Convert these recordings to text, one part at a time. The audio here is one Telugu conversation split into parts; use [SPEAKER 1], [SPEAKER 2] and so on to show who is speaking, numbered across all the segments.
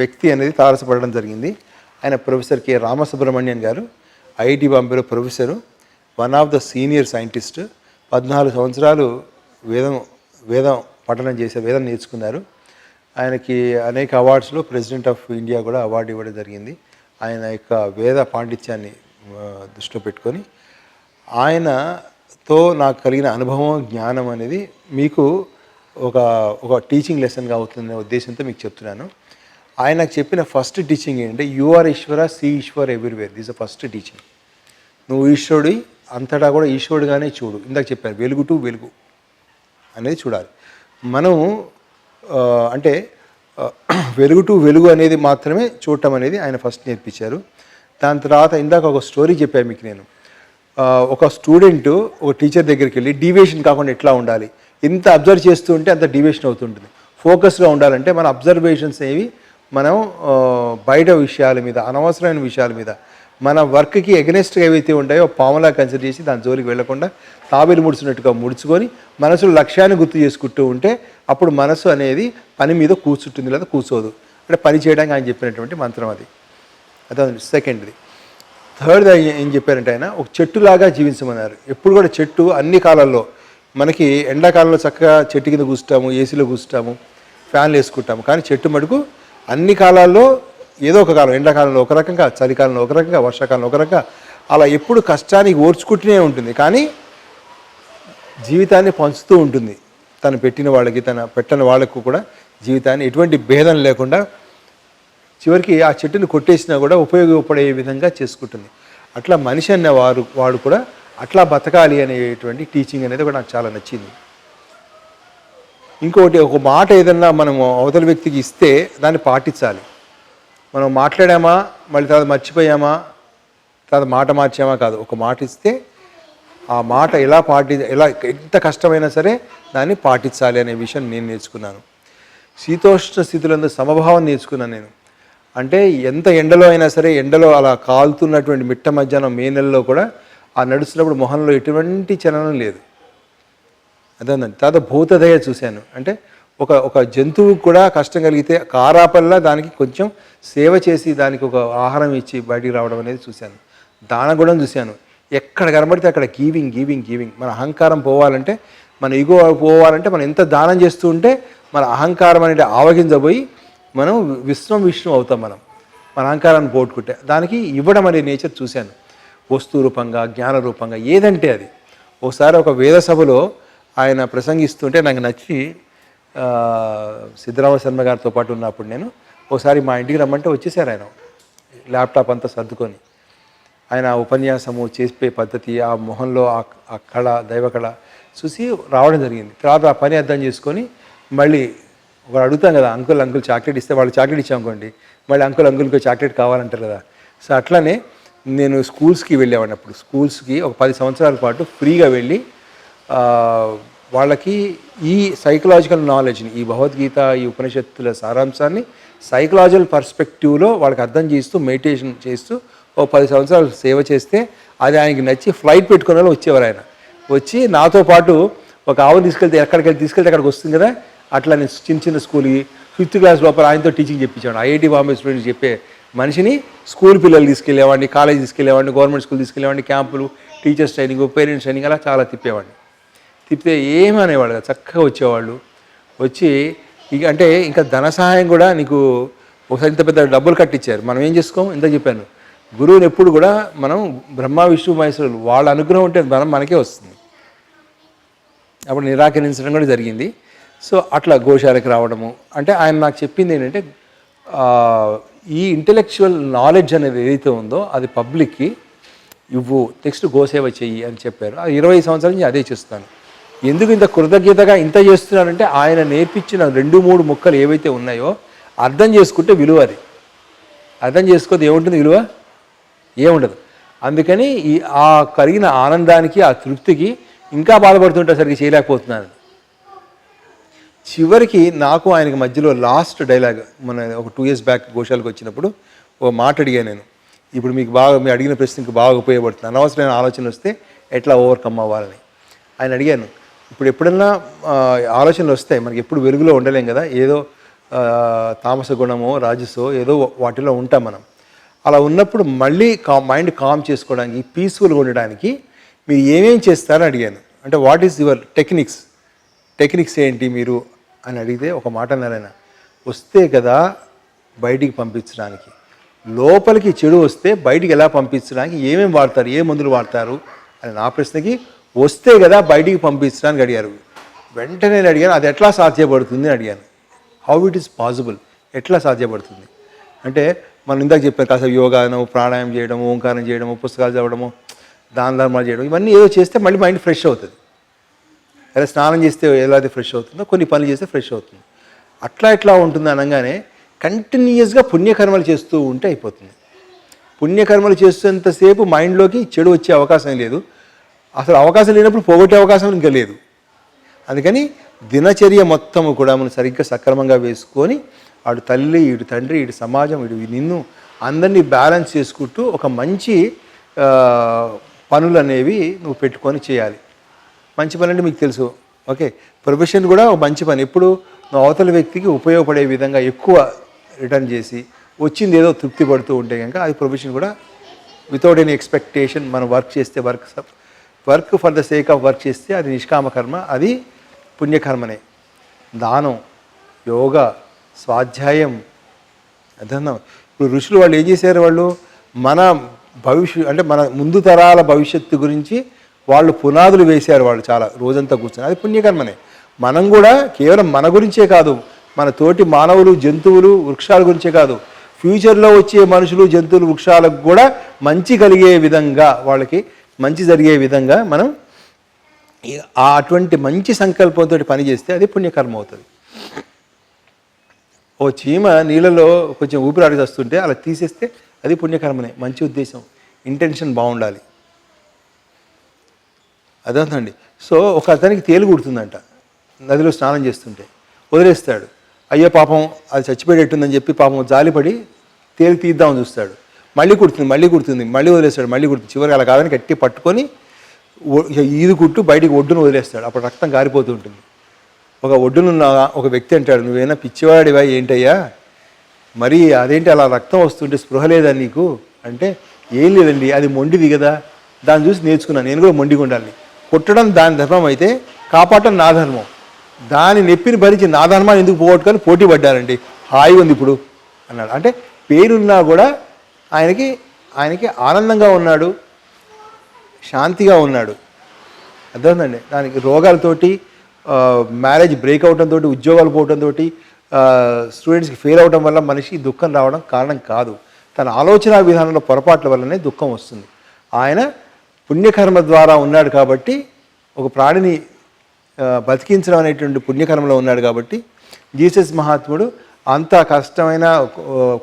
[SPEAKER 1] వ్యక్తి అనేది తారసపడడం జరిగింది. ఆయన ప్రొఫెసర్ కె రామసుబ్రహ్మణ్యన్ గారు, ఐఐటి బాంబేలో professor, one of the senior scientist. 14 సంవత్సరాలు వేదం పఠనం చేశారు, వేదం నేర్చుకున్నారు. ఆయనకి అనేక అవార్డ్స్లో ప్రెసిడెంట్ ఆఫ్ ఇండియా కూడా అవార్డు ఇవ్వడం జరిగింది. ఆయన యొక్క వేద పాండిత్యాన్ని దృష్టిలో పెట్టుకొని ఆయనతో నాకు కలిగిన అనుభవం, జ్ఞానం అనేది మీకు ఒక టీచింగ్ లెసన్గా అవుతుందనే ఉద్దేశంతో మీకు చెప్తున్నాను. ఆయన నాకు చెప్పిన ఫస్ట్ టీచింగ్ ఏంటంటే, you are Ishwara, see Ishwar everywhere. This the first teaching. నువ్వు ఈశ్వరుడి, అంతటా కూడా ఈశ్వరుడుగానే చూడు. ఇందాక చెప్పాను, వెలుగు టు వెలుగు అనేది చూడాలి. మనం అంటే వెలుగు టు వెలుగు అనేది మాత్రమే చూడటం అనేది ఆయన ఫస్ట్ నేర్పించారు. దాని తర్వాత ఇందాక ఒక స్టోరీ చెప్పాను మీకు నేను. ఒక స్టూడెంట్ ఒక టీచర్ దగ్గరికి వెళ్ళి డీవియేషన్ కాకుండా ఎట్లా ఉండాలి, ఎంత అబ్జర్వ్ చేస్తూ ఉంటే అంత డీవియేషన్ అవుతుంటుంది. ఫోకస్గా ఉండాలంటే మన అబ్జర్వేషన్స్ ఏవి, మనం బయట విషయాల మీద, అనవసరమైన విషయాల మీద, మన వర్క్కి ఎగనెస్ట్గా ఏవైతే ఉంటాయో పాములా కన్సిడర్ చేసి దాని జోలికి వెళ్లకుండా తాబేలు ముడుచున్నట్టుగా ముడుచుకొని మనసులో లక్ష్యాన్ని గుర్తు చేసుకుంటూ ఉంటే అప్పుడు మనసు అనేది పని మీద కూర్చుంటుంది, లేదా కూర్చోదు. అంటే పని చేయడానికి ఆయన చెప్పినటువంటి మంత్రం అది. అదే సెకండ్ది. థర్డ్ ఏం చెప్పారంటే, ఆయన ఒక చెట్టులాగా జీవించమన్నారు. ఎప్పుడు కూడా చెట్టు అన్ని కాలాల్లో, మనకి ఎండాకాలంలో చక్కగా చెట్టు కింద కూర్చుంటాము, ఏసీలో కూర్చుంటాము, ఫ్యాన్లు వేసుకుంటాము. కానీ చెట్టు మటుకు అన్ని కాలాల్లో ఏదో ఒక కాలం, ఎండాకాలంలో ఒక రకంగా, చలికాలంలో ఒక రకంగా, వర్షాకాలంలో ఒక రకంగా, అలా ఎప్పుడు కష్టానికి ఓర్చుకుంటూనే ఉంటుంది. కానీ జీవితాన్ని పంచుతూ ఉంటుంది. తను పెట్టిన వాళ్ళకి, తన పెట్టని వాళ్ళకు కూడా జీవితాన్ని ఎటువంటి భేదం లేకుండా చివరికి ఆ చెట్టుని కొట్టేసినా కూడా ఉపయోగపడే విధంగా చేసుకుంటుంది. అట్లా మనిషి అనే వాడు కూడా అట్లా బతకాలి అనేటువంటి టీచింగ్ అనేది కూడా నాకు చాలా నచ్చింది. ఇంకోటి, ఒక మాట ఏదన్నా మనము అవతల వ్యక్తికి ఇస్తే దాన్ని పాటించాలి. మనం మాట్లాడామా, మళ్ళీ తర్వాత మర్చిపోయామా, తర్వాత మాట మార్చామా కాదు. ఒక మాట ఇస్తే ఆ మాట ఎలా ఎంత కష్టమైనా సరే దాన్ని పాటించాలి అనే విషయం నేను నేర్చుకున్నాను. శీతోష్ణ స్థితులందు సమభావం నేర్చుకున్నాను నేను. అంటే ఎంత ఎండలో అయినా సరే, ఎండలో అలా కాలుతున్నటువంటి మిట్ట మధ్యాహ్నం మే నెలలో కూడా ఆ నడుస్తున్నప్పుడు మొహంలో ఎటువంటి చలనం లేదు. అదేందండి. తర్వాత భూతదయ చూశాను. అంటే ఒక జంతువుకు కూడా కష్టం కలిగితే కారాపల్లా దానికి కొంచెం సేవ చేసి దానికి ఒక ఆహారం ఇచ్చి బయటికి రావడం అనేది చూశాను. దానగుణం చూశాను. ఎక్కడ కనబడితే అక్కడ గీవింగ్. మన అహంకారం పోవాలంటే, మన ఈగో పోవాలంటే మనం ఎంత దానం చేస్తూ ఉంటే మన అహంకారం అనేది ఆవగించబోయి మనం విష్ణు అవుతాం. మన అహంకారాన్ని పోగొట్టుకుంటే దానికి ఇవ్వడం అనే నేచర్ చూశాను. వస్తు రూపంగా, జ్ఞాన రూపంగా, ఏదంటే అది. ఒకసారి ఒక వేద సభలో ఆయన ప్రసంగిస్తుంటే నాకు నచ్చి, సిద్ధరామ శర్మ గారితో పాటు ఉన్నప్పుడు నేను ఒకసారి మా ఇంటికి రమ్మంటే వచ్చేసారు. ఆయన ల్యాప్టాప్ అంతా సర్దుకొని ఆయన ఉపన్యాసము చేసే పద్ధతి, ఆ మొహంలో ఆ కళ, దైవ కళ చూసి రావడం జరిగింది. తర్వాత ఆ పని అర్థం చేసుకొని మళ్ళీ ఒకరు అడుగుతాం కదా, అంకుల్ చాక్లెట్ ఇస్తే వాళ్ళు చాక్లెట్ ఇచ్చామనుకోండి, మళ్ళీ అంకుల్కి చాక్లెట్ కావాలంటారు కదా. సో అట్లనే నేను స్కూల్స్కి వెళ్ళేవాడిని. అప్పుడు స్కూల్స్కి ఒక 10 సంవత్సరాల పాటు ఫ్రీగా వెళ్ళి వాళ్ళకి ఈ సైకలాజికల్ నాలెడ్జ్ని, ఈ భగవద్గీత, ఈ ఉపనిషత్తుల సారాంశాన్ని సైకలాజికల్ పర్స్పెక్టివ్లో వాళ్ళకి అర్థం చేస్తూ, మెడిటేషన్ చేస్తూ ఓ 10 సంవత్సరాలు సేవ చేస్తే అది ఆయనకి నచ్చి ఫ్లైట్ పెట్టుకునే వాళ్ళు వచ్చేవారు. ఆయన వచ్చి నాతో పాటు ఒక ఆవును తీసుకెళ్తే అక్కడికి వస్తుంది కదా, అట్లా నేను చిన్న స్కూల్కి 5th క్లాస్ లోపల ఆయనతో టీచింగ్ చెప్పించాను. ఐఐటి బాంబే స్టూడెంట్స్ చెప్పే మనిషిని స్కూల్ పిల్లలు తీసుకెళ్ళేవాడిని, కాలేజ్ తీసుకెళ్ళేవాడిని, గవర్నమెంట్ స్కూల్ తీసుకెళ్ళేవాడిని, క్యాంపులు, టీచర్స్ ట్రైనింగ్, పేరెంట్స్ ట్రైనింగ్, అలా చాలా తిప్పేవాడిని. తిప్పితే ఏమనేవాళ్ళు కదా, చక్కగా వచ్చేవాళ్ళు. వచ్చి అంటే ఇంకా ధన సహాయం కూడా, నీకు ఒకసారి ఇంత పెద్ద డబ్బులు కట్టించారు, మనం ఏం చేసుకోం. ఇంత చెప్పాను, గురువుని ఎప్పుడు కూడా మనం బ్రహ్మ విష్ణు మహేశ్వరులు వాళ్ళ అనుగ్రహం ఉంటే మనకే వస్తుంది. అప్పుడు నిరాకరించడం కూడా జరిగింది. సో అట్లా గోశాలకు రావడము అంటే, ఆయన నాకు చెప్పింది ఏంటంటే, ఈ ఇంటెలెక్చువల్ నాలెడ్జ్ అనేది ఏదైతే ఉందో అది పబ్లిక్కి ఇవ్వు, నెక్స్ట్ గోసేవ చెయ్యి అని చెప్పారు. 20 సంవత్సరాల నుంచి అదే చేస్తాను. ఎందుకు ఇంత కృతజ్ఞతగా ఇంత చేస్తున్నానంటే, ఆయన నేర్పించిన 2-3 ముక్కలు ఏవైతే ఉన్నాయో అర్థం చేసుకుంటే విలువ. అది అర్థం చేసుకోతే ఏముంటుంది, విలువ ఏముండదు. అందుకని ఆ కలిగిన ఆనందానికి, ఆ తృప్తికి ఇంకా బాధపడుతుంటే సరిగ్గా చేయలేకపోతున్నాను. చివరికి నాకు ఆయనకి మధ్యలో లాస్ట్ డైలాగ్, మన ఒక 2 years బ్యాక్ గోశాలకు వచ్చినప్పుడు ఓ మాట అడిగాను నేను. ఇప్పుడు మీకు మీరు అడిగిన ప్రశ్నకి బాగా ఉపయోగపడుతుంది. అనవసరమైన ఆలోచనలు వస్తే ఎట్లా ఓవర్కమ్ అవ్వాలని ఆయన అడిగాను. ఇప్పుడు ఎప్పుడన్నా ఆలోచనలు వస్తాయి, మనకి ఎప్పుడు వెలుగులో ఉండలేం కదా, ఏదో తామస గుణమో రాజసో ఏదో వాటిలో ఉంటాం మనం. అలా ఉన్నప్పుడు మళ్ళీ మైండ్ కామ్ చేసుకోవడానికి, పీస్ఫుల్గా ఉండడానికి మీరు ఏమేం చేస్తారని అడిగాను. అంటే వాట్ ఈస్ యువర్ టెక్నిక్స్ ఏంటి మీరు అని అడిగితే ఒక మాట అన్నారు ఆయన, వస్తే కదా బయటికి పంపించడానికి, లోపలికి చెడు వస్తే బయటికి ఎలా పంపించడానికి ఏమేమి వాడతారు, ఏ మందులు వాడతారు అని నా ప్రశ్నకి వస్తే కదా బయటికి పంపించడానికి అడిగారు. వెంటనే నేను అడిగాను, అది ఎట్లా సాధ్యపడుతుంది అని అడిగాను. హౌ ఇట్ ఈస్ పాసిబుల్, ఎట్లా సాధ్యపడుతుంది అంటే, మనం ఇందాక చెప్పాను కాసేపు యోగాను, ప్రాణాయామం చేయడము, ఓంకారం చేయడము, పుస్తకాలు చదవడము, దాన ధర్మాలు చేయడం, ఇవన్నీ ఏదో చేస్తే మళ్ళీ మైండ్ ఫ్రెష్ అవుతుంది. అలా స్నానం చేస్తే ఎలా అయితే ఫ్రెష్ అవుతుందో కొన్ని పనులు చేస్తే ఫ్రెష్ అవుతుంది. అట్లా ఎట్లా ఉంటుంది అనగానే కంటిన్యూస్గా పుణ్యకర్మలు చేస్తూ ఉంటే అయిపోతుంది. పుణ్యకర్మలు చేస్తున్నంతసేపు మైండ్లోకి చెడు వచ్చే అవకాశం లేదు. అసలు అవకాశం లేనప్పుడు పోగొట్టే అవకాశం ఇంకా లేదు. అందుకని దినచర్య మొత్తము కూడా మనం సరిగ్గా సక్రమంగా వేసుకొని, అటు తల్లి, ఇటు తండ్రి, ఇటు సమాజం, ఇటు నిన్ను అందరినీ బ్యాలెన్స్ చేసుకుంటూ ఒక మంచి పనులు అనేవి నువ్వు పెట్టుకొని చేయాలి. మంచి పని అంటే మీకు తెలుసు, ఓకే. ప్రొఫెషన్ కూడా ఒక మంచి పని. ఎప్పుడు నువ్వు అవతల వ్యక్తికి ఉపయోగపడే విధంగా ఎక్కువ రిటర్న్ చేసి వచ్చింది ఏదో తృప్తి పడుతూ ఉంటే కనుక అది ప్రొఫెషన్ కూడా. వితౌట్ ఎనీ ఎక్స్పెక్టేషన్ మనం వర్క్ చేస్తే, work for the sake of work చేస్తే అది నిష్కామ కర్మ, అది పుణ్యకర్మనే. దానం, యోగా, స్వాధ్యాయం, అదన్నా. ఇప్పుడు ఋషులు వాళ్ళు ఏం చేశారు, వాళ్ళు మన అంటే మన ముందు తరాల భవిష్యత్తు గురించి వాళ్ళు పునాదులు వేశారు. వాళ్ళు చాలా రోజంతా కూర్చొని, అది పుణ్యకర్మనే. మనం కూడా కేవలం మన గురించే కాదు, మన తోటి మానవులు, జంతువులు, వృక్షాల గురించే కాదు, ఫ్యూచర్లో వచ్చే మనుషులు, జంతువులు, వృక్షాలకు కూడా మంచి కలిగే విధంగా, వాళ్ళకి మంచి జరిగే విధంగా మనం అటువంటి మంచి సంకల్పంతో పని చేస్తే అది పుణ్యకర్మ అవుతుంది. ఓ చీమ నీళ్ళలో కొంచెం ఊపిరాడి వస్తుంటే అలా తీసేస్తే అది పుణ్యకర్మనే. మంచి ఉద్దేశం, ఇంటెన్షన్ బాగుండాలి. అదేంటండి. సో ఒక అతనికి తేలు కుడుతుందంట, నదిలో స్నానం చేస్తుంటే వదిలేస్తాడు. అయ్యో పాపం అది చచ్చిపోయేటట్టుందని చెప్పి పాపం జాలిపడి తేలు తీద్దామని చూస్తాడు. మళ్ళీ కుడుతుంది, మళ్ళీ వదిలేస్తాడు, మళ్ళీ కుడుతుంది. చివరికి అలా కాదని గట్టి పట్టుకొని ఈదు కుట్టు బయటికి ఒడ్డును వదిలేస్తాడు. అప్పుడు రక్తం కారిపోతూ ఉంటుంది. ఒక ఒడ్డునున్న ఒక వ్యక్తి అంటాడు, నువ్వేనా పిచ్చివాడివా ఏంటయ్యా, మరి అదేంటి అలా రక్తం వస్తుంటే స్పృహ లేదా నీకు అంటే, ఏం లేదండి అది మొండిది కదా, దాన్ని చూసి నేర్చుకున్నాను, నేను కూడా మొండిగా ఉండాలి. కొట్టడం దాని ధర్మం అయితే కాపాడటం నా ధర్మం. దాని నొప్పిని భరించి నా ధర్మాన్ని ఎందుకు పోగొట్టుకొని పోటీ పడ్డారండి, హాయిగా ఉంది ఇప్పుడు అన్నాడు. అంటే పేరున్నా కూడా ఆయనకి ఆనందంగా ఉన్నాడు, శాంతిగా ఉన్నాడు. అర్థమైందండి. దానికి రోగాలతోటి, మ్యారేజ్ బ్రేక్ అవడంతో, ఉద్యోగాలు పోవడంతో, స్టూడెంట్స్కి ఫెయిల్ అవడం వల్ల మనిషి దుఃఖం రావడం కారణం కాదు. తన ఆలోచన విధానంలో పొరపాట్ల వల్లనే దుఃఖం వస్తుంది. ఆయన పుణ్యకర్మ ద్వారా ఉన్నాడు కాబట్టి, ఒక ప్రాణిని బతికించడం అనేటువంటి పుణ్యకర్మలో ఉన్నాడు కాబట్టి, జీసస్ మహాత్ముడు అంత కష్టమైన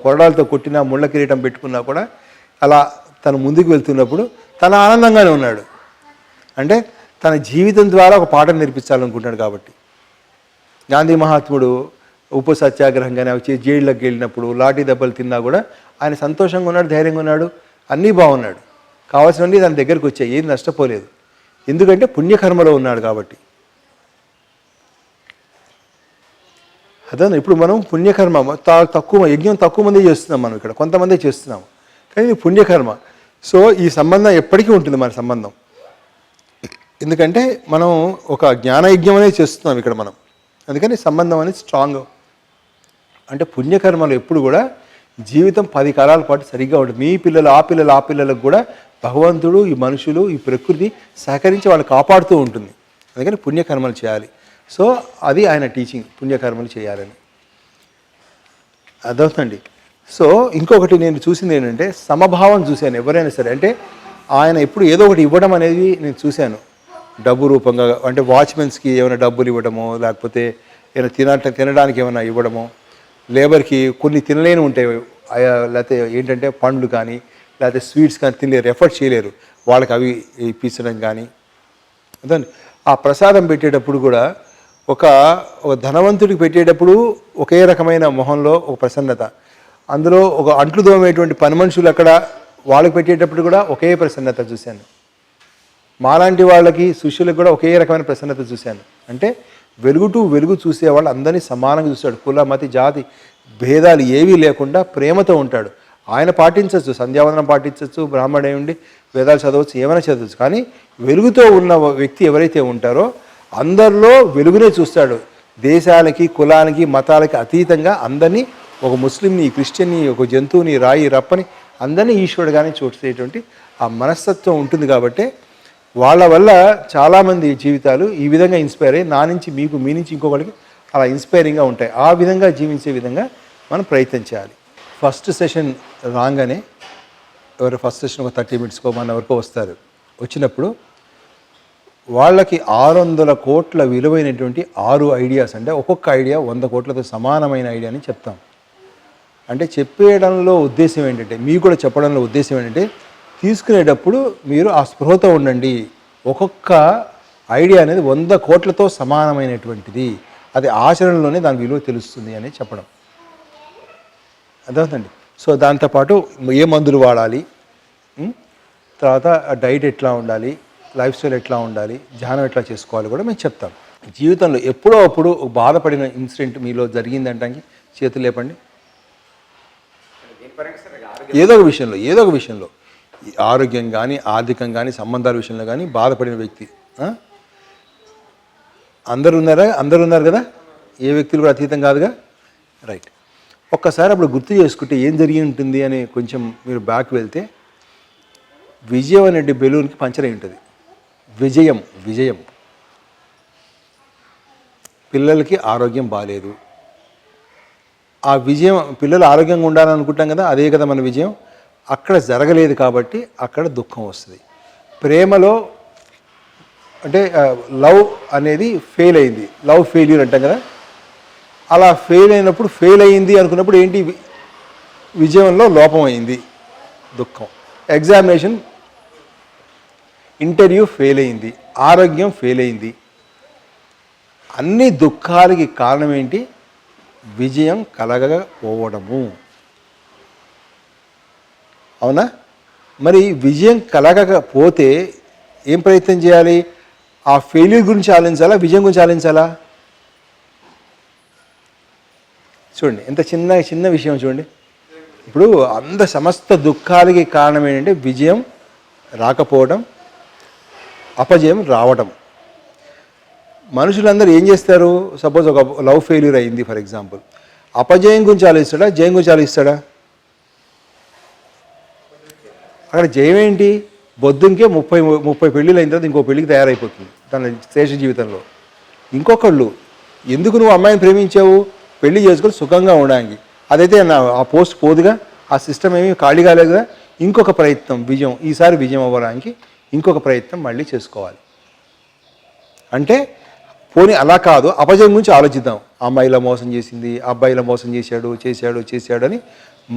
[SPEAKER 1] కొరడాలతో కొట్టిన ముళ్ళ కిరీటం పెట్టుకున్నా కూడా అలా తను ముందుకు వెళ్తున్నప్పుడు తన ఆనందంగానే ఉన్నాడు. అంటే తన జీవితం ద్వారా ఒక పాఠం నేర్పించాలనుకుంటున్నాడు కాబట్టి. గాంధీ మహాత్ముడు ఉప్పు సత్యాగ్రహం కానీ అవి జైళ్ళకి వెళ్ళినప్పుడు లాఠీ దెబ్బలు తిన్నా కూడా ఆయన సంతోషంగా ఉన్నాడు, ధైర్యంగా ఉన్నాడు, అన్నీ బాగున్నాడు. కావాల్సినవన్నీ తన దగ్గరికి వచ్చాయి, ఏది నష్టపోలేదు. ఎందుకంటే పుణ్యకర్మలో ఉన్నాడు కాబట్టి. అదే ఇప్పుడు మనం పుణ్యకర్మ తక్కువ, యజ్ఞం తక్కువ మంది చేస్తున్నాం మనం ఇక్కడ, కొంతమంది చేస్తున్నాము, కానీ ఇది పుణ్యకర్మ. సో ఈ సంబంధం ఎప్పటికీ ఉంటుంది మన సంబంధం. ఎందుకంటే మనం ఒక జ్ఞానయజ్ఞం అనేది చేస్తున్నాం ఇక్కడ మనం, అందుకని సంబంధం అనేది స్ట్రాంగ్. అంటే పుణ్యకర్మలు ఎప్పుడు కూడా జీవితం 10 కాలాల పాటు సరిగ్గా ఉంటుంది. మీ పిల్లలు ఆ పిల్లలకు కూడా భగవంతుడు, ఈ మనుషులు, ఈ ప్రకృతి సహకరించి వాళ్ళు కాపాడుతూ ఉంటుంది. అందుకని పుణ్యకర్మలు చేయాలి. సో అది ఆయన టీచింగ్, పుణ్యకర్మలు చేయాలని. అదవుతండి. సో ఇంకొకటి నేను చూసింది ఏంటంటే సమభావం చూశాను. ఎవరైనా సరే అంటే ఆయన ఎప్పుడు ఏదో ఒకటి ఇవ్వడం అనేది నేను చూశాను. డబ్బు రూపంగా, అంటే వాచ్మెన్స్కి ఏమైనా డబ్బులు ఇవ్వడమో, లేకపోతే ఏమైనా తినడానికి ఏమైనా ఇవ్వడమో, లేబర్కి కొన్ని తినలేని ఉంటాయి, లేకపోతే ఏంటంటే పండ్లు కానీ లేకపోతే స్వీట్స్ కానీ తినలేరు, ఎఫర్ట్ చేయలేరు, వాళ్ళకి అవి ఇప్పించడం కానీ. అదే ఆ ప్రసాదం పెట్టేటప్పుడు కూడా ఒక ధనవంతుడికి పెట్టేటప్పుడు ఒకే రకమైన మొహంలో ఒక ప్రసన్నత, అందులో ఒక అంట్లు దోమేటువంటి పని మనుషులు అక్కడ వాళ్ళకి పెట్టేటప్పుడు కూడా ఒకే ప్రసన్నత చూశాను. మాలాంటి వాళ్ళకి శిష్యులకు కూడా ఒకే రకమైన ప్రసన్నత చూశాను. అంటే వెలుగు చూసేవాళ్ళు అందరినీ సమానంగా చూస్తాడు. కుల మతి జాతి భేదాలు ఏవీ లేకుండా ప్రేమతో ఉంటాడు. ఆయన పాటించవచ్చు, సంధ్యావందనం పాటించవచ్చు, బ్రాహ్మణే ఉండి వేదాలు చదవచ్చు, ఏమైనా చదవచ్చు. కానీ వెలుగుతో ఉన్న వ్యక్తి ఎవరైతే ఉంటారో అందరిలో వెలుగునే చూస్తాడు. దేశాలకి కులాలకి మతాలకి అతీతంగా అందరినీ, ఒక ముస్లింని, క్రిస్టియన్ని, ఒక జంతువుని, రాయి రప్పని అందరినీ ఈశ్వరుడుగానే చూసేటువంటి ఆ మనస్తత్వం ఉంటుంది. కాబట్టి వాళ్ళ వల్ల చాలామంది జీవితాలు ఈ విధంగా ఇన్స్పైర్ అయ్యి నా నుంచి మీకు, మీ నుంచి ఇంకొకరికి అలా ఇన్స్పైరింగ్గా ఉంటాయి. ఆ విధంగా జీవించే విధంగా మనం ప్రయత్నం చేయాలి. ఫస్ట్ సెషన్ రాగానే ఎవరు ఫస్ట్ సెషన్ ఒక 30 minutesకో 1 hourకో వస్తారు. వచ్చినప్పుడు వాళ్ళకి 600 కోట్ల విలువైనటువంటి 6 ఐడియాస్, అంటే ఒక్కొక్క ఐడియా 100 కోట్లతో సమానమైన ఐడియా అని చెప్తాం. అంటే చెప్పేయడంలో ఉద్దేశం ఏంటంటే, మీకు కూడా చెప్పడంలో ఉద్దేశం ఏంటంటే, తీసుకునేటప్పుడు మీరు ఆ స్పృహతో ఉండండి. ఒక్కొక్క ఐడియా అనేది 100 కోట్లతో సమానమైనటువంటిది, అది ఆచరణలోనే దాని విలువ తెలుస్తుంది అని చెప్పడం అర్థమవుతుందండి. సో దాంతోపాటు ఏ మందులు వాడాలి, తర్వాత డైట్ ఎట్లా ఉండాలి, లైఫ్ స్టైల్ ఎట్లా ఉండాలి, ధ్యానం ఎట్లా చేసుకోవాలి కూడా మేము చెప్తాం. జీవితంలో ఎప్పుడో అప్పుడు బాధపడిన ఇన్సిడెంట్ మీలో జరిగిందంటానికి చేతులు లేపండి. ఏదో ఒక విషయంలో ఆరోగ్యం కానీ, ఆర్థికం కానీ, సంబంధాల విషయంలో కానీ బాధపడిన వ్యక్తి అందరూ ఉన్నారు కదా, ఏ వ్యక్తులు కూడా అతీతం కాదుగా, రైట్. ఒక్కసారి అప్పుడు గుర్తు చేసుకుంటే ఏం జరిగి ఉంటుంది అని కొంచెం మీరు బ్యాక్ వెళ్తే, విజయం అనే బెలూన్కి పంచర్ అయి ఉంటుంది. విజయం పిల్లలకి ఆరోగ్యం బాగాలేదు. ఆ విజయం, పిల్లలు ఆరోగ్యంగా ఉండాలనుకుంటాం కదా, అదే కదా మన విజయం. అక్కడ జరగలేదు కాబట్టి అక్కడ దుఃఖం వస్తుంది. ప్రేమలో అంటే లవ్ అనేది ఫెయిల్ అయింది, లవ్ ఫెయిల్యూర్ అంటాం కదా, అలా ఫెయిల్ అయినప్పుడు, ఫెయిల్ అయింది అనుకున్నప్పుడు ఏంటి, విజయంలో లోపం అయింది, దుఃఖం. ఎగ్జామినేషన్, ఇంటర్వ్యూ ఫెయిల్ అయింది, ఆరోగ్యం ఫెయిల్ అయింది. అన్ని దుఃఖాలకి కారణం ఏంటి, విజయం కలగకపోవడము. అవునా? మరి విజయం కలగకపోతే ఏం ప్రయత్నం చేయాలి? ఆ ఫెయిల్యూర్ గురించి ఆలోచించాలా, విజయం గురించి ఆలోచించాలా? చూడండి ఎంత చిన్న విషయం చూడండి. ఇప్పుడు సమస్త దుఃఖాలకి కారణం ఏంటంటే విజయం రాకపోవడం, అపజయం రావడం. మనుషులందరూ ఏం చేస్తారు? సపోజ్ ఒక లవ్ ఫెయిల్యూర్ అయింది ఫర్ ఎగ్జాంపుల్, అపజయం గురించి ఆలోచిస్తాడా, జయం గురించి ఆలోచిస్తాడా? అక్కడ జయం ఏంటి? బొద్దుంకే 30 పెళ్ళిళ్ళు అయిన తర్వాత ఇంకో పెళ్ళికి తయారైపోతుంది తన శేష జీవితంలో. ఇంకొకళ్ళు, ఎందుకు నువ్వు అమ్మాయిని ప్రేమించావు? పెళ్లి చేసుకొని సుఖంగా ఉండడానికి. అదైతే ఆ పోస్ట్ పోదుగా, ఆ సిస్టమ్ ఏమీ ఖాళీ కాలేదు కదా. ఇంకొక ప్రయత్నం, ఈసారి విజయం అవ్వడానికి ఇంకొక ప్రయత్నం మళ్ళీ చేసుకోవాలి. అంటే పోనీ అలా కాదు, అపజయం గురించి ఆలోచిద్దాం. అమ్మాయిలా మోసం చేసింది, అబ్బాయిలా మోసం చేశాడు అని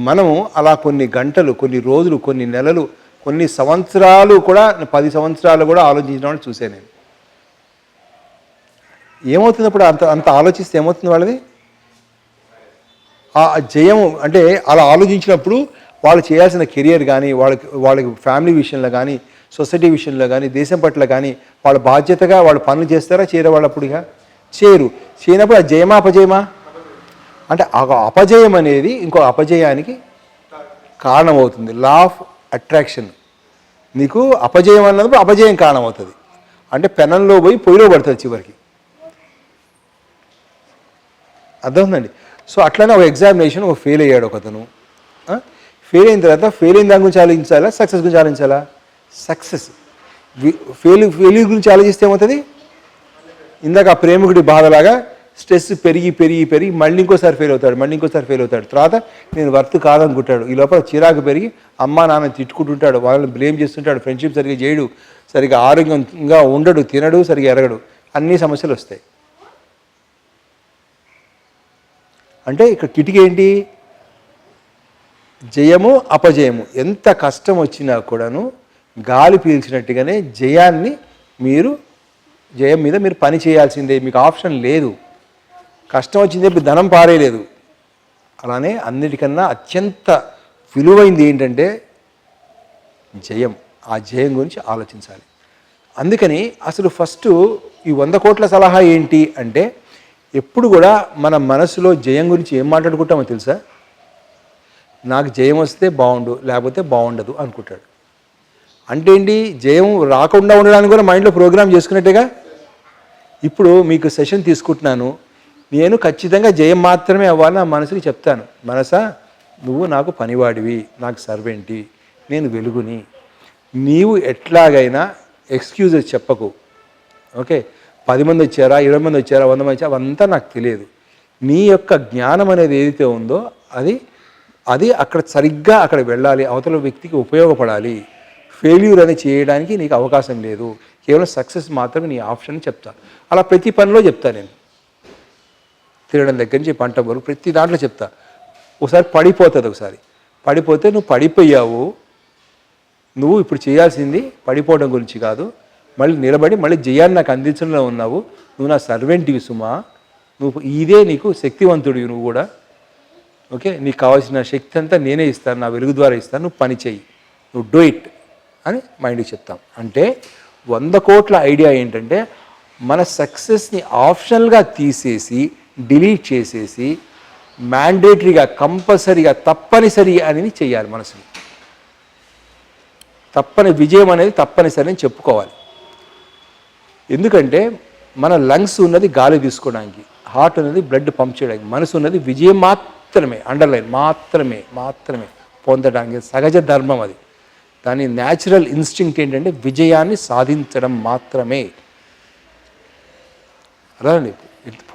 [SPEAKER 1] మనము అలా కొన్ని గంటలు, కొన్ని రోజులు, కొన్ని నెలలు, కొన్ని సంవత్సరాలు కూడా, 10 సంవత్సరాలు కూడా ఆలోచించిన వాళ్ళు చూశాను నేను. ఏమవుతుంది అప్పుడు? అంత ఆలోచిస్తే ఏమవుతుంది వాళ్ళది? ఆ జయం అంటే అలా ఆలోచించినప్పుడు వాళ్ళు చేయాల్సిన కెరియర్ కానీ, వాళ్ళకి ఫ్యామిలీ విషయంలో కానీ, సొసైటీ విషయంలో కానీ, దేశం పట్ల కానీ వాళ్ళ బాధ్యతగా వాళ్ళు పనులు చేస్తారా, చేయరు వాళ్ళు? అప్పుడు ఇక చేయనప్పుడు ఆ జయమా అపజయమా? అంటే ఆ అపజయం అనేది ఇంకో అపజయానికి కారణమవుతుంది. Law of attraction. నీకు అపజయం అన్నప్పుడు అపజయం కారణమవుతుంది. అంటే పెనంలో పోయి పొయ్యిలో పడుతుంది చివరికి. అర్థమవుతుందండి? సో అట్లనే ఒక ఎగ్జామినేషన్ ఫెయిల్ అయ్యాడు ఒకతను. ఫెయిల్ అయిన తర్వాత ఫెయిల్ అయిన దాని గురించి ఆలోచించాలా, సక్సెస్ గురించి ఆలోచించాలా? సక్సెస్. ఫెయిల్యూర్ గురించి ఆలోచిస్తే ఏమవుతుంది? ఇందాక ఆ ప్రేమికుడి బాధలాగా స్ట్రెస్ పెరిగి మళ్ళీ ఇంకోసారి ఫెయిల్ అవుతాడు. తర్వాత నేను వర్త్ కాదనుకుంటాడు. ఈ లోపల చిరాకు పెరిగి అమ్మా నాన్న తిట్టుకుంటుంటాడు, వాళ్ళని బ్లేమ్ చేస్తుంటాడు, ఫ్రెండ్షిప్ సరిగ్గా చేయడు, సరిగ్గా ఆరోగ్యంగా ఉండడు, తినడు, సరిగ్గా ఎరగడు, అన్ని సమస్యలు వస్తాయి. అంటే ఇక్కడ కిటికీ ఏంటి? జయము అపజయము. ఎంత కష్టం వచ్చినా కూడాను గాలి పీల్చినట్టుగానే జయం మీద మీరు పని చేయాల్సిందే, మీకు ఆప్షన్ లేదు. కష్టం వచ్చింది ఇప్పుడు ధనం పారేయలేదు. అలానే అన్నిటికన్నా అత్యంత విలువైంది ఏంటంటే జయం. ఆ జయం గురించి ఆలోచించాలి. అందుకని అసలు ఫస్ట్ ఈ 100 కోట్ల సలహా ఏంటి అంటే, ఎప్పుడు కూడా మన మనసులో జయం గురించి ఏం మాట్లాడుకుంటామో తెలుసా? నాకు జయం వస్తే బాగుండు, లేకపోతే బాగుండదు అనుకుంటాడు. అంటే ఏంటి? జయం రాకుండా ఉండడానికి కూడా మైండ్లో ప్రోగ్రామ్ చేసుకున్నట్టేగా. ఇప్పుడు మీకు సెషన్ తీసుకుంటున్నాను, నేను ఖచ్చితంగా జయం మాత్రమే అవ్వాలని నా మనసుకి చెప్తాను. మనసా, నువ్వు నాకు పనివాడివి, నాకు సర్వెంటి, నేను వెలుగుని, నీవు ఎట్లాగైనా ఎక్స్క్యూజెస్ చెప్పకు. ఓకే, 10 మంది వచ్చారా, 20 మంది వచ్చారా, 100 మంది వచ్చారా, అవంతా నాకు తెలియదు. నీ యొక్క జ్ఞానం అనేది ఏదైతే ఉందో అది అక్కడ సరిగ్గా అక్కడ వెళ్ళాలి, అవతల వ్యక్తికి ఉపయోగపడాలి. ఫెయిల్యూర్ అని చేయడానికి నీకు అవకాశం లేదు, కేవలం సక్సెస్ మాత్రమే నీ ఆప్షన్ చెప్తాను. అలా ప్రతి పనిలో చెప్తాను నేను. తినడం దగ్గర నుంచి పంట వరకు ప్రతి దాంట్లో చెప్తా. ఒకసారి పడిపోతుంది, ఒకసారి పడిపోతే నువ్వు పడిపోయావు, నువ్వు ఇప్పుడు చేయాల్సింది పడిపోవడం గురించి కాదు, మళ్ళీ నిలబడి మళ్ళీ జయాన్ని నాకు అందించడంలో ఉన్నావు. నువ్వు నా సర్వెంట్వి సుమా, నువ్వు ఇదే నీకు శక్తివంతుడివి నువ్వు కూడా. ఓకే, నీకు కావాల్సిన శక్తి అంతా నేనే ఇస్తాను, నా వెలుగు ద్వారా ఇస్తాను, నువ్వు పని చెయ్యి, నువ్వు డూ ఇట్ అని మైండ్కి చెప్తాం. అంటే 100 కోట్ల ఐడియా ఏంటంటే, మన సక్సెస్ని ఆప్షనల్గా తీసేసి డిలీట్ చేసేసి మ్యాండేటరీగా కంపల్సరీగా తప్పనిసరి అని చెయ్యాలి. మనసుని విజయం అనేది తప్పనిసరి అని చెప్పుకోవాలి. ఎందుకంటే మన లంగ్స్ ఉన్నది గాలి తీసుకోవడానికి, హార్ట్ ఉన్నది బ్లడ్ పంప్ చేయడానికి, మనసు ఉన్నది విజయం మాత్రమే, అండర్లైన్ మాత్రమే పొందడానికి సహజ ధర్మం అది. దాని న్యాచురల్ ఇన్స్టింక్ట్ ఏంటంటే విజయాన్ని సాధించడం మాత్రమే. అలానే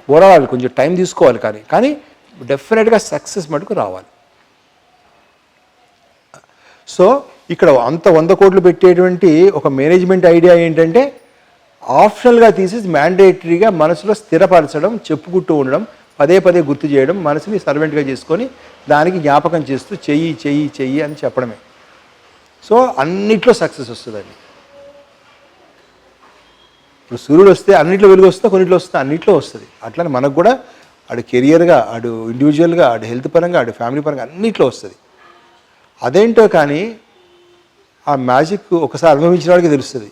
[SPEAKER 1] పోరాడాలి, కొంచెం టైం తీసుకోవాలి, కానీ డెఫినెట్గా సక్సెస్ మటుకు రావాలి. సో ఇక్కడ అంత 100 కోట్లు పెట్టేటువంటి ఒక మేనేజ్మెంట్ ఐడియా ఏంటంటే, ఆప్షనల్గా తీసేసి మ్యాండేటరీగా మనసులో స్థిరపరచడం, చెప్పుకుంటూ ఉండడం, పదే పదే గుర్తు చేయడం, మనసుని సర్వెంట్గా చేసుకొని దానికి జ్ఞాపకం చేస్తూ చెయ్యి అని చెప్పడమే. సో అన్నిట్లో సక్సెస్ వస్తుందండి. ఇప్పుడు సూర్యుడు వస్తే అన్నింటిలో వెలుగు వస్తే, కొన్నిట్లో వస్తే అన్నింటిలో వస్తుంది. అట్లనే మనకు కూడా ఆడు కెరియర్గా, ఆడు ఇండివిజువల్గా, ఆడు హెల్త్ పరంగా, ఆడు ఫ్యామిలీ పరంగా అన్నింటిలో వస్తుంది. అదేంటో కానీ ఆ మ్యాజిక్ ఒకసారి అనుభవించిన వాడికి తెలుస్తుంది.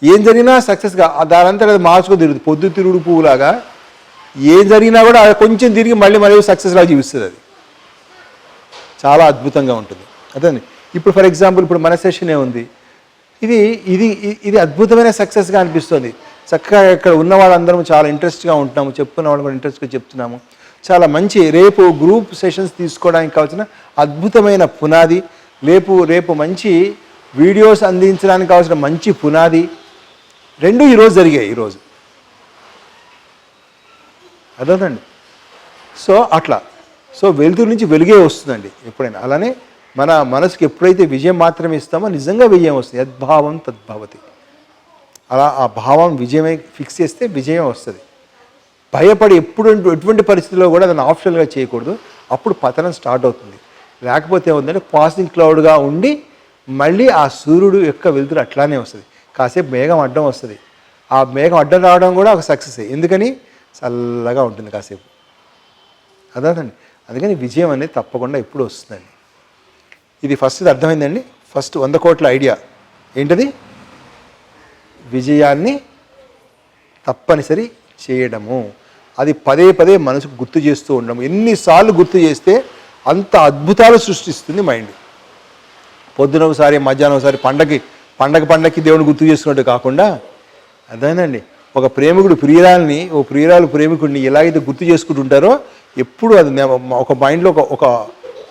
[SPEAKER 1] ఏం జరిగినా సక్సెస్గా దానంతా అది మార్చుకొని తిరుగుతుంది, పొద్దు తిరుగుడు పువ్వులాగా. ఏం జరిగినా కూడా కొంచెం తిరిగి మళ్ళీ సక్సెస్ లాగా చూపిస్తుంది. అది చాలా అద్భుతంగా ఉంటుంది. అదే ఇప్పుడు ఫర్ ఎగ్జాంపుల్ ఇప్పుడు మన సెషనే ఉంది, ఇది అద్భుతమైన సక్సెస్గా అనిపిస్తుంది. చక్కగా ఇక్కడ ఉన్న వాళ్ళందరం చాలా ఇంట్రెస్ట్గా ఉంటున్నాము, చెప్పుకున్న వాళ్ళు కూడా ఇంట్రెస్ట్గా చెప్తున్నాము. చాలా మంచి రేపు గ్రూప్ సెషన్స్ తీసుకోవడానికి కావాల్సిన అద్భుతమైన పునాది, రేపు మంచి వీడియోస్ అందించడానికి కావాల్సిన మంచి పునాది రెండు ఈరోజు జరిగాయి. ఈరోజు అర్థండి. సో అట్లా వెలుతురు నుంచి వెలుగే వస్తుందండి ఎప్పుడైనా. అలానే మన మనసుకి ఎప్పుడైతే విజయం మాత్రమే ఇస్తామో నిజంగా విజయం వస్తుంది. యద్భావం తద్భవతి. అలా ఆ భావం విజయమే ఫిక్స్ చేస్తే విజయం వస్తుంది. భయపడి ఎటువంటి పరిస్థితుల్లో కూడా దాన్ని ఆప్షనల్గా చేయకూడదు. అప్పుడు పతనం స్టార్ట్ అవుతుంది. లేకపోతే ఏముందంటే పాసింగ్ క్లౌడ్గా ఉండి మళ్ళీ ఆ సూర్యుడు యొక్క వెలుతురు అట్లానే వస్తుంది. కాసేపు మేఘం అడ్డం వస్తుంది. ఆ మేఘం అడ్డం రావడం కూడా ఒక సక్సెస్. ఎందుకని? చల్లగా ఉంటుంది కాసేపు. అదేనండి. అందుకని విజయం అనేది తప్పకుండా ఎప్పుడు వస్తుందండి. ఇది ఫస్ట్ అర్థమైందండి. ఫస్ట్ 100 కోట్ల ఐడియా ఏంటది? విజయాన్ని తప్పనిసరి చేయడము. అది పదే పదే మనసుకు గుర్తు చేస్తూ ఉండడం. ఎన్నిసార్లు గుర్తు చేస్తే అంత అద్భుతాలు సృష్టిస్తుంది మైండ్. పొద్దున ఒకసారి, మధ్యాహ్నం ఒకసారి, పండగకి దేవుని గుర్తు చేసుకున్నట్టు కాకుండా, అదేనండి, ఒక ప్రేమికుడు ప్రియురాలు ప్రేమికుడిని ఎలాగైతే గుర్తు చేసుకుంటుంటారో ఎప్పుడు అది ఒక మైండ్లో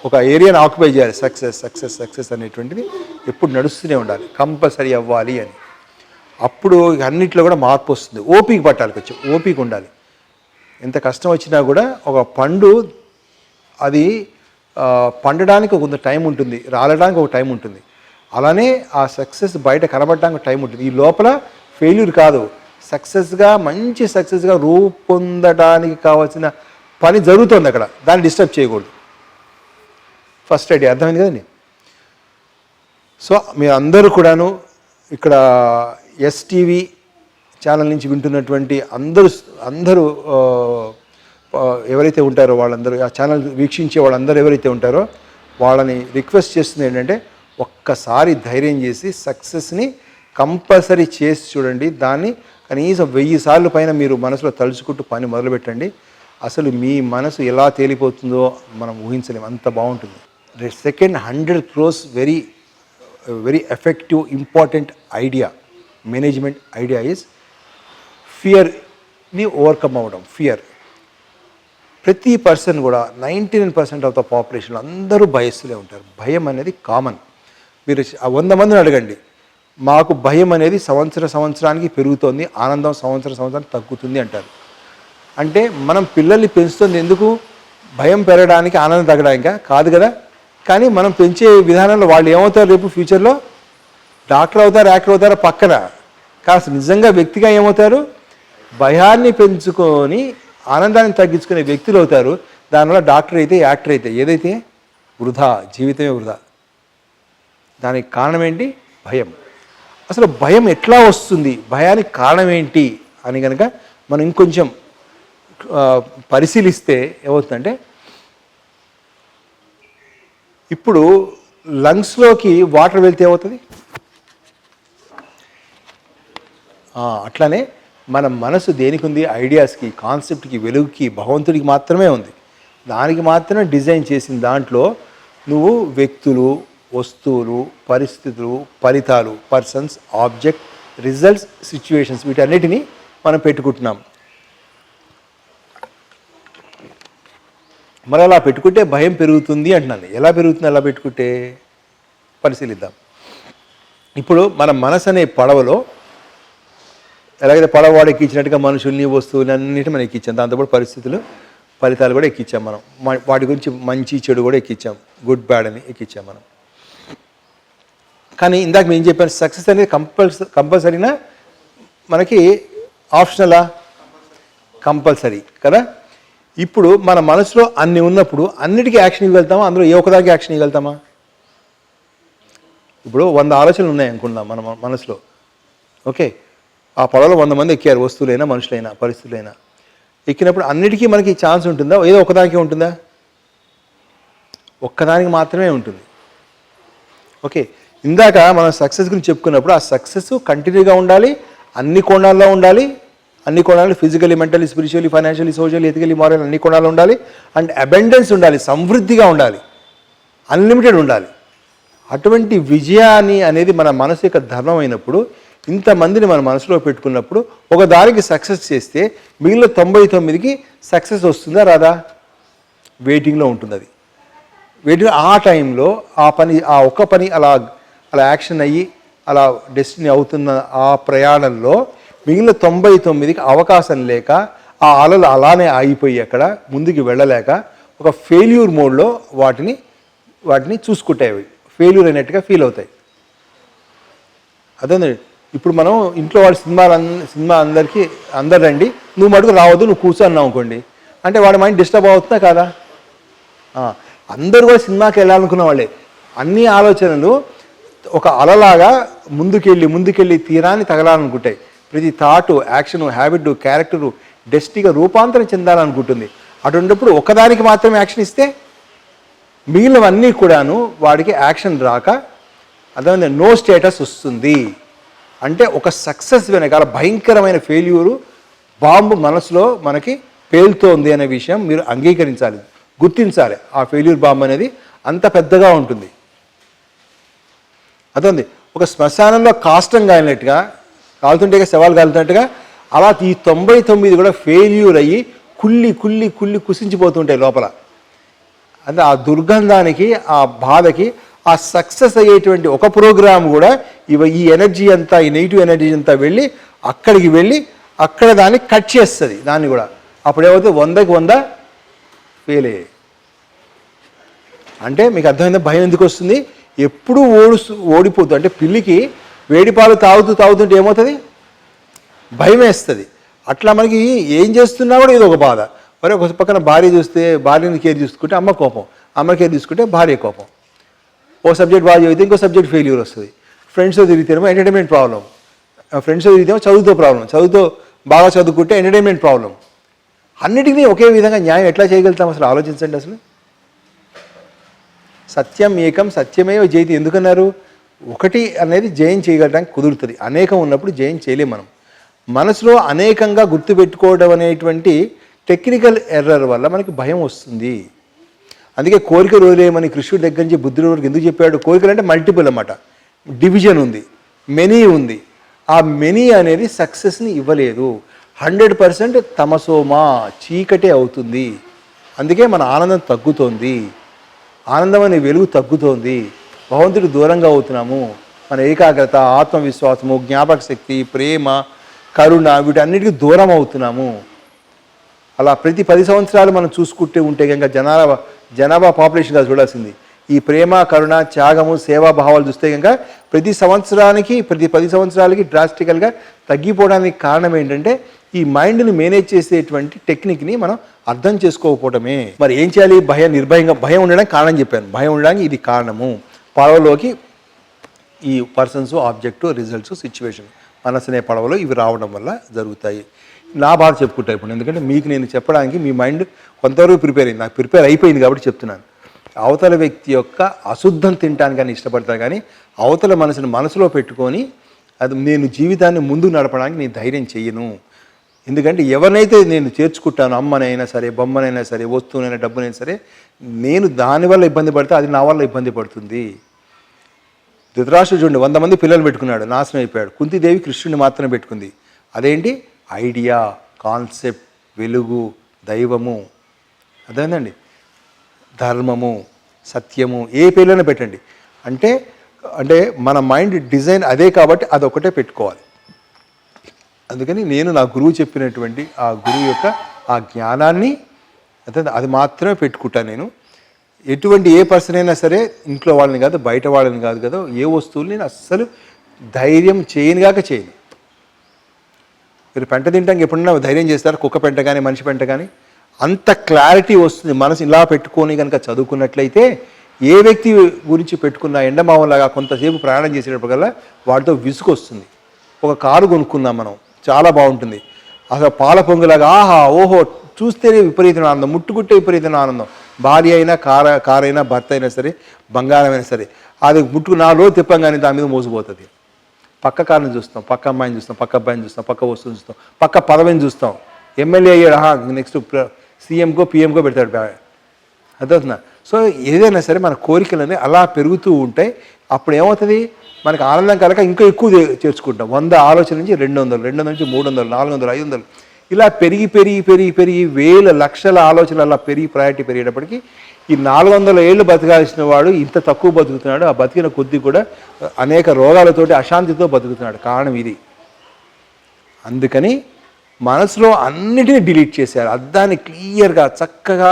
[SPEAKER 1] ఒక ఏరియాని ఆక్యుపై చేయాలి. సక్సెస్ అనేటువంటిది ఎప్పుడు నడుస్తూనే ఉండాలి, కంపల్సరీ అవ్వాలి అని. అప్పుడు అన్నింటిలో కూడా మార్పు వస్తుంది. ఓపిక పట్టాలి, కొంచెం ఓపిక ఉండాలి. ఎంత కష్టం వచ్చినా కూడా ఒక పండు అది పండడానికి కొంత టైం ఉంటుంది, రాలడానికి ఒక టైం ఉంటుంది. అలానే ఆ సక్సెస్ బయట కనబడడానికి టైం ఉంటుంది. ఈ లోపల ఫెయిల్యూర్ కాదు, మంచి సక్సెస్గా రూపొందడానికి కావాల్సిన పని జరుగుతుంది అక్కడ. దాన్ని డిస్టర్బ్ చేయకూడదు. ఫస్ట్ ఐడియా అర్థమైంది కదండి. సో మీరు అందరూ కూడాను ఇక్కడ ఎస్టీవీ ఛానల్ నుంచి వింటున్నటువంటి అందరూ ఎవరైతే ఉంటారో వాళ్ళందరూ, ఆ ఛానల్ వీక్షించే వాళ్ళందరూ ఎవరైతే ఉంటారో వాళ్ళని రిక్వెస్ట్ చేస్తుంది ఏంటంటే, ఒక్కసారి ధైర్యం చేసి సక్సెస్ని కంపల్సరీ చేసి చూడండి. దాన్ని కనీసం 1000 సార్లు పైన మీరు మనసులో తలుచుకుంటూ పని మొదలుపెట్టండి. అసలు మీ మనసు ఎలా తేలిపోతుందో మనం ఊహించలేము, అంత బాగుంటుంది. Second 100 crores very effective important idea, management idea is ఫియర్ని ఓవర్కమ్ అవ్వడం. ఫియర్ ప్రతి పర్సన్ కూడా 99% ఆఫ్ ద పాపులేషన్ అందరూ భయస్తులే ఉంటారు. భయం అనేది కామన్. మీరు 100 మందిని అడగండి, మాకు భయం అనేది సంవత్సరానికి పెరుగుతోంది, ఆనందం సంవత్సరానికి తగ్గుతుంది అంటారు. అంటే మనం పిల్లల్ని పెంచుతుంది ఎందుకు? భయం పెరగడానికి, ఆనందం తగ్గడానికా? కాదు కదా. కానీ మనం పెంచే విధానంలో వాళ్ళు ఏమవుతారు? రేపు ఫ్యూచర్లో డాక్టర్ అవుతారు, యాక్టర్ అవుతారు పక్కన, కాస్త నిజంగా వ్యక్తిగా ఏమవుతారు? భయాన్ని పెంచుకొని ఆనందాన్ని తగ్గించుకునే వ్యక్తులు అవుతారు. దానివల్ల డాక్టర్ అయితే, యాక్టర్ అయితే, ఏదైతే వృధా, జీవితమే వృధా. దానికి కారణం ఏంటి? భయం. అసలు భయం ఎట్లా వస్తుంది, భయానికి కారణం ఏంటి అని కనుక మనం ఇంకొంచెం పరిశీలిస్తే ఏమవుతుందంటే, ఇప్పుడు లంగ్స్లోకి వాటర్ వెళ్తే ఏమవుతుంది? అట్లానే మన మనసు దేనికి ఉంది? ఐడియాస్కి, కాన్సెప్ట్కి, వెలుగుకి, భగవంతుడికి మాత్రమే ఉంది. దానికి మాత్రమే డిజైన్ చేసిన దాంట్లో నువ్వు వ్యక్తులు, వస్తువులు, పరిస్థితులు, ఫలితాలు, పర్సన్స్, ఆబ్జెక్ట్, రిజల్ట్స్, సిచ్యువేషన్స్, వీటన్నిటినీ మనం పెట్టుకుంటున్నాం. మరి అలా పెట్టుకుంటే భయం పెరుగుతుంది అంటున్నాను. ఎలా పెరుగుతుంది అలా పెట్టుకుంటే? పరిశీలిద్దాం. ఇప్పుడు మన మనసు అనే పడవలో ఎలాగైతే పడవవాడు ఎక్కించినట్టుగా మనుషుల్ని, వస్తువుని అన్నిటి మనం ఎక్కించాం. దాంతోపాటు పరిస్థితులు, ఫలితాలు కూడా ఎక్కించాం మనం. వాటి గురించి మంచి చెడు కూడా ఎక్కించాం, గుడ్ బ్యాడ్ అని ఎక్కించాం మనం. కానీ ఇందాక నేను చెప్పాను, సక్సెస్ అనేది కంపల్సరీనా మనకి ఆప్షనలా? కంపల్సరీ కదా. ఇప్పుడు మన మనసులో అన్ని ఉన్నప్పుడు అన్నిటికీ యాక్షన్ ఇవ్వగలుగుతామా? అందులో ఏ ఒకదానికి యాక్షన్ ఇవ్వగలుగుతామా? ఇప్పుడు 100 ఆలోచనలు ఉన్నాయి అనుకుందాం మన మనసులో. ఓకే, ఆ పడవలో 100 మంది ఎక్కారు, వస్తువులైనా, మనుషులైనా, పరిస్థితులైనా. ఎక్కినప్పుడు అన్నిటికీ మనకి ఛాన్స్ ఉంటుందా? ఏదో ఒకదానికి ఉంటుందా? ఒక్కదానికి మాత్రమే ఉంటుంది. ఓకే, ఇందాక మనం సక్సెస్ గురించి చెప్పుకున్నప్పుడు ఆ సక్సెస్ కంటిన్యూగా ఉండాలి, అన్ని కోణాల్లో ఉండాలి. అన్ని కోణాలు, physically, mentally, spiritually, financially, socially, ethically, moral, అన్ని కోణాలు ఉండాలి. అండ్ అబెండెన్స్ ఉండాలి, సమృద్ధిగా ఉండాలి, అన్లిమిటెడ్ ఉండాలి. అటువంటి విజయాన్ని అనేది మన మనసు యొక్క ధర్మం అయినప్పుడు, ఇంతమందిని మన మనసులో పెట్టుకున్నప్పుడు ఒక దానికి సక్సెస్ చేస్తే మిగిలిన 99కి సక్సెస్ వస్తుందా రాదా? వెయిటింగ్లో ఉంటుంది అది. వెయిటింగ్. ఆ టైంలో ఆ ఒక్క పని అలా యాక్షన్ అయ్యి అలా డెస్టినీ అవుతున్న ఆ ప్రయాణంలో మిగిలిన 99కి అవకాశం లేక, ఆ అలలు అలానే ఆగిపోయి అక్కడ ముందుకు వెళ్ళలేక ఒక ఫెయిల్యూర్ మోడ్లో వాటిని చూసుకుంటాయి, ఫెయిల్యూర్ అయినట్టుగా ఫీల్ అవుతాయి. అదే ఇప్పుడు మనం ఇంట్లో వాళ్ళ సినిమా అందరు రండి, నువ్వు మటుకు రావద్దు, నువ్వు కూర్చో అన్నావు అనుకోండి, అంటే వాడి మైండ్ డిస్టర్బ్ అవుతుందా కాదా? అందరూ కూడా సినిమాకి వెళ్ళాలనుకున్న వాళ్ళే. అన్ని ఆలోచనలు ఒక అలలాగా ముందుకెళ్ళి తీరాన్ని తగలాలనుకుంటాయి. ప్రతి థాటు, యాక్షను, హ్యాబిట్, క్యారెక్టరు డెస్టిగా రూపాంతరం చెందాలనుకుంటుంది. అటువంటిప్పుడు ఒకదానికి మాత్రమే యాక్షన్ ఇస్తే మిగిలినవన్నీ కూడాను వాడికి యాక్షన్ రాక అదే నో స్టేటస్ వస్తుంది. అంటే ఒక సక్సెస్ వెనకాల భయంకరమైన ఫెయిల్యూరు బాంబు మనసులో మనకి పేలుతోంది అనే విషయం మీరు అంగీకరించాలి, గుర్తించాలి. ఆ ఫెయిల్యూర్ బాంబు అనేది అంత పెద్దగా ఉంటుంది. అదే ఒక శ్మశానంలో కాష్టం కాలినట్టుగా, కాలుతుంటే శవాలు కాలుతున్నట్టుగా, అలా ఈ 99 కూడా ఫెయిల్యూర్ అయ్యి కుళ్ళి కుసించిపోతుంటాయి లోపల. అంటే ఆ దుర్గంధానికి, ఆ బాధకి, ఆ సక్సెస్ అయ్యేటువంటి ఒక ప్రోగ్రామ్ కూడా ఈ ఎనర్జీ అంతా, ఈ నెగిటివ్ ఎనర్జీ అంతా అక్కడికి వెళ్ళి అక్కడ దాన్ని కట్ చేస్తుంది. దాన్ని కూడా అప్పుడు ఏమవుతుంది? 100కి 100 ఫెయిల్ అయ్యాయి. అంటే మీకు అర్థమైందా భయం ఎందుకు వస్తుంది? ఎప్పుడూ ఓడిపోతుంది. అంటే పిల్లికి వేడిపాలు తాగుతుంటే ఏమవుతుంది? భయం వేస్తుంది. అట్లా మనకి ఏం చేస్తున్నా కూడా ఏదో ఒక బాధ. మరి ఒక పక్కన భార్య చూస్తే భార్యని కేర్ చూసుకుంటే అమ్మ కోపం, అమ్మ కేర్ తీసుకుంటే భార్య కోపం. ఓ సబ్జెక్ట్ బాగా చదివితే ఇంకో సబ్జెక్ట్ ఫెయిల్యూర్ వస్తుంది. ఫ్రెండ్స్తో తిరిగితేనేమో ఎంటర్టైన్మెంట్ ప్రాబ్లం, ఫ్రెండ్స్తో తిరిగితేమో చదువుతో ప్రాబ్లం, చదువుతో బాగా చదువుకుంటే ఎంటర్టైన్మెంట్ ప్రాబ్లం. అన్నిటికీ ఒకే విధంగా న్యాయం ఎట్లా చేయగలుగుతాం? అసలు ఆలోచించండి. అసలు సత్యం ఏకం సత్యమేవ జయతి ఎందుకన్నారు? ఒకటి అనేది జయం చేయగలడానికి కుదురుతుంది, అనేకం ఉన్నప్పుడు జయం చేయలేం మనం. మనసులో అనేకంగా గుర్తుపెట్టుకోవడం అనేటువంటి టెక్నికల్ ఎర్రర్ వల్ల మనకి భయం వస్తుంది. అందుకే కోరిక వదిలేయమని కృష్ణుడి దగ్గర నుంచి బుద్ధుడి వరకు ఎందుకు చెప్పాడు? కోరికలు అంటే మల్టిపుల్ అన్నమాట, డివిజన్ ఉంది, మెనీ ఉంది. ఆ మెనీ అనేది సక్సెస్ని ఇవ్వలేదు. 100% తమసోమా, చీకటే అవుతుంది. అందుకే మన ఆనందం తగ్గుతోంది, ఆనందం అనే వెలుగు తగ్గుతోంది, భగవంతుడికి దూరంగా అవుతున్నాము. మన ఏకాగ్రత, ఆత్మవిశ్వాసము, జ్ఞాపక శక్తి, ప్రేమ, కరుణ వీటన్నిటికీ దూరం అవుతున్నాము. అలా ప్రతి 10 సంవత్సరాలు మనం చూసుకుంటూ ఉంటే కనుక జనాభా పాపులేషన్గా చూడాల్సింది. ఈ ప్రేమ, కరుణ, త్యాగము, సేవాభావాలు చూస్తే కనుక ప్రతి 10 సంవత్సరాలకి డ్రాస్టికల్గా తగ్గిపోవడానికి కారణం ఏంటంటే ఈ మైండ్ని మేనేజ్ చేసేటువంటి టెక్నిక్ని మనం అర్థం చేసుకోకపోవడమే. మరి ఏం చేయాలి? భయం ఉండడానికి కారణం చెప్పాను. భయం ఉండడానికి ఇది కారణము. పడవలోకి ఈ పర్సన్స్, ఆబ్జెక్టు, రిజల్ట్స్, సిచ్యువేషన్, మనసు అనే పడవలో ఇవి రావడం వల్ల జరుగుతాయి. నా బాధ చెప్పుకుంటా ఇప్పుడు, ఎందుకంటే మీకు నేను చెప్పడానికి మీ మైండ్ కొంతవరకు ప్రిపేర్ అయింది, నాకు ప్రిపేర్ అయిపోయింది కాబట్టి చెప్తున్నాను. అవతల వ్యక్తి యొక్క అశుద్ధం తినడానికి కానీ ఇష్టపడతాను, కానీ అవతల మనసులో పెట్టుకొని అది నేను జీవితాన్ని ముందుకు నడపడానికి నేను ధైర్యం చెయ్యను. ఎందుకంటే ఎవరినైతే నేను చేర్చుకుంటాను, అమ్మనైనా సరే, బొమ్మనైనా సరే, వస్తువునైనా, డబ్బునైనా సరే, నేను దానివల్ల ఇబ్బంది పడితే అది నా వల్ల ఇబ్బంది పడుతుంది. ధృతరాష్ట్రుడు చూడండి, 100 మంది పిల్లలు పెట్టుకున్నాడు, నాశనం అయిపోయాడు. కుంతీదేవి కృష్ణుడిని మాత్రమే పెట్టుకుంది. అదేంటి? ఐడియా, కాన్సెప్ట్, వెలుగు, దైవము, అదేందండి, ధర్మము, సత్యము, ఏ పేర్లైనా పెట్టండి. అంటే మన మైండ్ డిజైన్ అదే కాబట్టి అదొకటే పెట్టుకోవాలి. అందుకని నేను నా గురువు చెప్పినటువంటి ఆ గురువు యొక్క ఆ జ్ఞానాన్ని అది మాత్రమే పెట్టుకుంటాను నేను. ఎటువంటి ఏ పర్సన్ అయినా సరే, ఇంట్లో వాళ్ళని కాదు, బయట వాళ్ళని కాదు కదా, ఏ వస్తువుని నేను అస్సలు ధైర్యం చేయనుగాక చేయను. మీరు పెంట తింటానికి ఎప్పుడన్నా ధైర్యం చేస్తారు? కుక్క పెంట కానీ, మనిషి పెంట కానీ. అంత క్లారిటీ వస్తుంది మనసు ఇలా పెట్టుకొని కనుక చదువుకున్నట్లయితే. ఏ వ్యక్తి గురించి పెట్టుకున్న ఎండమావంలాగా కొంతసేపు ప్రయాణం చేసేటప్పటికల్లా వాటితో విసుగు వస్తుంది. ఒక కారు కొనుక్కున్నాం మనం, చాలా బాగుంటుంది, అసలు పాల పొంగులాగా, ఆహా ఓహో, చూస్తేనే విపరీతమైన ఆనందం, ముట్టుకుంటే విపరీతమైన ఆనందం. భార్య అయినా, కారైనా, భర్త అయినా సరే, బంగారం అయినా సరే, అది ముట్టుకు 4 రోజులు తిప్పంగానే దాని మీద మోసిపోతుంది. పక్క కారుని చూస్తాం, పక్క అమ్మాయిని చూస్తాం, పక్క అబ్బాయిని చూస్తాం, పక్క వస్తువుని చూస్తాం, పక్క పదవిని చూస్తాం. ఎమ్మెల్యే అయ్యాడు, నెక్స్ట్ సీఎంకో పిఎంకో పెడతాడు. అర్థవుతుందా? సో ఏదైనా సరే మన కోరికలు అలా పెరుగుతూ ఉంటాయి. అప్పుడు ఏమవుతుంది? మనకు ఆనందం కలక ఇంకా ఎక్కువ చేర్చుకుంటాం. 100 ఆలోచన నుంచి 200, 200 నుంచి 300, 400, 500 ఇలా పెరిగి పెరిగి పెరిగి పెరిగి వేల లక్షల ఆలోచనలు అలా పెరిగి ప్రయారిటీ పెరిగేటప్పటికి ఈ 400 ఏళ్ళు బతకాల్సిన వాడు ఇంత తక్కువ బతుకుతున్నాడు. ఆ బతికిన కొద్ది కూడా అనేక రోగాలతోటి అశాంతితో బతుకుతున్నాడు. కారణం ఇది. అందుకని మనసులో అన్నిటినీ డిలీట్ చేశారు. అద్దాన్ని క్లియర్గా చక్కగా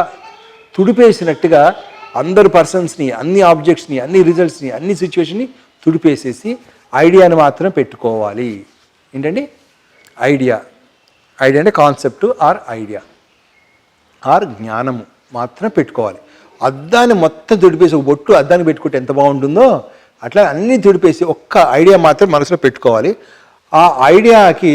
[SPEAKER 1] తుడిపేసినట్టుగా అందరు పర్సన్స్ని, అన్ని ఆబ్జెక్ట్స్ని, అన్ని రిజల్ట్స్ని, అన్ని సిచ్యువేషన్ని తుడిపేసేసి ఐడియాని మాత్రం పెట్టుకోవాలి. ఏంటండి? ఐడియా అంటే కాన్సెప్ట్ ఆర్ ఐడియా ఆర్ జ్ఞానము మాత్రం పెట్టుకోవాలి. అద్దాన్ని మొత్తం తుడిపేసి ఒక బొట్టు అద్దాన్ని పెట్టుకుంటే ఎంత బాగుంటుందో అట్లా అన్నీ తుడిపేసి ఒక్క ఐడియా మాత్రం మనసులో పెట్టుకోవాలి. ఆ ఐడియాకి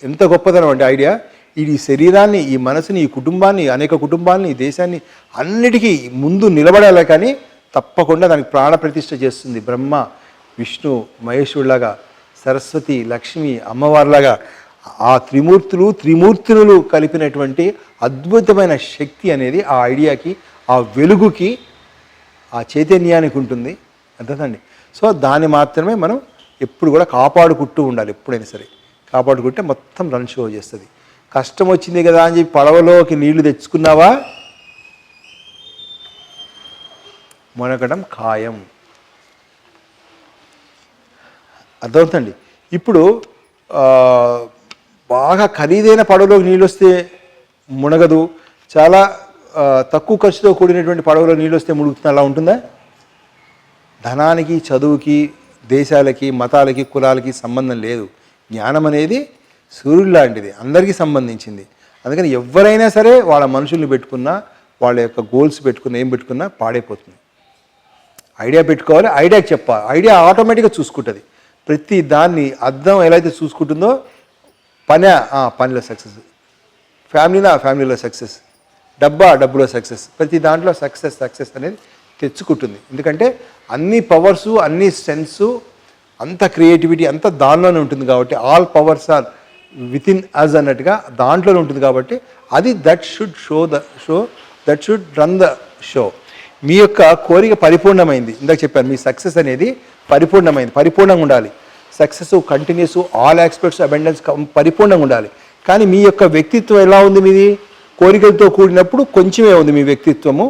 [SPEAKER 1] ఎంత గొప్పదనం అంటే ఐడియా ఈ శరీరాన్ని, ఈ మనసుని, ఈ కుటుంబాన్ని, అనేక కుటుంబాలని, ఈ దేశాన్ని అన్నిటికీ ముందు నిలబడాలి. కానీ తప్పకుండా దానికి ప్రాణప్రతిష్ఠ చేస్తుంది. బ్రహ్మ, విష్ణు, మహేశ్వరులాగా, సరస్వతి, లక్ష్మి, అమ్మవారిలాగా ఆ త్రిమూర్తులు కలిపినటువంటి అద్భుతమైన శక్తి అనేది ఆ ఐడియాకి, ఆ వెలుగుకి, ఆ చైతన్యానికి ఉంటుంది. అర్థండి? సో దాన్ని మాత్రమే మనం ఎప్పుడు కూడా కాపాడుకుంటూ ఉండాలి. ఎప్పుడైనా సరే కాపాడుకుంటే మొత్తం రన్ షో చేస్తుంది. కష్టం వచ్చింది కదా అని చెప్పి పడవలోకి నీళ్లు తెచ్చుకున్నావా, మునగడం ఖాయం. అర్థమవుతుందండి? ఇప్పుడు బాగా ఖరీదైన పడవలోకి నీళ్ళు వస్తే మునగదు, చాలా తక్కువ ఖర్చుతో కూడినటువంటి పడవలో నీళ్ళు వస్తే మునుగుతుంది. అలా ఉంటుందా? ధనానికి, చదువుకి, దేశాలకి, మతాలకి, కులాలకి సంబంధం లేదు. జ్ఞానం అనేది సూర్యుడు లాంటిది, అందరికీ సంబంధించింది. అందుకని ఎవరైనా సరే వాళ్ళ మనుషుల్ని పెట్టుకున్నా, వాళ్ళ యొక్క గోల్స్ పెట్టుకున్నా, ఏం పెట్టుకున్నా పాడైపోతుంది. ఐడియా పెట్టుకోవాలి, ఐడియాకి చెప్పాలి. ఐడియా ఆటోమేటిక్గా చూసుకుంటుంది ప్రతి దాన్ని. అర్థం ఎలా అయితే చూసుకుంటుందో పనిలో సక్సెస్, ఫ్యామిలీలో సక్సెస్, డబ్బులో సక్సెస్, ప్రతి దాంట్లో సక్సెస్ అనేది తెచ్చుకుంటుంది. ఎందుకంటే అన్ని పవర్సు, అన్ని స్ట్రెంగ్స్, అంత క్రియేటివిటీ అంతా దానిలోనే ఉంటుంది. కాబట్టి all powers are within us అన్నట్టుగా దాంట్లోనే ఉంటుంది కాబట్టి అది that should run the show. మీ యొక్క కోరిక పరిపూర్ణమైంది, ఇందాక చెప్పాను మీ సక్సెస్ అనేది పరిపూర్ణమైంది, పరిపూర్ణంగా ఉండాలి. Success continuous all aspects abundance పరిపూర్ణంగా ఉండాలి. కానీ మీ యొక్క వ్యక్తిత్వం ఎలా ఉంది, మీది కోరికలతో కూడినప్పుడు కొంచెమే ఉంది మీ వ్యక్తిత్వము,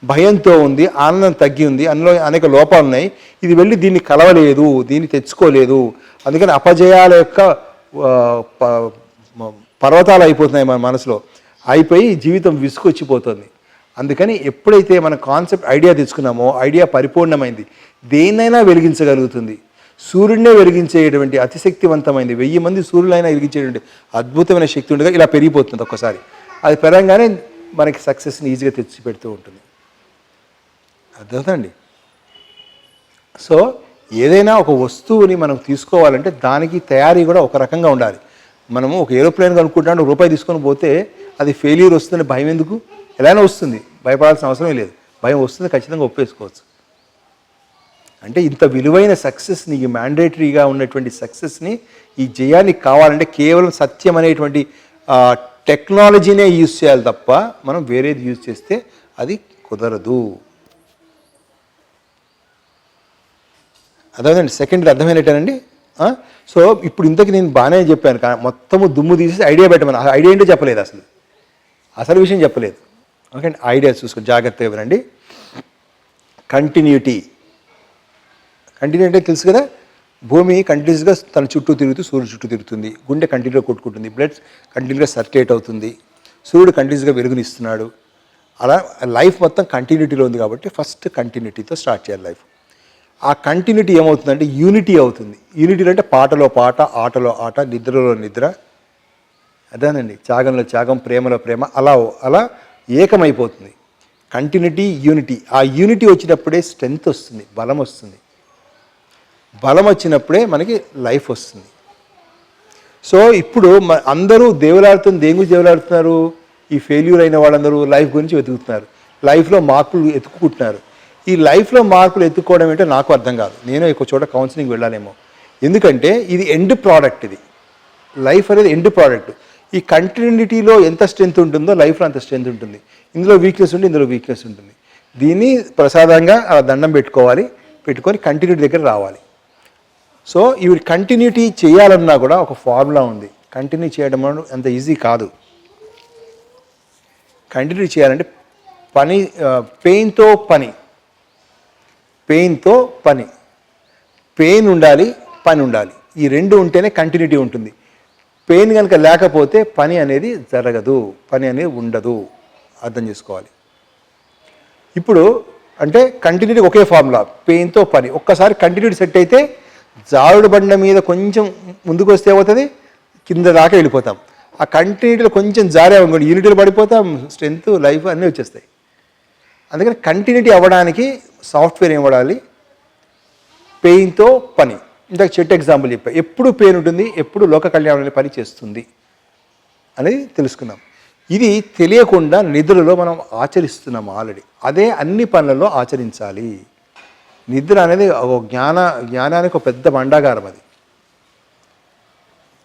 [SPEAKER 1] భయంతో ఉంది, ఆనందం తగ్గి ఉంది, అందులో అనేక లోపాలు ఉన్నాయి. ఇది వెళ్ళి దీన్ని కలవలేదు, దీన్ని తెచ్చుకోలేదు. అందుకని అపజయాల యొక్క పర్వతాలు అయిపోతున్నాయి మన మనసులో, అయిపోయి జీవితం విసుకొచ్చిపోతుంది. అందుకని ఎప్పుడైతే మన కాన్సెప్ట్ ఐడియా తెచ్చుకున్నామో ఐడియా పరిపూర్ణమైంది, దేన్నైనా వెలిగించగలుగుతుంది. సూర్యుడినే వెలిగించేటువంటి అతిశక్తివంతమైంది, 1000 మంది సూర్యులైనా వెలిగించేటువంటి అద్భుతమైన శక్తి ఉండగా ఇలా పెరిగిపోతుంది ఒక్కసారి. అది పెరగగానే మనకి సక్సెస్ని ఈజీగా తెచ్చి పెడుతూ ఉంటుంది. అర్థమవుతుందండి? సో ఏదైనా ఒక వస్తువుని మనం తీసుకోవాలంటే దానికి తయారీ కూడా ఒక రకంగా ఉండాలి. మనము ఒక ఏరోప్లేన్ కనుక్కుంటాను, రూపాయి తీసుకొని పోతే అది ఫెయిల్యూర్ వస్తుందని భయం ఎందుకు? ఎలానే వస్తుంది, భయపడాల్సిన అవసరమే లేదు. భయం వస్తుంది, ఖచ్చితంగా ఒప్పేసుకోవచ్చు. అంటే ఇంత విలువైన సక్సెస్ని, ఈ మ్యాండేటరీగా ఉన్నటువంటి సక్సెస్ని, ఈ జయానికి కావాలంటే కేవలం సత్యం అనేటువంటి టెక్నాలజీనే యూజ్ చేయాలి తప్ప మనం వేరేది యూజ్ చేస్తే అది కుదరదు. అర్థమైందండి? సెకండ్ అర్థమైనట్టేనండి. సో ఇప్పుడు ఇంతకు నేను బాగానే చెప్పాను, కానీ మొత్తము దుమ్ము తీసేసి ఐడియా పెట్టమని. ఐడియా ఏంటో చెప్పలేదు, అసలు విషయం చెప్పలేదు. ఓకే అండి, ఐడియా చూసుకోండి, జాగ్రత్తగా ఇవ్వనండి. కంటిన్యూటీ అంటే తెలుసు కదా, భూమి కంటిన్యూస్గా తన చుట్టూ తిరుగుతూ సూర్యుడు చుట్టూ తిరుగుతుంది, గుండె కంటిన్యూగా కొట్టుకుంటుంది, బ్లడ్ కంటిన్యూగా సర్క్యులేట్ అవుతుంది, సూర్యుడు కంటిన్యూస్గా వెలుగునిస్తున్నాడు. అలా లైఫ్ మొత్తం కంటిన్యూటీలో ఉంది. కాబట్టి ఫస్ట్ కంటిన్యూటీతో స్టార్ట్ చేయాలి లైఫ్. ఆ కంటిన్యూటీ ఏమవుతుందంటే యూనిటీ అవుతుంది. యూనిటీ అంటే పాటలో పాట, ఆటలో ఆట, నిద్రలో నిద్ర, అదేనండి, త్యాగంలో త్యాగం, ప్రేమలో ప్రేమ, అలా ఏకమైపోతుంది. Continuity, unity. ఆ యూనిటీ వచ్చినప్పుడే స్ట్రెంగ్త్ వస్తుంది, బలం వస్తుంది. బలం వచ్చినప్పుడే మనకి లైఫ్ వస్తుంది. సో ఇప్పుడు అందరూ దేవులాడుతుంది, దేని గురించి దేవులాడుతున్నారు? ఈ ఫెయిల్యూర్ అయిన వాళ్ళందరూ లైఫ్ గురించి వెతుకుతున్నారు, లైఫ్లో మార్పులు ఎత్తుకుంటున్నారు. ఈ లైఫ్లో మార్పులు ఎత్తుకోవడం ఏంటో నాకు అర్థం కాదు. నేను ఒక చోట కౌన్సిలింగ్ వెళ్ళాలేమో, ఎందుకంటే ఇది ఎండ్ ప్రోడక్ట్. ఇది లైఫ్ అనేది ఎండ్ ప్రోడక్ట్. ఈ కంటిన్యూటీలో ఎంత స్ట్రెంత్ ఉంటుందో లైఫ్లో అంత స్ట్రెంత్ ఉంటుంది. ఇందులో వీక్నెస్ ఉంటుంది, ఇందులో వీక్నెస్ ఉంటుంది. దీన్ని ప్రసాదంగా అలా దండం పెట్టుకొని కంటిన్యూటీ దగ్గర రావాలి. సో ఇవి కంటిన్యూటీ చేయాలన్నా కూడా ఒక ఫార్ములా ఉంది. కంటిన్యూ చేయడం అంత ఈజీ కాదు. కంటిన్యూ చేయాలంటే పెయిన్తో పని, పెయిన్ ఉండాలి, పని ఉండాలి. ఈ రెండు ఉంటేనే కంటిన్యూటీ ఉంటుంది. పెయిన్ కనుక లేకపోతే పని అనేది జరగదు, పని అనేది ఉండదు. అర్థం చేసుకోవాలి. ఇప్పుడు అంటే కంటిన్యూటీ ఒకే ఫార్ములా, పెయిన్తో పని. ఒక్కసారి కంటిన్యూటీ సెట్ అయితే జారుడు బండ మీద కొంచెం ముందుకు వస్తే ఏమవుతుంది, కింద దాకా వెళ్ళిపోతాం. ఆ కంటిన్యూటీలో కొంచెం జారేమనుకోండి, యూనిటీలో పడిపోతాం, స్ట్రెంత్, లైఫ్ అన్నీ వచ్చేస్తాయి. అందుకని కంటిన్యూటీ అవ్వడానికి సాఫ్ట్వేర్ ఏం వాడాలి? పెయిన్తో పని. ఇందాక చెట్టు ఎగ్జాంపుల్ చెప్పా, ఎప్పుడు పెయిన్ ఉంటుంది, ఎప్పుడు లోక కళ్యాణం పని చేస్తుంది అనేది తెలుసుకున్నాం. ఇది తెలియకుండా నిద్రలో మనం ఆచరిస్తున్నాం ఆల్రెడీ. అదే అన్ని పనులలో ఆచరించాలి. నిద్ర అనేది జ్ఞానానికి ఒక పెద్ద మండాగారం. అది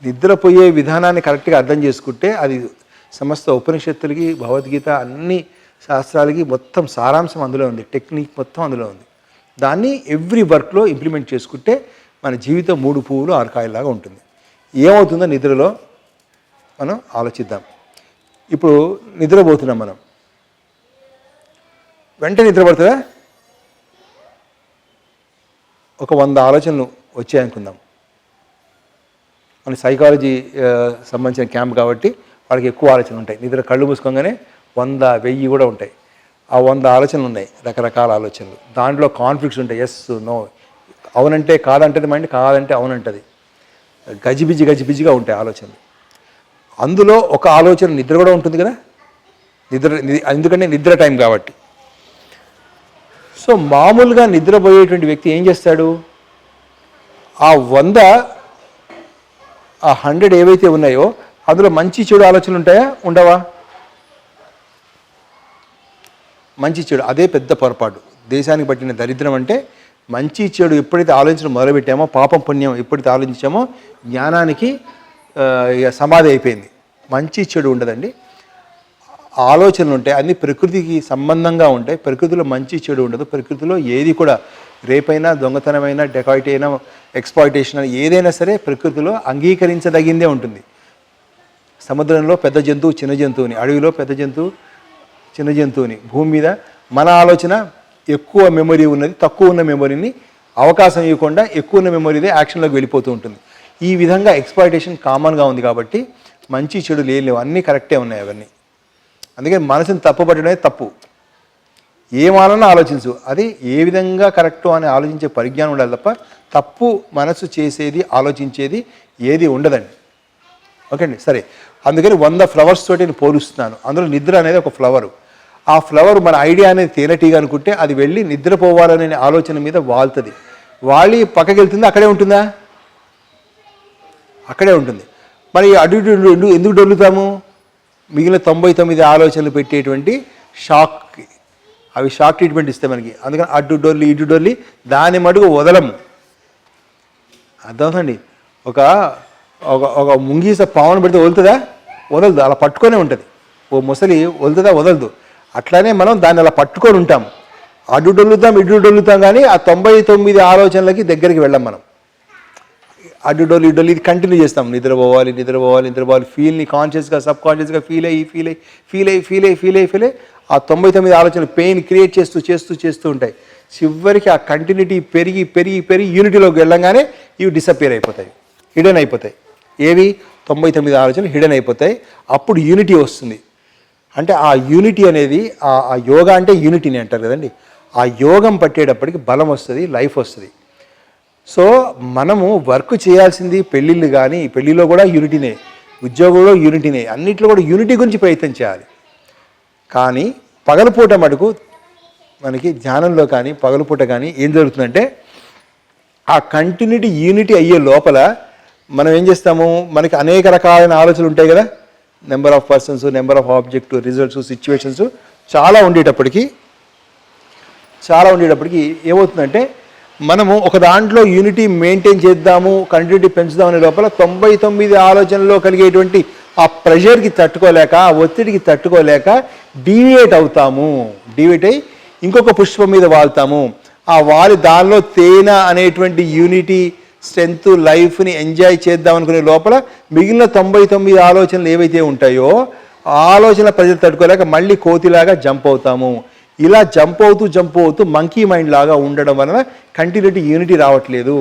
[SPEAKER 1] నిద్రపోయే విధానాన్ని కరెక్ట్గా అర్థం చేసుకుంటే అది సమస్త ఉపనిషత్తులకి, భగవద్గీత, అన్ని శాస్త్రాలకి మొత్తం సారాంశం అందులో ఉంది, టెక్నిక్ మొత్తం అందులో ఉంది. దాన్ని ఎవ్రీ వర్క్లో ఇంప్లిమెంట్ చేసుకుంటే మన జీవితం 3 పువ్వులు 6 కాయలాగా ఉంటుంది. ఏమవుతుందో నిద్రలో మనం ఆలోచిద్దాం. ఇప్పుడు నిద్రపోతున్నాం మనం, వెంటనే నిద్రపడుతుందా? ఒక 100 ఆలోచనలు వచ్చాయనుకుందాం. మన సైకాలజీ సంబంధించిన క్యాంప్ కాబట్టి వాళ్ళకి ఎక్కువ ఆలోచనలు ఉంటాయి. నిద్ర కళ్ళు మూసుకోగానే 100, 1000 కూడా ఉంటాయి. ఆ 100 ఆలోచనలు ఉన్నాయి, రకరకాల ఆలోచనలు. దాంట్లో కాన్ఫ్లిక్ట్స్ ఉంటాయి, ఎస్, నో, అవునంటే కాదంటది మైండ్, కాదంటే అవునంటది. గజిబిజిగా ఉంటాయి ఆలోచనలు. అందులో ఒక ఆలోచన నిద్ర కూడా ఉంటుంది కదా, ఎందుకంటే నిద్ర టైం కాబట్టి. సో మామూలుగా నిద్రపోయేటువంటి వ్యక్తి ఏం చేస్తాడు? ఆ 100 ఏవైతే ఉన్నాయో అందులో మంచి చెడు ఆలోచనలు ఉంటాయా, ఉండవా? మంచి చెడు, అదే పెద్ద పొరపాటు. దేశానికి పట్టిన దరిద్రం అంటే మంచి చెడు ఎప్పుడైతే ఆలోచన మొదలుపెట్టామో, పాపం పుణ్యం ఎప్పుడైతే ఆలోచించామో జ్ఞానానికి ఇక సమాధి అయిపోయింది. మంచి చెడు ఉండదండి, ఆలోచనలు ఉంటాయి, అన్ని ప్రకృతికి సంబంధంగా ఉంటాయి. ప్రకృతిలో మంచి చెడు ఉండదు. ప్రకృతిలో ఏది కూడా రేపైనా, దొంగతనమైనా, డెకాయిటీ అయినా, ఎక్స్ప్లాయిటేషన్ అయినా, ఏదైనా సరే ప్రకృతిలో అంగీకరించదగిందే ఉంటుంది. సముద్రంలో పెద్ద జంతువు చిన్న జంతువుని, అడవిలో పెద్ద జంతువు చిన్న జంతువుని, భూమి మీద మన ఆలోచన ఎక్కువ మెమొరీ ఉన్నది, తక్కువ ఉన్న మెమొరీని అవకాశం ఇవ్వకుండా ఎక్కువ ఉన్న మెమొరీదే యాక్షన్లోకి వెళ్ళిపోతూ ఉంటుంది. ఈ విధంగా ఎక్స్ప్లాయిటేషన్ కామన్గా ఉంది కాబట్టి మంచి చెడు లేవు, అన్నీ కరెక్టే ఉన్నాయి అవన్నీ. అందుకని మనసుని తప్పుపట్టడమే తప్పు. ఏం ఆలోచించు, అది ఏ విధంగా కరెక్టో అని ఆలోచించే పరిజ్ఞానం ఉండాలి తప్ప తప్పు మనసు చేసేది, ఆలోచించేది ఏది ఉండదండి. ఓకే అండి, సరే. అందుకని 100 ఫ్లవర్స్ తోటి నేను పోలుస్తున్నాను. అందులో నిద్ర అనేది ఒక ఫ్లవరు. ఆ ఫ్లవర్ మన ఐడియా అనేది తేనెటీగా అనుకుంటే అది వెళ్ళి నిద్రపోవాలనే ఆలోచన మీద వాళ్తుంది. వాలి పక్కకి వెళ్తుందా, అక్కడే ఉంటుందా? అక్కడే ఉంటుంది. మరి అటు ఎందుకు డొల్లుతాము? మిగిలిన 99 ఆలోచనలు పెట్టేటువంటి షాక్కి, అవి షాక్ ట్రీట్మెంట్ ఇస్తాయి మనకి. అందుకని అడ్డు డొల్లి ఇటు డొల్లి దాని మటుకు వదలము. అర్థమవుతుందండి? ఒక ఒక ముంగీస పావును పెడితే వదులుతుందా? వదలదు, అలా పట్టుకొనే ఉంటుంది. ఓ ముసలి వదులుతుందా? వదలదు. అట్లానే మనం దాన్ని అలా పట్టుకొని ఉంటాం. అడ్డు డొల్లుతాం ఇటు డొల్లుతాం, కానీ ఆ 99 ఆలోచనలకి దగ్గరికి వెళ్ళాం మనం. అడ్డు డొల్లి డొల్లి ఇది కంటిన్యూ చేస్తాం. నిద్రపోవాలి నిద్రపోవాలి నిద్రపోవాలి, ఫీల్ని కాన్షియస్గా సబ్ కాన్షియస్గా ఫీల్ అయ్యి ఆ 99 ఆలోచనలు పెయిన్ క్రియేట్ చేస్తూ చేస్తూ చేస్తూ ఉంటాయి. చివరికి ఆ కంటిన్యూటీ పెరిగి పెరిగి పెరిగి యూనిటీలోకి వెళ్ళంగానే ఇవి డిసప్పియర్ అయిపోతాయి, హిడెన్ అయిపోతాయి. ఏవి? 99 ఆలోచనలు హిడెన్ అయిపోతాయి. అప్పుడు యూనిటీ వస్తుంది. అంటే ఆ యూనిటీ అనేది, ఆ యోగా అంటే యూనిటీని అంటారు కదండి. ఆ యోగం పట్టేటప్పటికి బలం వస్తుంది, లైఫ్ వస్తుంది. సో మనము వర్క్ చేయాల్సింది పెళ్ళిళ్ళు, కానీ పెళ్ళిలో కూడా యూనిటీనే, ఉద్యోగంలో యూనిటీనే, అన్నింటిలో కూడా యూనిటీ గురించి ప్రయత్నం చేయాలి. కానీ పగలపూట మటుకు మనకి ధ్యానంలో కానీ పగలపూట కానీ ఏం జరుగుతుందంటే, ఆ కంటిన్యూటీ యూనిటీ అయ్యే లోపల మనం ఏం చేస్తాము, మనకి అనేక రకాలైన ఆలోచనలు ఉంటాయి కదా, number of persons, number of object, results, situations చాలా ఉండేటప్పటికి ఏమవుతుందంటే, మనము ఒక దాంట్లో యూనిటీ మెయింటైన్ చేద్దాము, కంటిన్యూటీ పెంచుదాం అనే లోపల 99 ఆలోచనలో కలిగేటువంటి ఆ ప్రెషర్కి తట్టుకోలేక, ఆ ఒత్తిడికి తట్టుకోలేక డీవియేట్ అవుతాము. డీవియేట్ అయ్యి ఇంకొక పుష్పం మీద వాళ్తాము. ఆ వాలి దానిలో తేనె అనేటువంటి యూనిటీ, స్ట్రెంగ్త్, లైఫ్ని ఎంజాయ్ చేద్దాం అనుకునే లోపల మిగిలిన 99 ఆలోచనలు ఏవైతే ఉంటాయో ఆ ఆలోచన ప్రజలు తట్టుకోలేక మళ్ళీ కోతిలాగా జంప్ అవుతాము. ఇలా జంప్ అవుతూ మంకీ మైండ్ లాగా ఉండడం వలన కంటిన్యూటీ యూనిటీ రావట్లేదు.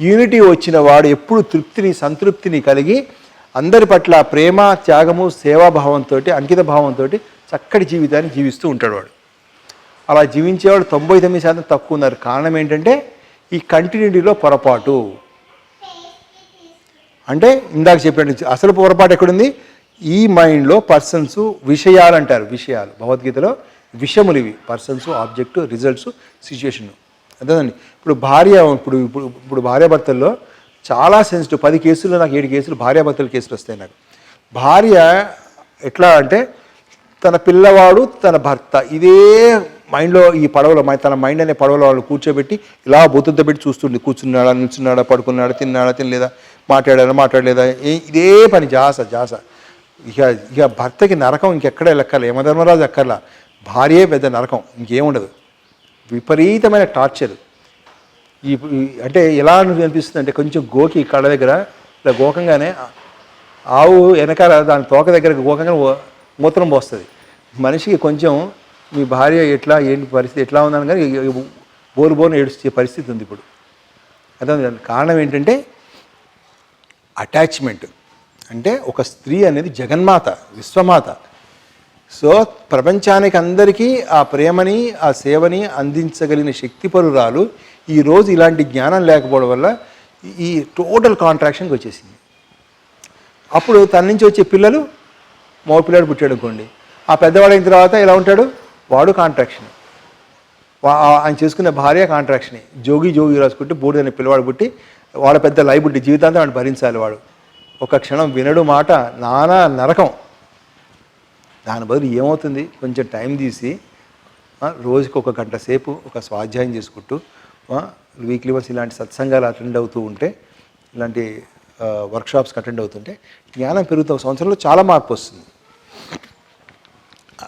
[SPEAKER 1] యూనిటీ వచ్చిన వాడు ఎప్పుడు సంతృప్తిని కలిగి అందరి పట్ల ప్రేమ, త్యాగము, సేవాభావంతో, అంకిత భావంతో చక్కటి జీవితాన్ని జీవిస్తూ ఉంటాడు వాడు. అలా జీవించేవాడు 99% తక్కువ ఉన్నారు. కారణం ఏంటంటే ఈ కంటిన్యూటీలో పొరపాటు. అంటే ఇందాక చెప్పినట్టు అసలు పొరపాటు ఎక్కడుంది? ఈ మైండ్లో పర్సన్స్, విషయాలు అంటారు. విషయాలు భగవద్గీతలో విషయములు ఇవి. Persons, object, results, situation. అదేనండి. ఇప్పుడు భార్యాభర్తల్లో చాలా సెన్సిటివ్. 10 కేసుల్లో నాకు 7 కేసులు భార్యాభర్తల కేసులు వస్తాయి నాకు. భార్య ఎట్లా అంటే, తన పిల్లవాడు, తన భర్త, ఇదే మైండ్లో, ఈ పడవలో తన మైండ్ అనే పడవలో వాళ్ళు కూర్చోబెట్టి ఇలా బొత్తుతో పెట్టి చూస్తుంది. కూర్చున్నాడా, నిల్చున్నాడా, పడుకున్నాడా, తిన్నాడా, తినలేదా, మాట్లాడలేదా, ఇదే పని, జాస. ఇక భర్తకి నరకం ఇంకెక్కడ లెక్కల, యమధర్మరాజు అక్కర్లా, భార్యే పెద్ద నరకం, ఇంకేముండదు. విపరీతమైన టార్చర్. అంటే ఎలా అనిపిస్తుంది అంటే, కొంచెం గోకి కళ్ళ దగ్గర ఇలా గోకంగానే ఆవు వెనకాల దాని తోక దగ్గర గోకంగా మూత్రం పోస్తుంది. మనిషికి కొంచెం మీ భార్య ఎట్లా, ఏంటి పరిస్థితి, ఎట్లా ఉందని కానీ బోరుని ఏడుచే పరిస్థితి ఉంది ఇప్పుడు. అదే కారణం ఏంటంటే అటాచ్మెంట్. అంటే ఒక స్త్రీ అనేది జగన్మాత, విశ్వమాత. సో ప్రపంచానికి అందరికీ ఆ ప్రేమని, ఆ సేవని అందించగలిగిన శక్తిపరురాలు ఈరోజు ఇలాంటి జ్ఞానం లేకపోవడం వల్ల ఈ టోటల్ కాంట్రాక్షన్కి వచ్చేసింది. అప్పుడు తన నుంచి వచ్చే పిల్లలు, మగ పిల్లాడు పుట్టాడు అనుకోండి, ఆ పెద్దవాడైన తర్వాత ఎలా ఉంటాడు? వాడు కాంట్రాక్షన్. ఆయన చేసుకునే భార్య కాంట్రాక్షనే. జోగి రాసుకుంటే బూడిద అనే పిల్లవాడు పుట్టి వాడ పెద్ద లైబిలిటీ, జీవితాంతం వాడు భరించాలి. వాడు ఒక క్షణం వినడు మాట, నానా నరకం. దాని బదులు ఏమవుతుంది? కొంచెం టైం తీసి రోజుకి 1 గంట సేపు ఒక స్వాధ్యాయం చేసుకుంటూ, వీక్లీ వన్స్ ఇలాంటి సత్సంగాలు అటెండ్ అవుతూ ఉంటే, ఇలాంటి వర్క్షాప్స్కి అటెండ్ అవుతుంటే జ్ఞానం పెరుగుతూ ఒక సంవత్సరంలో చాలా మార్పు వస్తుంది.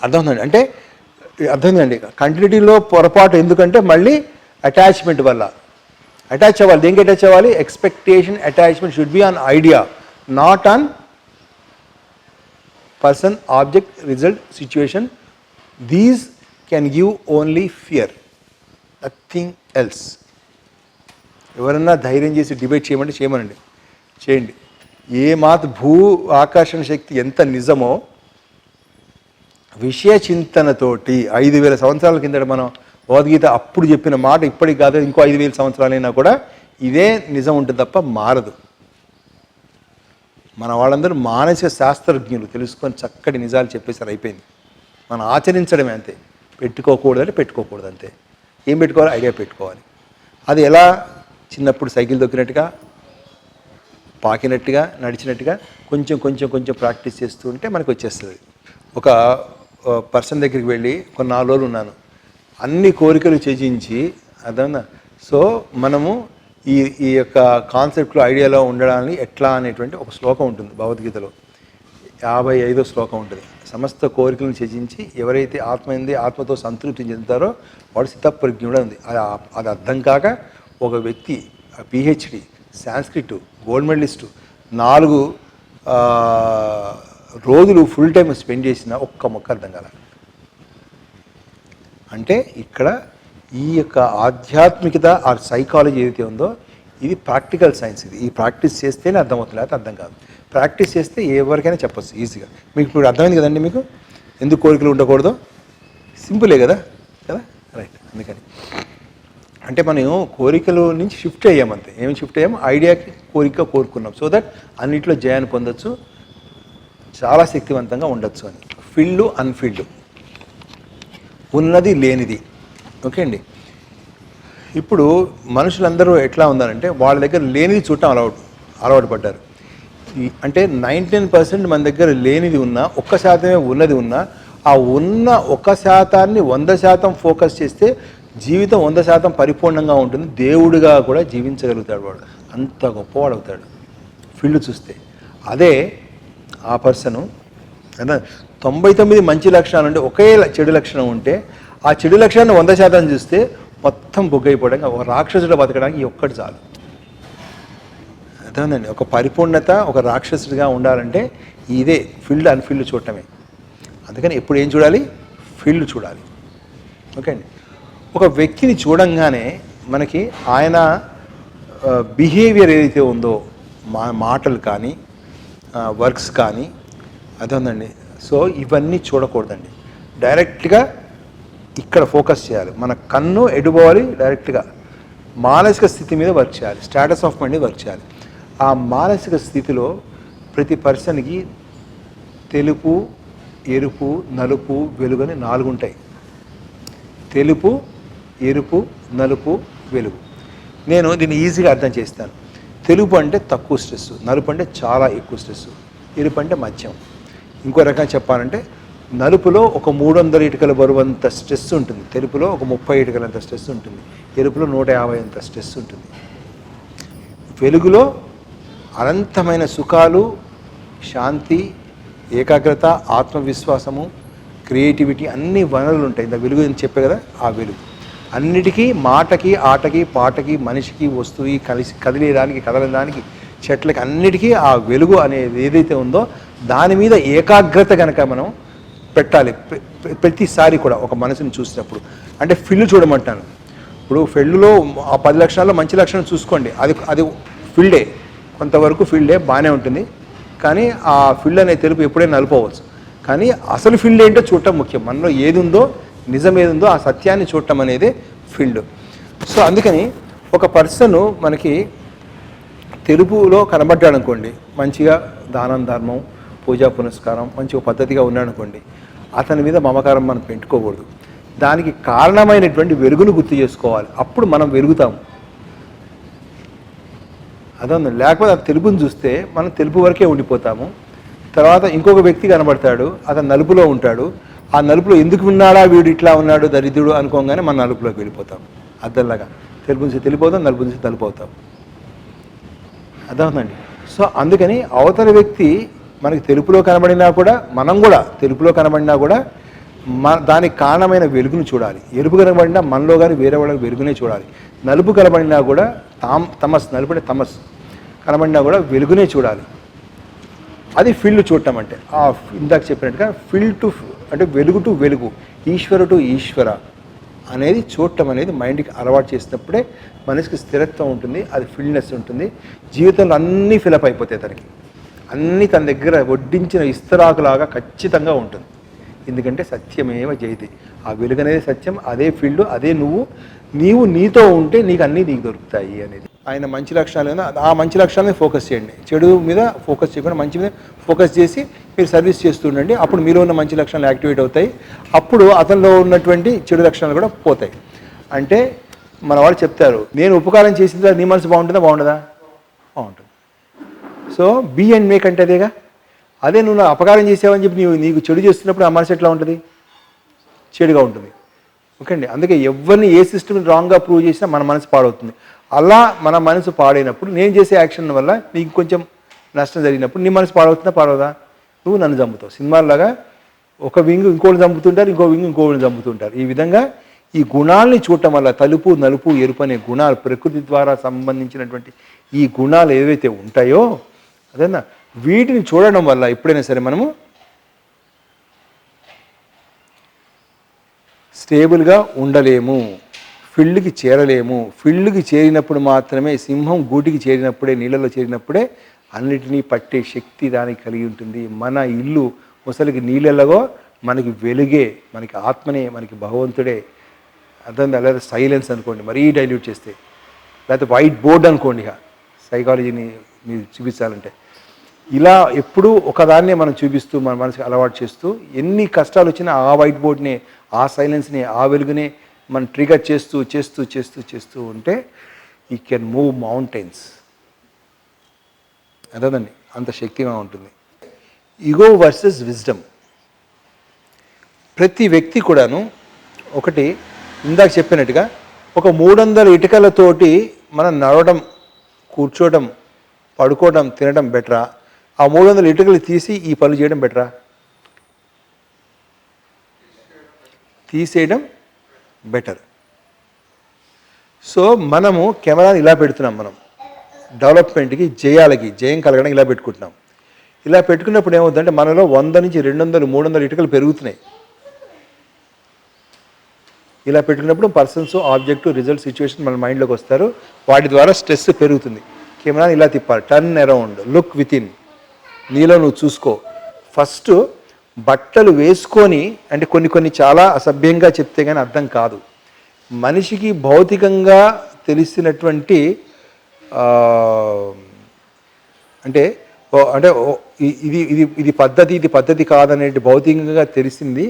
[SPEAKER 1] అర్థమవుతుందండి. అంటే అర్థమైందండి. కంటిన్యూటీలో పొరపాటు ఎందుకంటే మళ్ళీ అటాచ్మెంట్ వల్ల. అటాచ్ అవ్వాలి. దేనికి అటాచ్ అవ్వాలి? Expectation attachment should be on idea, not on person, object, result, situation. These can give only fear, nothing else. ఎవరన్నా ధైర్యం చేసి డిబేట్ చేయమంటే చేయమనండి, చేయండి. ఏ మాత భూ ఆకర్షణ శక్తి ఎంత నిజమో విషయ చింతనతోటి 5000 సంవత్సరాల కిందట మనం భగవద్గీత అప్పుడు చెప్పిన మాట ఇప్పటికి కాదు, ఇంకో 5000 సంవత్సరాలైనా కూడా ఇదే నిజం ఉంటుంది తప్ప మారదు. మన వాళ్ళందరూ మానసిక శాస్త్రజ్ఞులు, తెలుసుకొని చక్కటి నిజాలు చెప్పేసారు, అయిపోయింది. మనం ఆచరించడమే అంతే. పెట్టుకోకూడదంటే పెట్టుకోకూడదు అంతే. ఏం పెట్టుకోవాలి? ఐడియా పెట్టుకోవాలి. అది ఎలా? చిన్నప్పుడు సైకిల్ తొక్కినట్టుగా, పాకినట్టుగా, నడిచినట్టుగా కొంచెం కొంచెం కొంచెం ప్రాక్టీస్ చేస్తూ ఉంటే మనకు వచ్చేస్తుంది. ఒక పర్సన్ దగ్గరికి వెళ్ళి ఒక 4 రోజులు ఉన్నాను, అన్ని కోరికలు త్యజించి, అర్థమైందా? సో మనము ఈ యొక్క కాన్సెప్ట్లో, ఐడియాలో ఉండడానికి ఎట్లా అనేటువంటి ఒక శ్లోకం ఉంటుంది భగవద్గీతలో, 55వ శ్లోకం ఉంటుంది. సమస్త కోరికలను త్యజించి ఎవరైతే ఆత్మైంది ఆత్మతో సంతృప్తి చెందుతారో వాడు స్థితప్రజ్ఞుడు ఉంది. అది అర్థం కాక ఒక వ్యక్తి PhD, సాంస్క్రిట్ గోల్డ్ మెడలిస్టు 4 రోజులు ఫుల్ టైం స్పెండ్ చేసిన ఒక్క మొక్క అర్థం కాల. అంటే ఇక్కడ ఈ యొక్క ఆధ్యాత్మికత ఆ సైకాలజీ ఏదైతే ఉందో ఇది ప్రాక్టికల్ సైన్స్. ఇది ఈ ప్రాక్టీస్ చేస్తేనే అర్థమవుతుంది, లేకపోతే అర్థం కాదు. ప్రాక్టీస్ చేస్తే ఎవరికైనా చెప్పచ్చు ఈజీగా. మీకు ఇప్పుడు అర్థమైంది కదండి మీకు ఎందుకు కోరికలు ఉండకూడదు? సింపులే కదా కదా రైట్. అందుకని అంటే మనం కోరికల నుంచి షిఫ్ట్ అయ్యామంతే. ఏమి షిఫ్ట్ అయ్యాము? ఐడియాకి కోరిక కోరుకున్నాం. సో దట్ అన్నింటిలో జయాన్ని పొందొచ్చు, చాలా శక్తివంతంగా ఉండొచ్చు అని. ఫిల్డ్ అన్ఫిల్డ్, ఉన్నది లేనిది. ఓకే అండి. ఇప్పుడు మనుషులందరూ ఎట్లా ఉన్నారంటే వాళ్ళ దగ్గర లేనిది చూడటం అలవాటు పడ్డారు. అంటే 99% మన దగ్గర లేనిది ఉన్నా, 1% ఉన్నది ఉన్నా, ఆ ఉన్న 1%ని 100% ఫోకస్ చేస్తే జీవితం 100% పరిపూర్ణంగా ఉంటుంది. దేవుడిగా కూడా జీవించగలుగుతాడు వాడు, అంత గొప్పవాడు అవుతాడు ఫీల్డ్ చూస్తే. అదే ఆ పర్సను 99 మంచి లక్షణాలు ఉంటే ఒకే చెడు లక్షణం ఉంటే ఆ చెడు లక్షణాన్ని 100% చూస్తే మొత్తం బొగ్గైపోవడానికి, ఒక రాక్షసుడు బతకడానికి ఒక్కటి చాలు. అర్థమైందండి. ఒక పరిపూర్ణత, ఒక రాక్షసుడిగా ఉండాలంటే ఇదే ఫీల్డ్ అన్ఫీల్డ్ చూడటమే. అందుకని ఎప్పుడు ఏం చూడాలి? ఫీల్డ్ చూడాలి. ఓకే అండి. ఒక వ్యక్తిని చూడంగానే మనకి ఆయన బిహేవియర్ ఏదైతే ఉందో, మాటలు కానీ వర్క్స్ కానీ, అర్థమైందండి. సో ఇవన్నీ చూడకూడదండి. డైరెక్ట్గా ఇక్కడ ఫోకస్ చేయాలి. మన కన్ను ఎడుపోవాలి, డైరెక్ట్గా మానసిక స్థితి మీద వర్క్ చేయాలి, స్టేటస్ ఆఫ్ మైండ్ మీద వర్క్ చేయాలి. ఆ మానసిక స్థితిలో ప్రతి పర్సన్కి తెలుపు, ఎరుపు, నలుపు, వెలుగు అని 4 ఉంటాయి. తెలుపు, ఎరుపు, నలుపు, వెలుగు. నేను దీన్ని ఈజీగా అర్థం చేస్తాను. తెలుపు అంటే తక్కువ స్ట్రెస్, నలుపు అంటే చాలా ఎక్కువ స్ట్రెస్, ఎరుపు అంటే మధ్యం. ఇంకో రకంగా చెప్పాలంటే నలుపులో ఒక 300 ఇటుకల బరువంత స్ట్రెస్ ఉంటుంది, తెలుపులో ఒక 30 ఇటుకలంత స్ట్రెస్ ఉంటుంది, ఎరుపులో 150 అంత స్ట్రెస్ ఉంటుంది. వెలుగులో అనంతమైన సుఖాలు, శాంతి, ఏకాగ్రత, ఆత్మవిశ్వాసము, క్రియేటివిటీ అన్ని వనరులు ఉంటాయి. ఇంత వెలుగు అని చెప్పే కదా, ఆ వెలుగు అన్నిటికీ, మాటకి, ఆటకి, పాటకి, మనిషికి, వస్తువుకి, కదిలేదానికి, కదలడానికి, చెట్లకి, అన్నిటికీ ఆ వెలుగు అనేది ఏదైతే ఉందో దాని మీద ఏకాగ్రత కనుక మనం పెట్టాలి ప్రతిసారి కూడా ఒక మనసుని చూసినప్పుడు. అంటే ఫీల్డ్ చూడమంటాను. ఇప్పుడు ఫీల్డ్లో ఆ 10 లక్షణాల్లో మంచి లక్షణం చూసుకోండి, అది ఫీల్డే, కొంతవరకు ఫీల్డే బాగానే ఉంటుంది. కానీ ఆ ఫీల్డ్ అనే తెలుపు ఎప్పుడైనా నలుపవచ్చు. కానీ అసలు ఫీల్డ్ ఏంటో చూడటం ముఖ్యం. మనలో ఏది ఉందో, నిజం ఏది ఉందో ఆ సత్యాన్ని చూడటం అనేది ఫీల్డ్. సో అందుకని ఒక పర్సన్ మనకి తెలుపులో కనబడ్డాడు అనుకోండి, మంచిగా దానం, ధర్మం, పూజా పునస్కారం మంచిగా పద్ధతిగా ఉన్నాడు అనుకోండి, అతని మీద మమకారం మనం పెట్టుకోకూడదు. దానికి కారణమైనటువంటి వెలుగును గుర్తు చేసుకోవాలి. అప్పుడు మనం వెలుగుతాము. అదొంది. లేకపోతే ఆ తెలుపుని చూస్తే మనం తెలుపు వరకే ఉండిపోతాము. తర్వాత ఇంకొక వ్యక్తి కనబడతాడు, అతను నలుపులో ఉంటాడు. ఆ నలుపులో ఎందుకు ఉన్నాడా వీడు ఇట్లా ఉన్నాడు దరిద్రుడు అనుకోగానే మనం నలుపులోకి వెళ్ళిపోతాం. అద్దల్లాగా తెలుపు నుంచి తెలిపోతాం, నలుపు నుంచి తలుపు అవుతాం. అర్థమవుతుందండి. సో అందుకని అవతల వ్యక్తి మనకి తెలుపులో కనబడినా కూడా, మనం కూడా తెలుపులో కనబడినా కూడా దానికి కారణమైన వెలుగును చూడాలి. ఎరుపు కనబడినా మనలో కానీ వేరే వాళ్ళకి వెలుగునే చూడాలి. నలుపు కనబడినా కూడా తమస్, నలుపు అంటే తమస్ కనబడినా కూడా వెలుగునే చూడాలి. అది ఫీల్డ్ చూడటం అంటే ఇందాక చెప్పినట్టుగా ఫీల్డ్ టు అంటే వెలుగు టు వెలుగు, ఈశ్వర టు ఈశ్వర అనేది చూడటం అనేది మైండ్కి అలవాటు చేసినప్పుడే మనిషికి స్థిరత్వం ఉంటుంది, అది ఫిల్నెస్ ఉంటుంది. జీవితంలో అన్నీ ఫిలప్ అయిపోతాయి, తనకి అన్నీ తన దగ్గర వడ్డించిన ఇస్తరాకులాగా ఖచ్చితంగా ఉంటుంది. ఎందుకంటే సత్యమేవ జయతి, ఆ వెలుగు అనేది సత్యం, అదే ఫీల్డ్, అదే నీవు నీతో ఉంటే నీకు అన్నీ నీకు దొరుకుతాయి అనేది ఆయన మంచి లక్షణాలు ఏదో ఆ మంచి లక్షణాలని ఫోకస్ చేయండి. చెడు మీద ఫోకస్ చేయకుండా మంచి మీద ఫోకస్ చేసి మీరు సర్వీస్ చేస్తూ ఉండండి. అప్పుడు మీలో ఉన్న మంచి లక్షణాలు యాక్టివేట్ అవుతాయి. అప్పుడు అతనిలో ఉన్నటువంటి చెడు లక్షణాలు కూడా పోతాయి. అంటే మన వాళ్ళు చెప్తారు, నేను ఉపకారం చేసిన తర్వాత నీ మనసు బాగుంటుందా బాగుంటుందా? బాగుంటుంది. సో బీ అండ్ మేక్ అంటే అదేగా. అదే నువ్వు అపకారం చేసావని చెప్పి నీకు చెడు చేస్తున్నప్పుడు ఆ మనసు ఎట్లా ఉంటుంది? చెడుగా ఉంటుంది. ఓకే అండి. అందుకే ఎవరిని ఏ సిస్టమ్ని రాంగ్గా ప్రూవ్ చేసినా మన మనసు పాడవుతుంది. అలా మన మనసు పాడైనప్పుడు నేను చేసే యాక్షన్ వల్ల నీకు కొంచెం నష్టం జరిగినప్పుడు నీ మనసు పాడవుతుందా పాడవదా? నువ్వు నన్ను చంపుతావు. సినిమాల్లాగా ఒక వింగ్ ఇంకోటి చంపుతుంటారు, ఇంకో వింగ్ ఇంకోటి చంపుతుంటారు. ఈ విధంగా ఈ గుణాలని చూడటం వల్ల తలుపు నలుపు ఎరుపు అనే గుణాలు, ప్రకృతి ద్వారా సంబంధించినటువంటి ఈ గుణాలు ఏవైతే ఉంటాయో అదేనా, వీటిని చూడడం వల్ల ఎప్పుడైనా సరే మనము స్టేబుల్గా ఉండలేము, ఫీల్డ్కి చేరలేము. ఫీల్డ్కి చేరినప్పుడు మాత్రమే, సింహం గూటికి చేరినప్పుడే, నీళ్ళలో చేరినప్పుడే అన్నిటినీ పట్టే శక్తి దానికి కలిగి ఉంటుంది. మన ఇల్లు ముసలికి నీళ్ళలో మనకి వెలుగే, మనకి ఆత్మనే, మనకి భగవంతుడే. అర్థం లేదా సైలెన్స్ అనుకోండి మరీ డైల్యూట్ చేస్తే, లేకపోతే వైట్ బోర్డ్ అనుకోండి. ఇక సైకాలజీని మీరు చూపించాలంటే ఇలా ఎప్పుడూ ఒకదాన్నే మనం చూపిస్తూ మన మనసుకి అలవాటు చేస్తూ ఎన్ని కష్టాలు వచ్చినా ఆ వైట్ బోర్డ్ని, ఆ సైలెన్స్ని, ఆ వెలుగునే మనం ట్రిగర్ చేస్తూ చేస్తూ చేస్తూ చేస్తూ ఉంటే యూ కెన్ మూవ్ మౌంటైన్స్. అదేనండి, అంత శక్తిగా ఉంటుంది. Ego versus wisdom. ప్రతి వ్యక్తి కూడాను ఒకటి ఇందాక చెప్పినట్టుగా ఒక 300 ఇటుకలతోటి మనం నడవడం, కూర్చోవడం, పడుకోవడం, తినడం బెటరా? ఆ 300 ఇటుకలు తీసి ఈ పనులు చేయడం బెటరా? తీసేయడం బెటర్. సో మనము కెమెరాని ఇలా పెడుతున్నాం, మనం డెవలప్మెంట్కి, జయం కలగడానికి ఇలా పెట్టుకుంటున్నాం. ఇలా పెట్టుకున్నప్పుడు ఏమవుతుందంటే మనలో 100 నుంచి 200, 300 ఇటుకలు పెరుగుతున్నాయి. ఇలా పెట్టుకున్నప్పుడు పర్సన్స్, ఆబ్జెక్టు, రిజల్ట్, సిచ్యువేషన్ మన మైండ్లోకి వస్తారు. వాటి ద్వారా స్ట్రెస్ పెరుగుతుంది. కెమెరాని ఇలా తిప్పాలి, turn around, look with in, నీలో నువ్వు చూసుకో. ఫస్ట్ బట్టలు వేసుకొని, అంటే కొన్ని చాలా అసభ్యంగా చెప్తే కానీ అర్థం కాదు. మనిషికి భౌతికంగా తెలిసినటువంటి అంటే ఇది పద్ధతి కాదనే భౌతికంగా తెలిసింది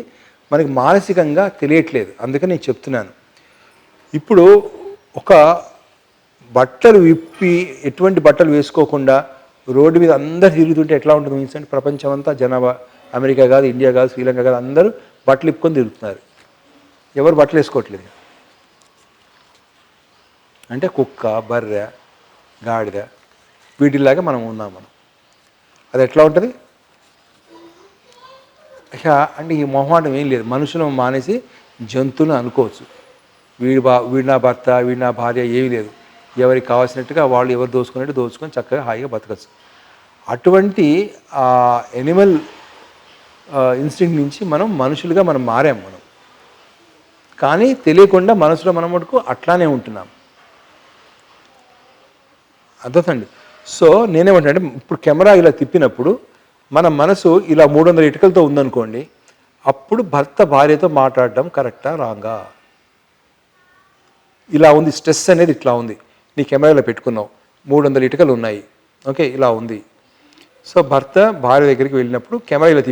[SPEAKER 1] మనకి మానసికంగా తెలియట్లేదు. అందుకని నేను చెప్తున్నాను. ఇప్పుడు ఒక బట్టలు విప్పి, ఎటువంటి బట్టలు వేసుకోకుండా రోడ్డు మీద అందరు తిరుగుతుంటే ఎట్లా ఉంటుంది ఊహించండి. ప్రపంచం అంతా జనాభా, అమెరికా కాదు, ఇండియా కాదు, శ్రీలంక కాదు, అందరూ బట్టలు ఇప్పుకొని తిరుగుతున్నారు. ఎవరు బట్టలు వేసుకోవట్లేదు. అంటే కుక్క, బర్రె, గాడిద వీటిలాగా మనం ఉన్నాం. అది ఎట్లా ఉంటుంది? ఇక అంటే ఈ మొహమాటం ఏం లేదు. మనుషులు మానేసి జంతువులు అనుకోవచ్చు. వీడు నా భర్త, వీడు నా భార్య, ఏమీ లేదు. ఎవరికి కావాల్సినట్టుగా వాళ్ళు ఎవరు దోచుకున్నట్టు దోచుకొని చక్కగా హాయిగా బతకచ్చు. అటువంటి ఎనిమల్ ఇన్స్టింక్ట్ నుంచి మనం మనుషులుగా మారాం. కానీ తెలియకుండా మనసులో మనం మటుకు అట్లానే ఉంటున్నాం. అర్థండి. సో నేనేమంటే ఇప్పుడు కెమెరా ఇలా తిప్పినప్పుడు మన మనసు ఇలా 300 ఇటుకలతో ఉందనుకోండి, అప్పుడు భర్త భార్యతో మాట్లాడడం కరెక్టా రాంగా? ఇలా ఉంది, స్ట్రెస్ అనేది ఇట్లా ఉంది. నీ కెమెరాలో పెట్టుకున్నావు, 300 ఇటుకలు ఉన్నాయి, ఓకే, ఇలా ఉంది. సో భర్త భార్య దగ్గరికి వెళ్ళినప్పుడు కెమెరా ఇలా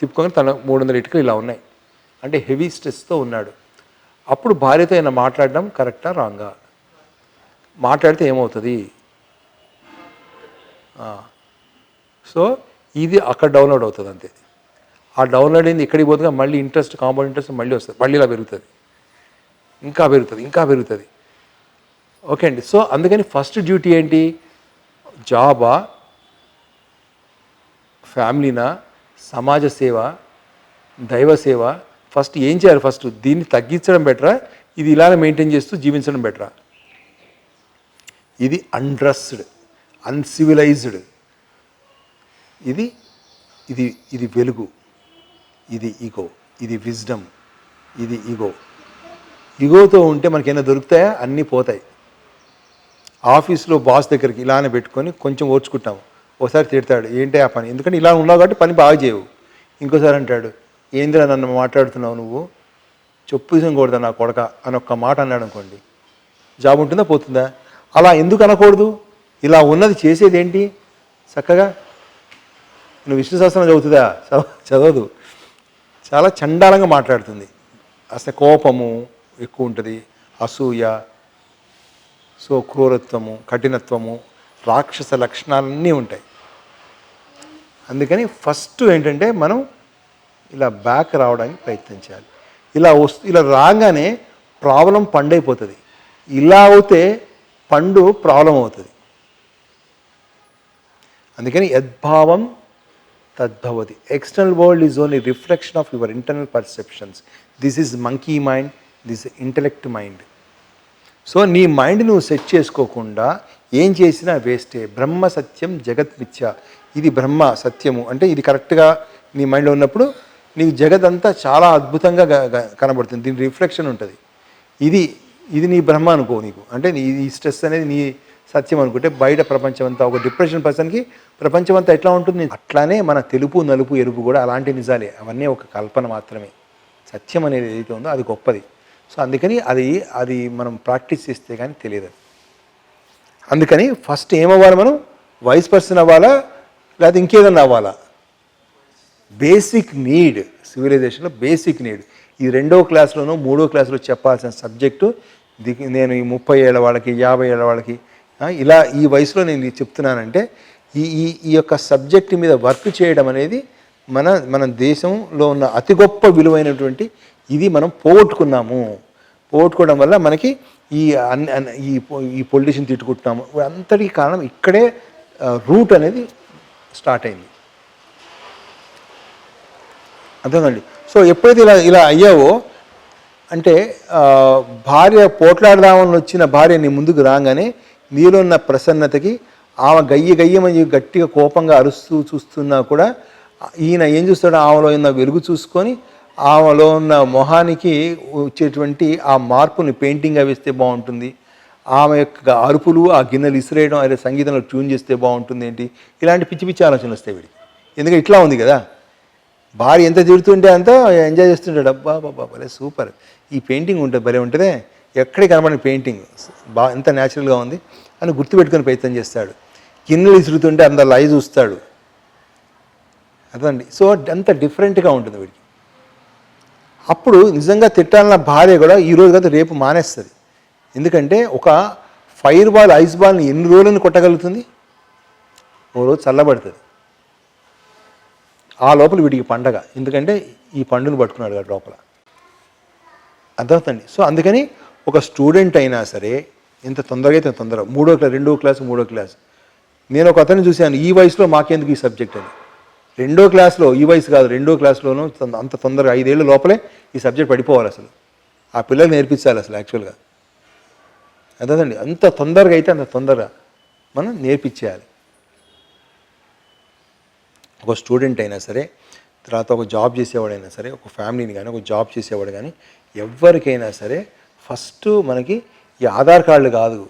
[SPEAKER 1] తిప్పుకొని తన 300 ఇటుకలు ఇలా ఉన్నాయి అంటే హెవీ స్ట్రెస్తో ఉన్నాడు. అప్పుడు భార్యతో అయినా మాట్లాడడం కరెక్టా రాంగా? మాట్లాడితే ఏమవుతుంది? సో ఇది అక్కడ డౌన్లోడ్ అవుతుంది అంతే. ఆ డౌన్లోడ్ అయింది ఇక్కడికి పోతుందిగా, మళ్ళీ ఇంట్రెస్ట్, కాంపౌండ్ ఇంట్రెస్ట్ మళ్ళీ వస్తుంది, మళ్ళీ ఇలా పెరుగుతుంది, ఇంకా పెరుగుతుంది. ఓకే అండి. సో అందుకని ఫస్ట్ డ్యూటీ ఏంటి? జాబా, ఫ్యామిలీనా, సమాజ సేవ, దైవ సేవ, ఫస్ట్ ఏం చేయాలి? ఫస్ట్ దీన్ని తగ్గించడం బెటరా, ఇది ఇలానే మెయింటైన్ చేస్తూ జీవించడం బెటరా? ఇది అన్డ్రెస్డ్, అన్సివిలైజ్డ్, ఇది ఇది ఇది వెలుగు, ఇది ఈగో, ఇది విజ్డమ్, ఇది ఈగో. ఈగోతో ఉంటే మనకేమైనా దొరుకుతాయా? అన్నీ పోతాయి. ఆఫీస్లో బాస్ దగ్గరికి ఇలానే పెట్టుకొని కొంచెం ఓర్చుకుంటాము. ఒకసారి తిడతాడు, ఏంటి ఆ పని, ఎందుకంటే ఇలా ఉన్నావు కాబట్టి పని బాగా చేయవు. ఇంకోసారి అంటాడు, ఏందిరా నన్ను మాట్లాడుతున్నావు నువ్వు, చెప్పు తీసుకోకూడదా నా కొడక అని ఒక్క మాట అన్నాడు అనుకోండి, జాబ్ ఉంటుందా పోతుందా? అలా ఎందుకు అనకూడదు? ఇలా ఉన్నది చేసేది ఏంటి? చక్కగా నువ్వు విష్ణు సహస్రం చదువుతుందా? చదవదు, చాలా చండాలంగా మాట్లాడుతుంది. అసలు కోపము ఎక్కువ ఉంటుంది, అసూయ, సో క్రూరత్వము, కఠినత్వము, రాక్షస లక్షణాలన్నీ ఉంటాయి. అందుకని ఫస్ట్ ఏంటంటే మనం ఇలా బ్యాక్ రావడానికి ప్రయత్నించాలి. ఇలా రాగానే ప్రాబ్లం పండైపోతుంది. ఇలా అవుతే పండు ప్రాబ్లం అవుతుంది. అందుకని యద్భావం తద్భవతి. External world is only reflection of your internal perceptions. This is monkey mind, this intellect mind. So నీ మైండ్ నువ్వు సెట్ చేసుకోకుండా ఏం చేసినా వేస్టే. బ్రహ్మ సత్యం జగత్ మిథ్య. ఇది బ్రహ్మ సత్యము అంటే ఇది కరెక్ట్గా నీ మైండ్లో ఉన్నప్పుడు నీకు జగత్ అంతా చాలా అద్భుతంగా కనబడుతుంది. దీని రిఫ్లెక్షన్ ఉంటుంది. ఇది నీ బ్రహ్మ అనుకో నీకు, అంటే ఈ స్ట్రెస్ అనేది నీ సత్యం అనుకుంటే బయట ప్రపంచం అంతా, ఒక డిప్రెషన్ పర్సన్కి ప్రపంచం అంతా ఎట్లా ఉంటుంది? అట్లానే మన తెలుపు నలుపు ఎరుపు కూడా అలాంటి నిజాలే. అవన్నీ ఒక కల్పన మాత్రమే. సత్యం అనేది ఏదైతే ఉందో అది గొప్పది. సో అందుకని అది మనం ప్రాక్టీస్ చేస్తే కానీ తెలియదు. అందుకని ఫస్ట్ ఏమవ్వాలి? మనం వైస్ పర్సన్ అవ్వాలా లేకపోతే ఇంకేదన్నా అవ్వాలా? బేసిక్ నీడ్, సివిలైజేషన్లో బేసిక్ నీడ్. ఈ 2వ క్లాస్లోనో 3వ క్లాస్లో చెప్పాల్సిన సబ్జెక్టు నేను ఈ 30 ఏళ్ళ వాళ్ళకి, 50 ఏళ్ళ వాళ్ళకి, ఇలా ఈ వయసులో నేను చెప్తున్నానంటే ఈ యొక్క సబ్జెక్ట్ మీద వర్క్ చేయడం అనేది మన దేశంలో ఉన్న అతి గొప్ప విలువైనటువంటి ఇది మనం పోగొట్టుకున్నాము. పోగొట్టుకోవడం వల్ల మనకి ఈ పొలిటీషియన్ తిట్టుకుంటున్నాము. అంతటికి కారణం ఇక్కడే రూట్ అనేది స్టార్ట్ అయింది. అర్థమండి? సో ఎప్పుడైతే ఇలా అయ్యావో అంటే భార్య పోట్లాడదామని వచ్చిన భార్య నీ ముందుకు రాగానే నీలో ఉన్న ప్రసన్నతకి ఆమె గయ్యమని గట్టిగా కోపంగా అరుస్తూ చూస్తున్నా కూడా ఈయన ఏం చూస్తాడో ఆమెలో ఉన్న వెలుగు చూసుకొని ఆమెలో ఉన్న మొహానికి వచ్చేటువంటి ఆ మార్పుని పెయింటింగ్గా వేస్తే బాగుంటుంది. ఆమె యొక్క అరుపులు, ఆ గిన్నెలు ఇసిరేయడం, అదే సంగీతంలో ట్యూన్ చేస్తే బాగుంటుంది ఏంటి, ఇలాంటి పిచ్చి పిచ్చి ఆలోచనలు వస్తాయి వీడికి. ఎందుకంటే ఇట్లా ఉంది కదా, భార్య ఎంత తిడుతుంటే అంత ఎంజాయ్ చేస్తుంటాడు. అబ్బా బాబా భలే సూపర్, ఈ పెయింటింగ్ ఉంటుంది, భలే ఉంటుందే, ఎక్కడికి కనబడిన పెయింటింగ్ ఎంత న్యాచురల్గా ఉంది అని గుర్తుపెట్టుకొని ప్రయత్నం చేస్తాడు. గిన్నెలు ఇసురుతుంటే అంత లైవ్ చూస్తాడు. అదండి. సో అంత డిఫరెంట్గా ఉంటుంది వీడికి. అప్పుడు నిజంగా తిట్టాలన్న భార్య కూడా ఈరోజు కదా రేపు మానేస్తుంది. ఎందుకంటే ఒక ఫైర్ బాల్, ఐస్ బాల్ని ఎన్ని రోజులను కొట్టగలుగుతుంది? ఓ రోజు చల్లబడుతుంది. ఆ లోపల వీడికి పండగ, ఎందుకంటే ఈ పండును పట్టుకున్నాడు కదా లోపల. అర్థమవుతుంది. సో అందుకని ఒక స్టూడెంట్ అయినా సరే ఎంత తొందరగా అయితే తొందరగా 2వ క్లాసు నేను ఒక అతన్ని చూశాను, ఈ వయసులో మాకెందుకు ఈ సబ్జెక్ట్ అని. 2వ క్లాస్లో, ఈ వయసు కాదు 2వ క్లాస్లోనూ అంత తొందరగా 5 ఏళ్ళ లోపలే ఈ సబ్జెక్ట్ పడిపోవాలి. అసలు ఆ పిల్లలు నేర్పించాలి అసలు యాక్చువల్గా. అదేదండి, అంత తొందరగా అయితే అంత తొందరగా మనం నేర్పించేయాలి. ఒక స్టూడెంట్ అయినా సరే, తర్వాత ఒక జాబ్ చేసేవాడైనా సరే, ఒక ఫ్యామిలీని కానీ, ఒక జాబ్ చేసేవాడు కానీ, ఎవరికైనా సరే ఫస్ట్ మనకి ఈ ఆధార్ కార్డులు కాదు,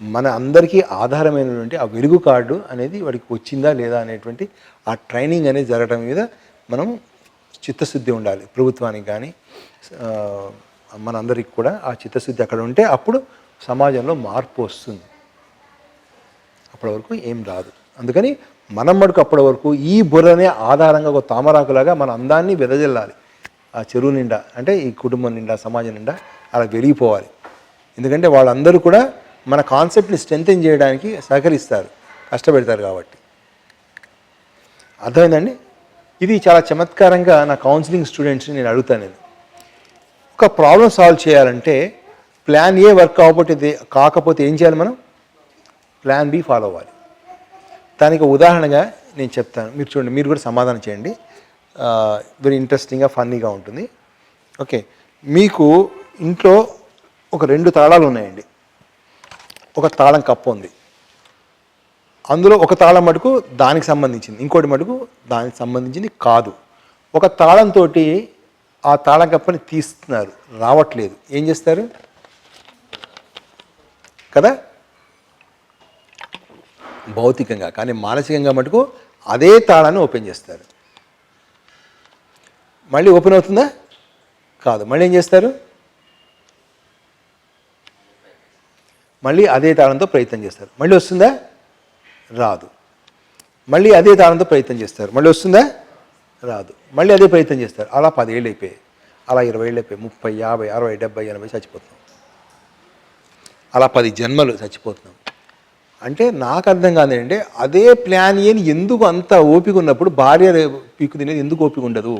[SPEAKER 1] మన అందరికీ ఆధారమైనటువంటి ఆ వెలుగు కార్డు అనేది వాడికి వచ్చిందా లేదా అనేటువంటి ఆ ట్రైనింగ్ అనేది జరగడం మీద మనం చిత్తశుద్ధి ఉండాలి. ప్రభుత్వానికి కానీ మనందరికి కూడా ఆ చిత్తశుద్ధి అక్కడ ఉంటే అప్పుడు సమాజంలో మార్పు వస్తుంది. అప్పటి వరకు ఏం రాదు. అందుకని మనం మటుకు అప్పటి వరకు ఈ బుర్రనే ఆధారంగా ఒక తామరాకులాగా మన అందాన్ని వెదజల్లాలి. ఆ చెరువు నిండా, అంటే ఈ కుటుంబం నిండా, సమాజం నిండా అలా వెలిగిపోవాలి. ఎందుకంటే వాళ్ళందరూ కూడా మన కాన్సెప్ట్ని స్ట్రెంథెన్ చేయడానికి సహకరిస్తారు, కష్టపెడతారు కాబట్టి. అర్థమైందండి? ఇది చాలా చమత్కారంగా నా కౌన్సిలింగ్ స్టూడెంట్స్ని నేను అడుగుతాను. ఒక ప్రాబ్లం సాల్వ్ చేయాలంటే ప్లాన్ ఏ వర్క్ కాకపోతే ఏం చేయాలి? మనం ప్లాన్ బి ఫాలో అవ్వాలి. దానికి ఉదాహరణగా నేను చెప్తాను, మీరు చూడండి, మీరు కూడా సమాధానం చేయండి. వెరీ ఇంట్రెస్టింగ్గా ఫన్నీగా ఉంటుంది. ఓకే, మీకు ఇంట్లో ఒక 2 తాళాలు ఉన్నాయండి. ఒక తాళం కప్పు ఉంది, అందులో ఒక తాళం మటుకు దానికి సంబంధించింది, ఇంకోటి మటుకు దానికి సంబంధించింది కాదు. ఒక తాళంతో ఆ తాళం కప్పని తీస్తున్నారు, రావట్లేదు, ఏం చేస్తారు కదా భౌతికంగా. కానీ మానసికంగా మటుకు అదే తాళాన్ని ఓపెన్ చేస్తారు. మళ్ళీ ఓపెన్ అవుతుందా? కాదు. మళ్ళీ ఏం చేస్తారు? మళ్ళీ అదే తాళంతో ప్రయత్నం చేస్తారు. మళ్ళీ వస్తుందా? రాదు. మళ్ళీ అదే తాళంతో ప్రయత్నం చేస్తారు. మళ్ళీ వస్తుందా? రాదు. మళ్ళీ అదే ప్రయత్నం చేస్తారు. అలా 10 ఏళ్ళు అయిపోయాయి, అలా 20 ఏళ్ళు అయిపోయాయి, 30, 50, 60, 70, 80 చచ్చిపోతున్నాం. అలా 10 జన్మలు చచ్చిపోతున్నాం. అంటే నాకు అర్థం కాదేంటంటే, అదే ప్లాన్ ఏని ఎందుకు అంత ఓపిక ఉన్నప్పుడు భార్య పీకు తినేది ఎందుకు ఓపిక ఉండదు?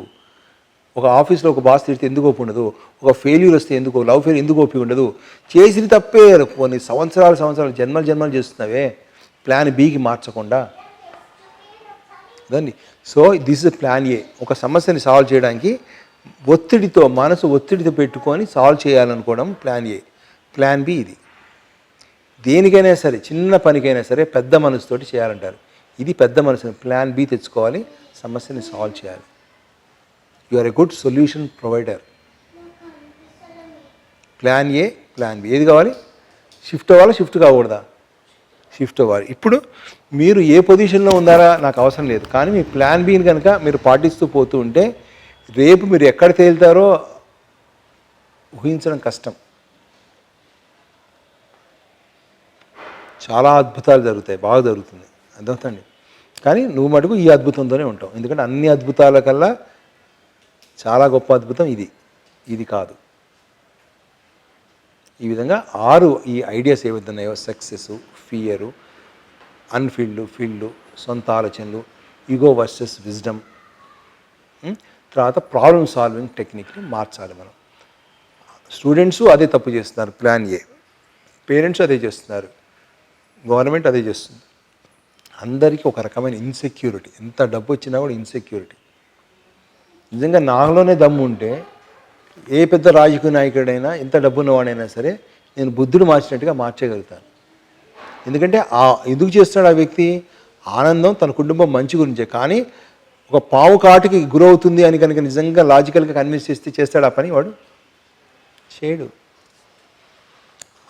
[SPEAKER 1] ఒక ఆఫీస్లో ఒక బాస్ తిడితే ఎందుకు ఓపిక ఉండదు? ఒక ఫెయిల్యూర్ వస్తే ఎందుకు, లవ్ ఫెయిల్ ఎందుకు ఓపిక ఉండదు? చేసిన తప్పే కొన్ని సంవత్సరాలు జన్మలు చేస్తున్నావే ప్లాన్ బికి మార్చకుండా. దాన్ని so this is plan A. ఒక సమస్యని సాల్వ్ చేయడానికి మనసు ఒత్తిడితో పెట్టుకొని solve చేయాలనుకోవడం plan A. Plan B ఇది. దేనికైనా సరే, చిన్న పనికైనా సరే పెద్ద మనసుతోటి చేయాలంటారు. ఇది పెద్ద మనసుని ప్లాన్ బి తెచ్చుకోవాలి, సమస్యని సాల్వ్ చేయాలి. You are a good solution provider. Plan A, plan B. ఏది కావాలి? షిఫ్ట్ అవ్వాలా, షిఫ్ట్ కాకూడదా? షిఫ్ట్ అవ్వాలి. ఇప్పుడు మీరు ఏ పొజిషన్లో ఉన్నారా నాకు అవసరం లేదు, కానీ మీ ప్లాన్ బిని కనుక మీరు పాటిస్తూ పోతూ ఉంటే రేపు మీరు ఎక్కడ తేలుతారో ఊహించడం కష్టం. చాలా అద్భుతాలు జరుగుతాయి, బాగా జరుగుతుంది, అర్థమవుతుంది. కానీ నువ్వు మటుకు ఈ అద్భుతంతోనే ఉంటావు. ఎందుకంటే అన్ని అద్భుతాల కల్లా చాలా గొప్ప అద్భుతం ఇది కాదు. ఈ విధంగా 6 ఈ ఐడియాస్ ఏవైతే ఉన్నాయో, సక్సెస్, ఫియరు, ఫీల్డ్, సొంత ఆలోచనలు, ఈగో వర్సెస్ విజ్డమ్, తర్వాత ప్రాబ్లమ్ సాల్వింగ్ టెక్నిక్ని మార్చాలి మనం. స్టూడెంట్స్ అదే తప్పు చేస్తున్నారు, ప్లాన్ ఏ. పేరెంట్స్ అదే చేస్తున్నారు, గవర్నమెంట్ అదే చేస్తుంది. అందరికీ ఒక రకమైన ఇన్సెక్యూరిటీ, ఎంత డబ్బు వచ్చినా కూడా ఇన్సెక్యూరిటీ. నిజంగా నాలోనే దమ్ము ఉంటే ఏ పెద్ద రాజకీయ నాయకుడైనా, ఎంత డబ్బున్నవాడైనా సరే నేను బుద్ధుడు మార్చినట్టుగా మార్చగలుగుతాను. ఎందుకంటే ఎందుకు చేస్తాడు ఆ వ్యక్తి? ఆనందం, తన కుటుంబం మంచి గురించే. కానీ ఒక పావు కాటుకి గురవుతుంది అని కనుక నిజంగా లాజికల్గా కన్విన్స్ చేస్తాడు ఆ పని, వాడు చేయడు.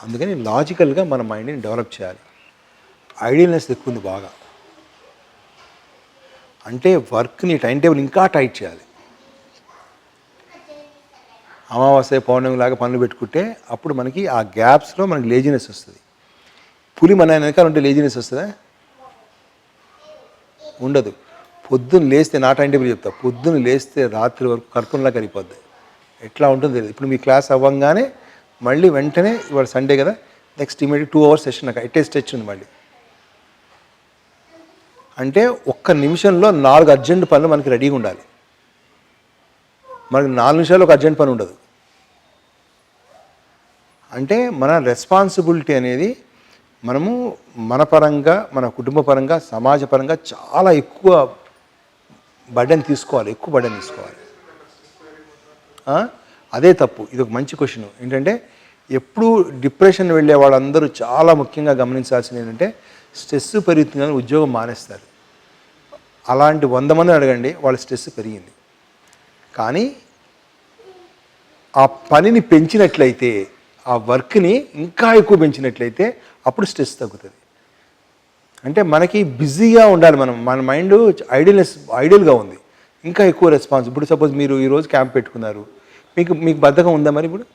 [SPEAKER 1] అందుకని లాజికల్గా మన మైండ్ని డెవలప్ చేయాలి. ఐడియల్నెస్ ఎక్కువ ఉంది బాగా. అంటే వర్క్ని టైం టేబుల్ ఇంకా టైట్ చేయాలి. అమావాస్య పౌర్ణమి లాగా పనులు పెట్టుకుంటే అప్పుడు మనకి ఆ గ్యాప్స్లో మనకి లేజినెస్ వస్తుంది. పులి మన వెనకాల ఉంటే లేజినెస్ వస్తుందా? ఉండదు. పొద్దున్న లేస్తే, నా టైం టేబుల్ చెప్తా, పొద్దున్న లేస్తే రాత్రి వరకు కర్పూరంలా కరిగిపోద్ది. ఎట్లా ఉంటుందో తెలియదు. ఇప్పుడు మీ క్లాస్ అవ్వగానే మళ్ళీ వెంటనే, ఇవాళ సండే కదా, నెక్స్ట్ ఇమీడియట్ 2 hours సెషన్, నాకు ఎట్టే స్ట్రెచ్ ఉంది మళ్ళీ. అంటే ఒక్క నిమిషంలో 4 అర్జెంట్ పనులు మనకి రెడీగా ఉండాలి. మనకి 4 నిమిషాలు ఒక అర్జెంట్ పని ఉండదు. అంటే మన రెస్పాన్సిబిలిటీ అనేది మనము మన పరంగా, మన కుటుంబ పరంగా, సమాజ పరంగా చాలా ఎక్కువ బర్డెన్ తీసుకోవాలి, ఎక్కువ బర్డెన్ తీసుకోవాలి. అదే తప్పు. ఇది ఒక మంచి క్వశ్చన్. ఏంటంటే ఎప్పుడు డిప్రెషన్ వెళ్ళే వాళ్ళందరూ చాలా ముఖ్యంగా గమనించాల్సింది ఏంటంటే, స్ట్రెస్ పెరుగుతుందని ఉద్యోగం మానేస్తారు. అలాంటి 100 మందిని అడగండి, వాళ్ళ స్ట్రెస్ పెరిగింది. కానీ ఆ పనిని పెంచినట్లయితే, ఆ వర్క్ని ఇంకా ఎక్కువ పెంచినట్లయితే అప్పుడు స్ట్రెస్ తగ్గుతుంది. అంటే మనకి బిజీగా ఉండాలి. మన మైండ్ ఐడియల్గా ఉంది, ఇంకా ఎక్కువ రెస్పాన్స్. ఇప్పుడు సపోజ్ మీరు ఈరోజు క్యాంప్ పెట్టుకున్నారు, మీకు బద్ధకం ఉందా మరి ఇప్పుడు?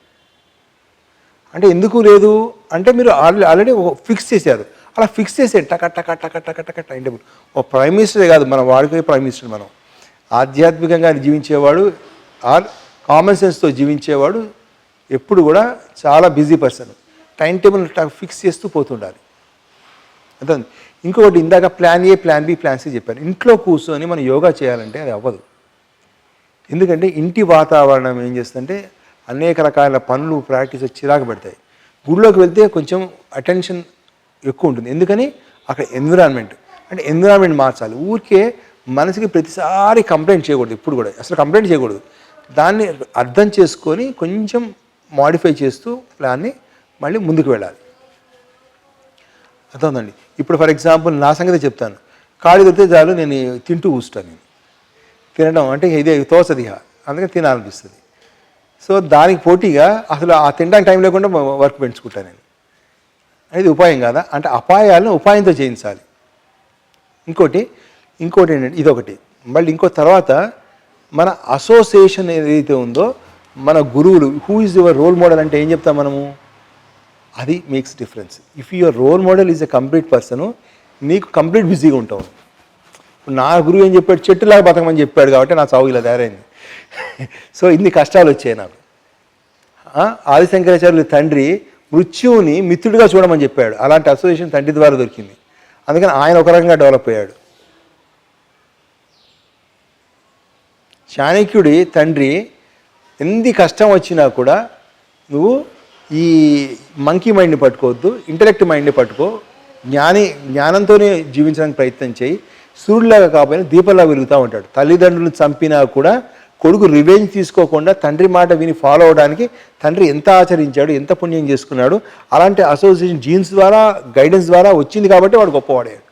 [SPEAKER 1] అంటే ఎందుకు లేదు అంటే మీరు ఆల్రెడీ ఫిక్స్ చేశారు. అలా ఫిక్స్ చేసే టక టక టక టక టక టైం టేబుల్. ఓ ప్రైమ్ మినిస్టరే కాదు, మన వాడికి ప్రైమ్ మినిస్టర్. మనం ఆధ్యాత్మికంగా జీవించేవాడు, కామన్ సెన్స్తో జీవించేవాడు ఎప్పుడు కూడా చాలా busy person. Time table fix చేస్తూ పోతుండాలి. అంతే. ఇంకొకటి, ఇందాక plan A, plan B, plan C చెప్పాను. ఇంట్లో కూర్చొని మనం యోగా చేయాలంటే అది అవ్వదు. ఎందుకంటే ఇంటి వాతావరణం ఏం చేస్తుందంటే అనేక రకాల పనులు, ప్రాక్టీస్ చిరాకు పెడతాయి. గుడిలోకి వెళ్తే కొంచెం అటెన్షన్ ఎక్కువ ఉంటుంది. ఎందుకని? అక్కడ ఎన్విరాన్మెంట్, అంటే ఎన్విరాన్మెంట్ మార్చాలి. ఊరికే మనసుకి ప్రతిసారి కంప్లైంట్ చేయకూడదు, ఎప్పుడు కూడా అసలు కంప్లైంట్ చేయకూడదు. దాన్ని అర్థం చేసుకొని కొంచెం మాడిఫై చేస్తూ ప్లాన్ని మళ్ళీ ముందుకు వెళ్ళాలి. అర్థమవుతుందండి. ఇప్పుడు ఫర్ ఎగ్జాంపుల్ నా సంగతి చెప్తాను. ఖాళీ దొరికితే చాలు నేను తింటూ కూర్చుంటాను. నేను తినడం అంటే ఇదే తోసది, అందుకని తినాలనిపిస్తుంది. సో దానికి పోటీగా అసలు ఆ తినడానికి టైం లేకుండా వర్క్ పెంచుకుంటాను నేను. అనేది ఉపాయం కాదా? అంటే అపాయాలను ఉపాయంతో చేయించాలి. ఇంకోటి ఏంటంటే ఇదొకటి. మళ్ళీ ఇంకో తర్వాత మన అసోసియేషన్ ఏదైతే ఉందో, మన గురువులు, who is your role model అంటే ఏం చెప్తాం మనము, అది makes difference. If your role model is a complete person, నీకు కంప్లీట్ బిజీగా ఉంటావు. నా గురువు ఏం చెప్పాడు, చెట్టులాగా బతకమని చెప్పాడు కాబట్టి నా చావు ఇలా తయారైంది. సో ఇన్ని కష్టాలు వచ్చాయి నాకు. ఆదిశంకరాచార్యుల తండ్రి మృత్యువుని మిత్రుడిగా చూడమని చెప్పాడు. అలాంటి అసోసియేషన్ తండ్రి ద్వారా దొరికింది. అందుకని ఆయన ఒక రకంగా డెవలప్ అయ్యాడు. చాణక్యుడి తండ్రి ఎన్ని కష్టం వచ్చినా కూడా నువ్వు ఈ మంకీ మైండ్ని పట్టుకోవద్దు, ఇంటలెక్ట్ మైండ్ని పట్టుకో, జ్ఞానంతోనే జీవించడానికి ప్రయత్నం చేయి, సూర్యులాగా కాకపోయినా దీపంలా వెలుగుతూ ఉంటాడు. తల్లిదండ్రులు చంపినా కూడా కొడుకు రివెంజ్ తీసుకోకుండా తండ్రి మాట విని ఫాలో అవడానికి తండ్రి ఎంత ఆచరించాడు, ఎంత పుణ్యం చేసుకున్నాడు. అలాంటి అసోసియేషన్ జీన్స్ ద్వారా, గైడెన్స్ ద్వారా వచ్చింది కాబట్టి వాడు గొప్పవాడాడు.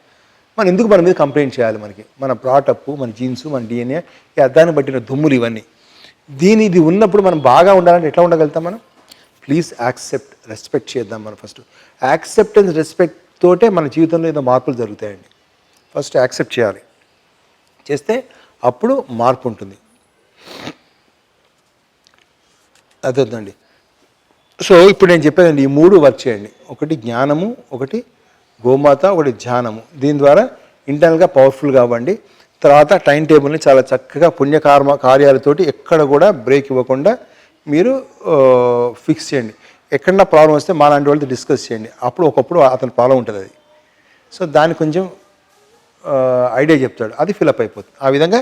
[SPEAKER 1] మనం ఎందుకు మన మీద కంప్లైంట్ చేయాలి? మన బ్రాటప్, మన జీన్స్, మన డిఎన్ఏ, ఈ అద్దాన్ని బట్టిన దుమ్ములు ఇవన్నీ. ఇది ఉన్నప్పుడు మనం బాగా ఉండాలంటే ఎట్లా ఉండగలుగుతాం మనం? ప్లీజ్ యాక్సెప్ట్, రెస్పెక్ట్ చేద్దాం. మనం ఫస్ట్ యాక్సెప్టెన్స్, రెస్పెక్ట్ తోటే మన జీవితంలో ఏదో మార్పులు జరుగుతాయండి. ఫస్ట్ యాక్సెప్ట్ చేయాలి. చేస్తే అప్పుడు మార్పు ఉంటుంది. అదొద్దండి. సో ఇప్పుడు నేను చెప్పేదండి, ఈ 3 వర్క్ చేయండి. ఒకటి జ్ఞానము, ఒకటి గోమాత, ఒకటి ధ్యానము. దీని ద్వారా ఇంటర్నల్గా పవర్ఫుల్గా అవ్వండి. తర్వాత టైం టేబుల్ని చాలా చక్కగా కార్యాలతోటి ఎక్కడ కూడా బ్రేక్ ఇవ్వకుండా మీరు ఫిక్స్ చేయండి. ఎక్కడన్నా ప్రాబ్లం వస్తే మా లాంటి వాళ్ళతో డిస్కస్ చేయండి. అప్పుడు ఒకప్పుడు అతని ప్రాబ్లం ఉంటుంది అది. సో దాన్ని కొంచెం ఐడియా చెప్తాడు, అది ఫిలప్ అయిపోతుంది. ఆ విధంగా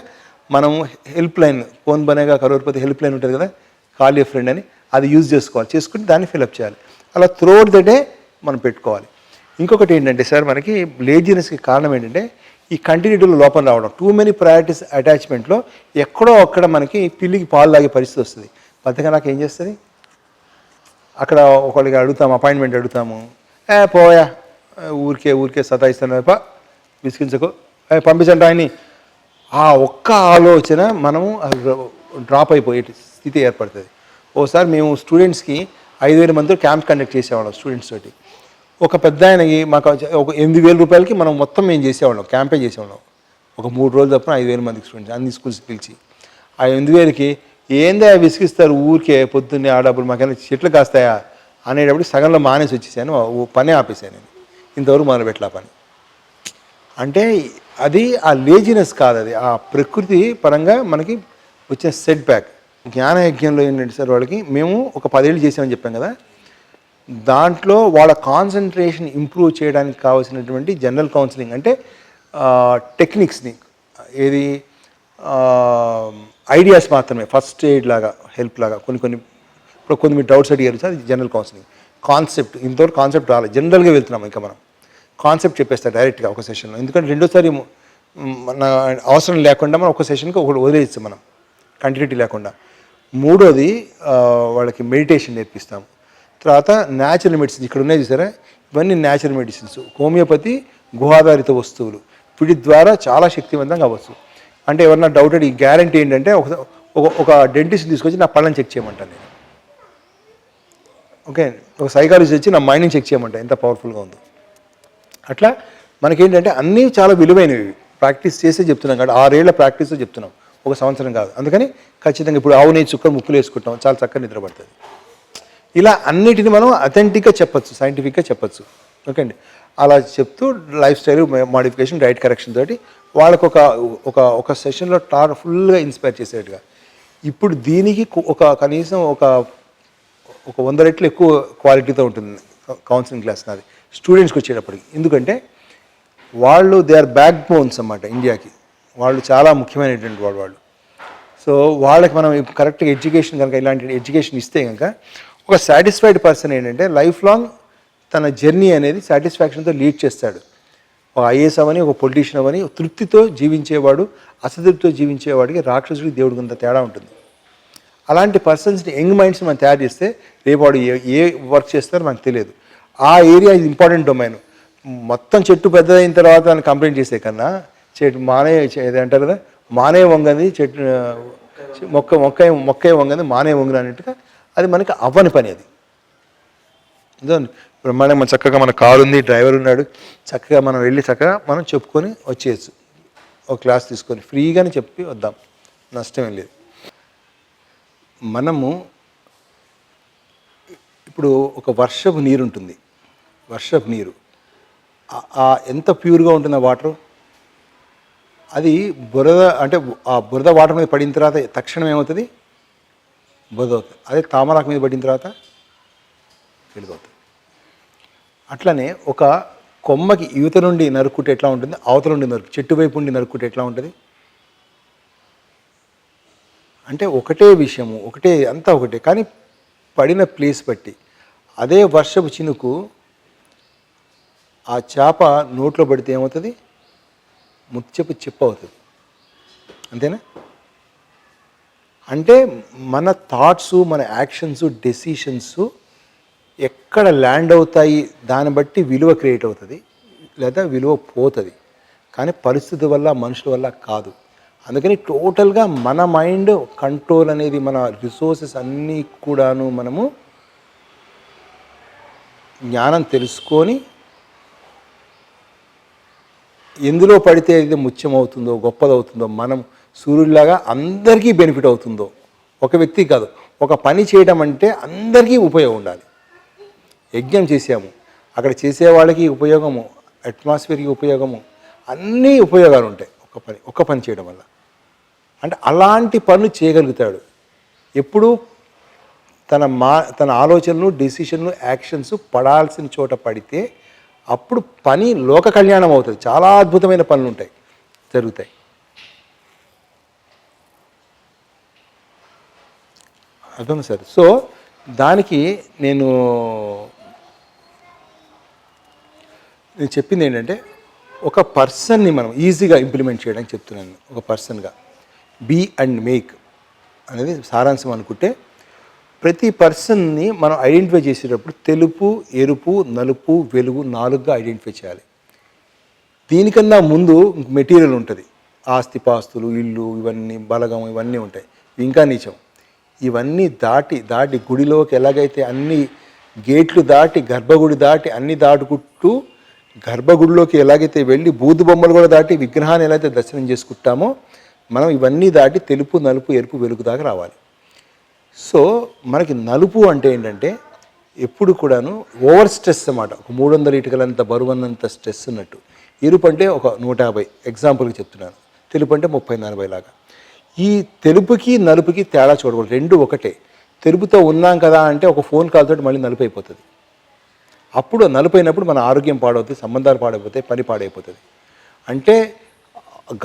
[SPEAKER 1] మనం help line, Kaun Banega Crorepati help line ఉంటుంది కదా, కాల్ యూ ఫ్రెండ్ అని, అది యూజ్ చేసుకుంటే దాన్ని ఫిలప్ చేయాలి. అలా త్రూఅవుట్ ద డే మనం పెట్టుకోవాలి. ఇంకొకటి ఏంటంటే సార్, మనకి లేజినెస్కి కారణం ఏంటంటే ఈ కంటిన్యూటీలో లోపం రావడం. టూ మెనీ ప్రయారిటీస్ అటాచ్మెంట్లో ఎక్కడో అక్కడ మనకి పిల్లికి పాలు తాగే పరిస్థితి వస్తుంది. బద్దగా నాకు ఏం చేస్తుంది, అక్కడ ఒకళ్ళకి అడుగుతాము, అపాయింట్మెంట్ అడుగుతాము, పోయా ఊరికే సతాయిస్తాను, విసిగించకు, పంపించండి ఆయన్ని. ఆ ఒక్క ఆలోచన మనము డ్రాప్ అయిపోయే స్థితి ఏర్పడుతుంది. ఓసారి మేము స్టూడెంట్స్కి 5,000 మందితో క్యాంప్ కండక్ట్ చేసేవాళ్ళం స్టూడెంట్స్ తోటి. ఒక పెద్ద ఆయనకి మాకు ఒక 8,000 రూపాయలకి మనం మొత్తం మేము చేసేవాళ్ళం, క్యాంపే చేసేవాళ్ళం. ఒక 3 రోజులు తప్ప 5,000 మందికి స్టూడెంట్స్, అన్ని స్కూల్స్ పిలిచి. ఆ 8,000కి ఏందా విసిగిస్తారు ఊరికే, పొద్దున్నే ఆ డబ్బులు మాకైనా చెట్లు కాస్తాయా అనేటప్పుడు సగంలో మానేసి వచ్చేసాను, పనే ఆపేసాను నేను. ఇంతవరకు మొదలుపెట్టలే పని. అంటే అది ఆ లేజినెస్ కాదు, అది ఆ ప్రకృతి పరంగా మనకి వచ్చిన సెట్ బ్యాక్. జ్ఞానయజ్ఞంలో ఏంటంటే సార్, వాళ్ళకి మేము ఒక 10 ఏళ్ళు చేసామని చెప్పాం కదా, దాంట్లో వాళ్ళ కాన్సన్ట్రేషన్ ఇంప్రూవ్ చేయడానికి కావాల్సినటువంటి జనరల్ కౌన్సిలింగ్ అంటే టెక్నిక్స్ని, ఏది ఐడియాస్ మాత్రమే, ఫస్ట్ ఎయిడ్ లాగా, హెల్ప్ లాగా ఇప్పుడు కొన్ని మీరు డౌట్స్ అడిగారు సార్, అది జనరల్ కౌన్సిలింగ్. కాన్సెప్ట్ ఇంతవరకు కాన్సెప్ట్ రాలేదు, జనరల్గా వెళ్తున్నాం. ఇంకా మనం కాన్సెప్ట్ చెప్పేస్తారు డైరెక్ట్గా ఒక సెషన్లో, ఎందుకంటే రెండోసారి మన అవసరం లేకుండా మనం ఒక సెషన్కి ఒకటి వదిలేస్తాం మనం, కంటిన్యూటీ లేకుండా. మూడోది వాళ్ళకి మెడిటేషన్ నేర్పిస్తాము. తర్వాత న్యాచురల్ మెడిసిన్స్ ఇక్కడ ఉన్నాయి చూసారా, ఇవన్నీ న్యాచురల్ మెడిసిన్స్. హోమియోపతి గుహాధారిత వస్తువులు, వీటి ద్వారా చాలా శక్తివంతంగా అవ్వచ్చు. అంటే ఎవరన్నా డౌటెడ్, ఈ గ్యారంటీ ఏంటంటే ఒక డెంటిస్ట్ తీసుకొచ్చి నా పళ్ళని చెక్ చేయమంటాను నేను. ఓకే, ఒక సైకాలజిస్ట్ వచ్చి నా మైండ్ని చెక్ చేయమంటాను, ఎంత పవర్ఫుల్గా ఉందో. అట్లా మనకేంటంటే అన్నీ చాలా విలువైనవి, ప్రాక్టీస్ చేసే చెప్తున్నాం కాబట్టి 6 ఏళ్ల ప్రాక్టీస్ చెప్తున్నాం, 1 సంవత్సరం కాదు. అందుకని ఖచ్చితంగా ఇప్పుడు ఆవు నెయ్యి చుక్కలు ముక్కులు వేసుకుంటాం, చాలా చక్కగా నిద్రపడుతుంది. ఇలా అన్నిటిని మనం అథెంటిక్గా చెప్పచ్చు, సైంటిఫిక్గా చెప్పచ్చు. ఓకే అండి, అలా చెప్తూ life style modification, diet correction తోటి వాళ్ళకు ఒక సెషన్లో ఫుల్గా ఇన్స్పైర్ చేసేట్టుగా. ఇప్పుడు దీనికి కనీసం ఒక 100 రెట్లు ఎక్కువ క్వాలిటీతో ఉంటుంది కౌన్సిలింగ్ క్లాస్ నాది స్టూడెంట్స్కి వచ్చేటప్పటికి. ఎందుకంటే వాళ్ళు దే ఆర్ బ్యాక్ బోన్స్ అన్నమాట ఇండియాకి, వాళ్ళు చాలా ముఖ్యమైనటువంటి వాళ్ళు. సో వాళ్ళకి మనం కరెక్ట్గా ఎడ్యుకేషన్ కనుక, ఇలాంటి ఎడ్యుకేషన్ ఇస్తే కనుక ఒక సాటిస్ఫైడ్ పర్సన్ ఏంటంటే లైఫ్ లాంగ్ తన జర్నీ అనేది సాటిస్ఫాక్షన్తో లీడ్ చేస్తాడు. ఒక ఐఏఎస్ అవని, ఒక పొలిటీషియన్ అవని తృప్తితో జీవించేవాడు, అసతృప్తితో జీవించేవాడికి రాక్షసుడికి దేవుడికి అంత తేడా ఉంటుంది. అలాంటి పర్సన్స్ని, యంగ్ మైండ్స్ని మనం తయారు చేస్తే రేపు వాడు ఏ వర్క్ చేస్తారో మనకు తెలియదు. ఆ ఏరియా ఇది ఇంపార్టెంట్ డొమైన్. మొత్తం చెట్టు పెద్దదైన తర్వాత దాన్ని కంప్లైంట్ చేసే కన్నా చెట్టు ఇది అంటారు కదా, మానే వంగది చెట్టు మొక్కే వంగది మానే వంగది అన్నట్టుగా అది మనకి అవ్వని పని. అది బ్రహ్మాండంగా మన చక్కగా మన కారు ఉంది, డ్రైవర్ ఉన్నాడు, చక్కగా మనం వెళ్ళి చక్కగా మనం చెప్పుకొని వచ్చేయచ్చు. ఒక క్లాస్ తీసుకొని ఫ్రీగానే చెప్పి వద్దాం, నష్టమేం లేదు. మనము ఇప్పుడు ఒక వర్షపు నీరు ఉంటుంది, వర్షపు నీరు ఎంత ప్యూర్గా ఉంటుంది ఆ వాటరు. అది బురద, అంటే ఆ బురద వాటర్ మీద పడిన తర్వాత తక్షణం ఏమవుతుంది, బురద అవుతుంది. అదే తామరాకు మీద పడిన తర్వాత వెలుగవుతుంది. అట్లనే ఒక కొమ్మకి యువత నుండి నరుక్కుంటే ఎట్లా ఉంటుంది, అవతల నుండి చెట్టు వైపు నుండి నరుక్కుంటే ఎట్లా ఉంటుంది. అంటే ఒకటే విషయము, ఒకటే అంతా ఒకటే, కానీ పడిన ప్లేస్ బట్టి. అదే వర్షపు చినుకు ఆ చేప నోట్లో పడితే ఏమవుతుంది, ముత్యపు చిప్ప అవుతుంది. అంతేనా? అంటే మన థాట్సు, మన యాక్షన్స్, డెసిషన్స్ ఎక్కడ ల్యాండ్ అవుతాయి దాన్ని బట్టి విలువ క్రియేట్ అవుతుంది, లేదా విలువ పోతుంది. కానీ పరిస్థితి వల్ల, మనుషుల వల్ల కాదు. అందుకని టోటల్గా మన మైండ్ కంట్రోల్ అనేది, మన రిసోర్సెస్ అన్నీ కూడాను మనము జ్ఞానం తెలుసుకొని ఎందులో పడితే ఇది ముత్యమవుతుందో, గొప్పదవుతుందో, మనం సూర్యుడిలాగా అందరికీ బెనిఫిట్ అవుతుందో, ఒక వ్యక్తి కాదు, ఒక పని చేయడం అంటే అందరికీ ఉపయోగం ఉండాలి. యజ్ఞం చేసాము, అక్కడ చేసే వాళ్ళకి ఉపయోగము, అట్మాస్ఫియర్కి ఉపయోగము, అన్నీ ఉపయోగాలు ఉంటాయి ఒక పని చేయడం వల్ల. అంటే అలాంటి పనులు చేయగలుగుతాడు ఎప్పుడు తన ఆలోచనలు, డెసిషన్లు, యాక్షన్స్ పడాల్సిన చోట పడితే అప్పుడు పని లోక కళ్యాణం అవుతుంది. చాలా అద్భుతమైన పనులు ఉంటాయి, జరుగుతాయి. అర్థం సార్? సో దానికి నేను చెప్పింది ఏంటంటే, ఒక పర్సన్ని మనం ఈజీగా ఇంప్లిమెంట్ చేయడానికి చెప్తున్నాను. ఒక పర్సన్గా బీ అండ్ మేక్ అనేది సారాంశం అనుకుంటే, ప్రతి పర్సన్ని మనం ఐడెంటిఫై చేసేటప్పుడు తెలుపు, ఎరుపు, నలుపు, వెలుగు 4గా ఐడెంటిఫై చేయాలి. దీనికన్నా ముందు మెటీరియల్ ఉంటుంది, ఆస్తిపాస్తులు, ఇల్లు, ఇవన్నీ బలగం, ఇవన్నీ ఉంటాయి. ఇంకా నీచం. ఇవన్నీ దాటి గుడిలోకి ఎలాగైతే అన్ని గేట్లు దాటి, గర్భగుడి దాటి, అన్ని దాటుకుంటూ గర్భగుడిలోకి ఎలాగైతే వెళ్ళి బూదు బొమ్మలు కూడా దాటి విగ్రహాన్ని ఎలాగైతే దర్శనం చేసుకుంటామో, మనం ఇవన్నీ దాటి తెలుపు, నలుపు, ఎరుపు, వెలుగు దాకా రావాలి. సో మనకి నలుపు అంటే ఏంటంటే ఎప్పుడు కూడాను ఓవర్ స్ట్రెస్ అన్నమాట. ఒక 300 ఇటుకలంత బరువన్నంత స్ట్రెస్ ఉన్నట్టు. ఎరుపు అంటే ఒక 150 ఎగ్జాంపుల్కి చెప్తున్నాను. తెలుపు అంటే 30-40 లాగా. ఈ తెలుపుకి నలుపుకి తేడా చూడకూడదు, రెండు ఒకటే. తెలుపుతో ఉన్నాం కదా అంటే ఒక ఫోన్ కాల్ తోటి మళ్ళీ నలుపు అయిపోతుంది. అప్పుడు నలుపు అయినప్పుడు మన ఆరోగ్యం పాడవుతుంది, సంబంధాలు పాడైపోతాయి, పని పాడైపోతుంది. అంటే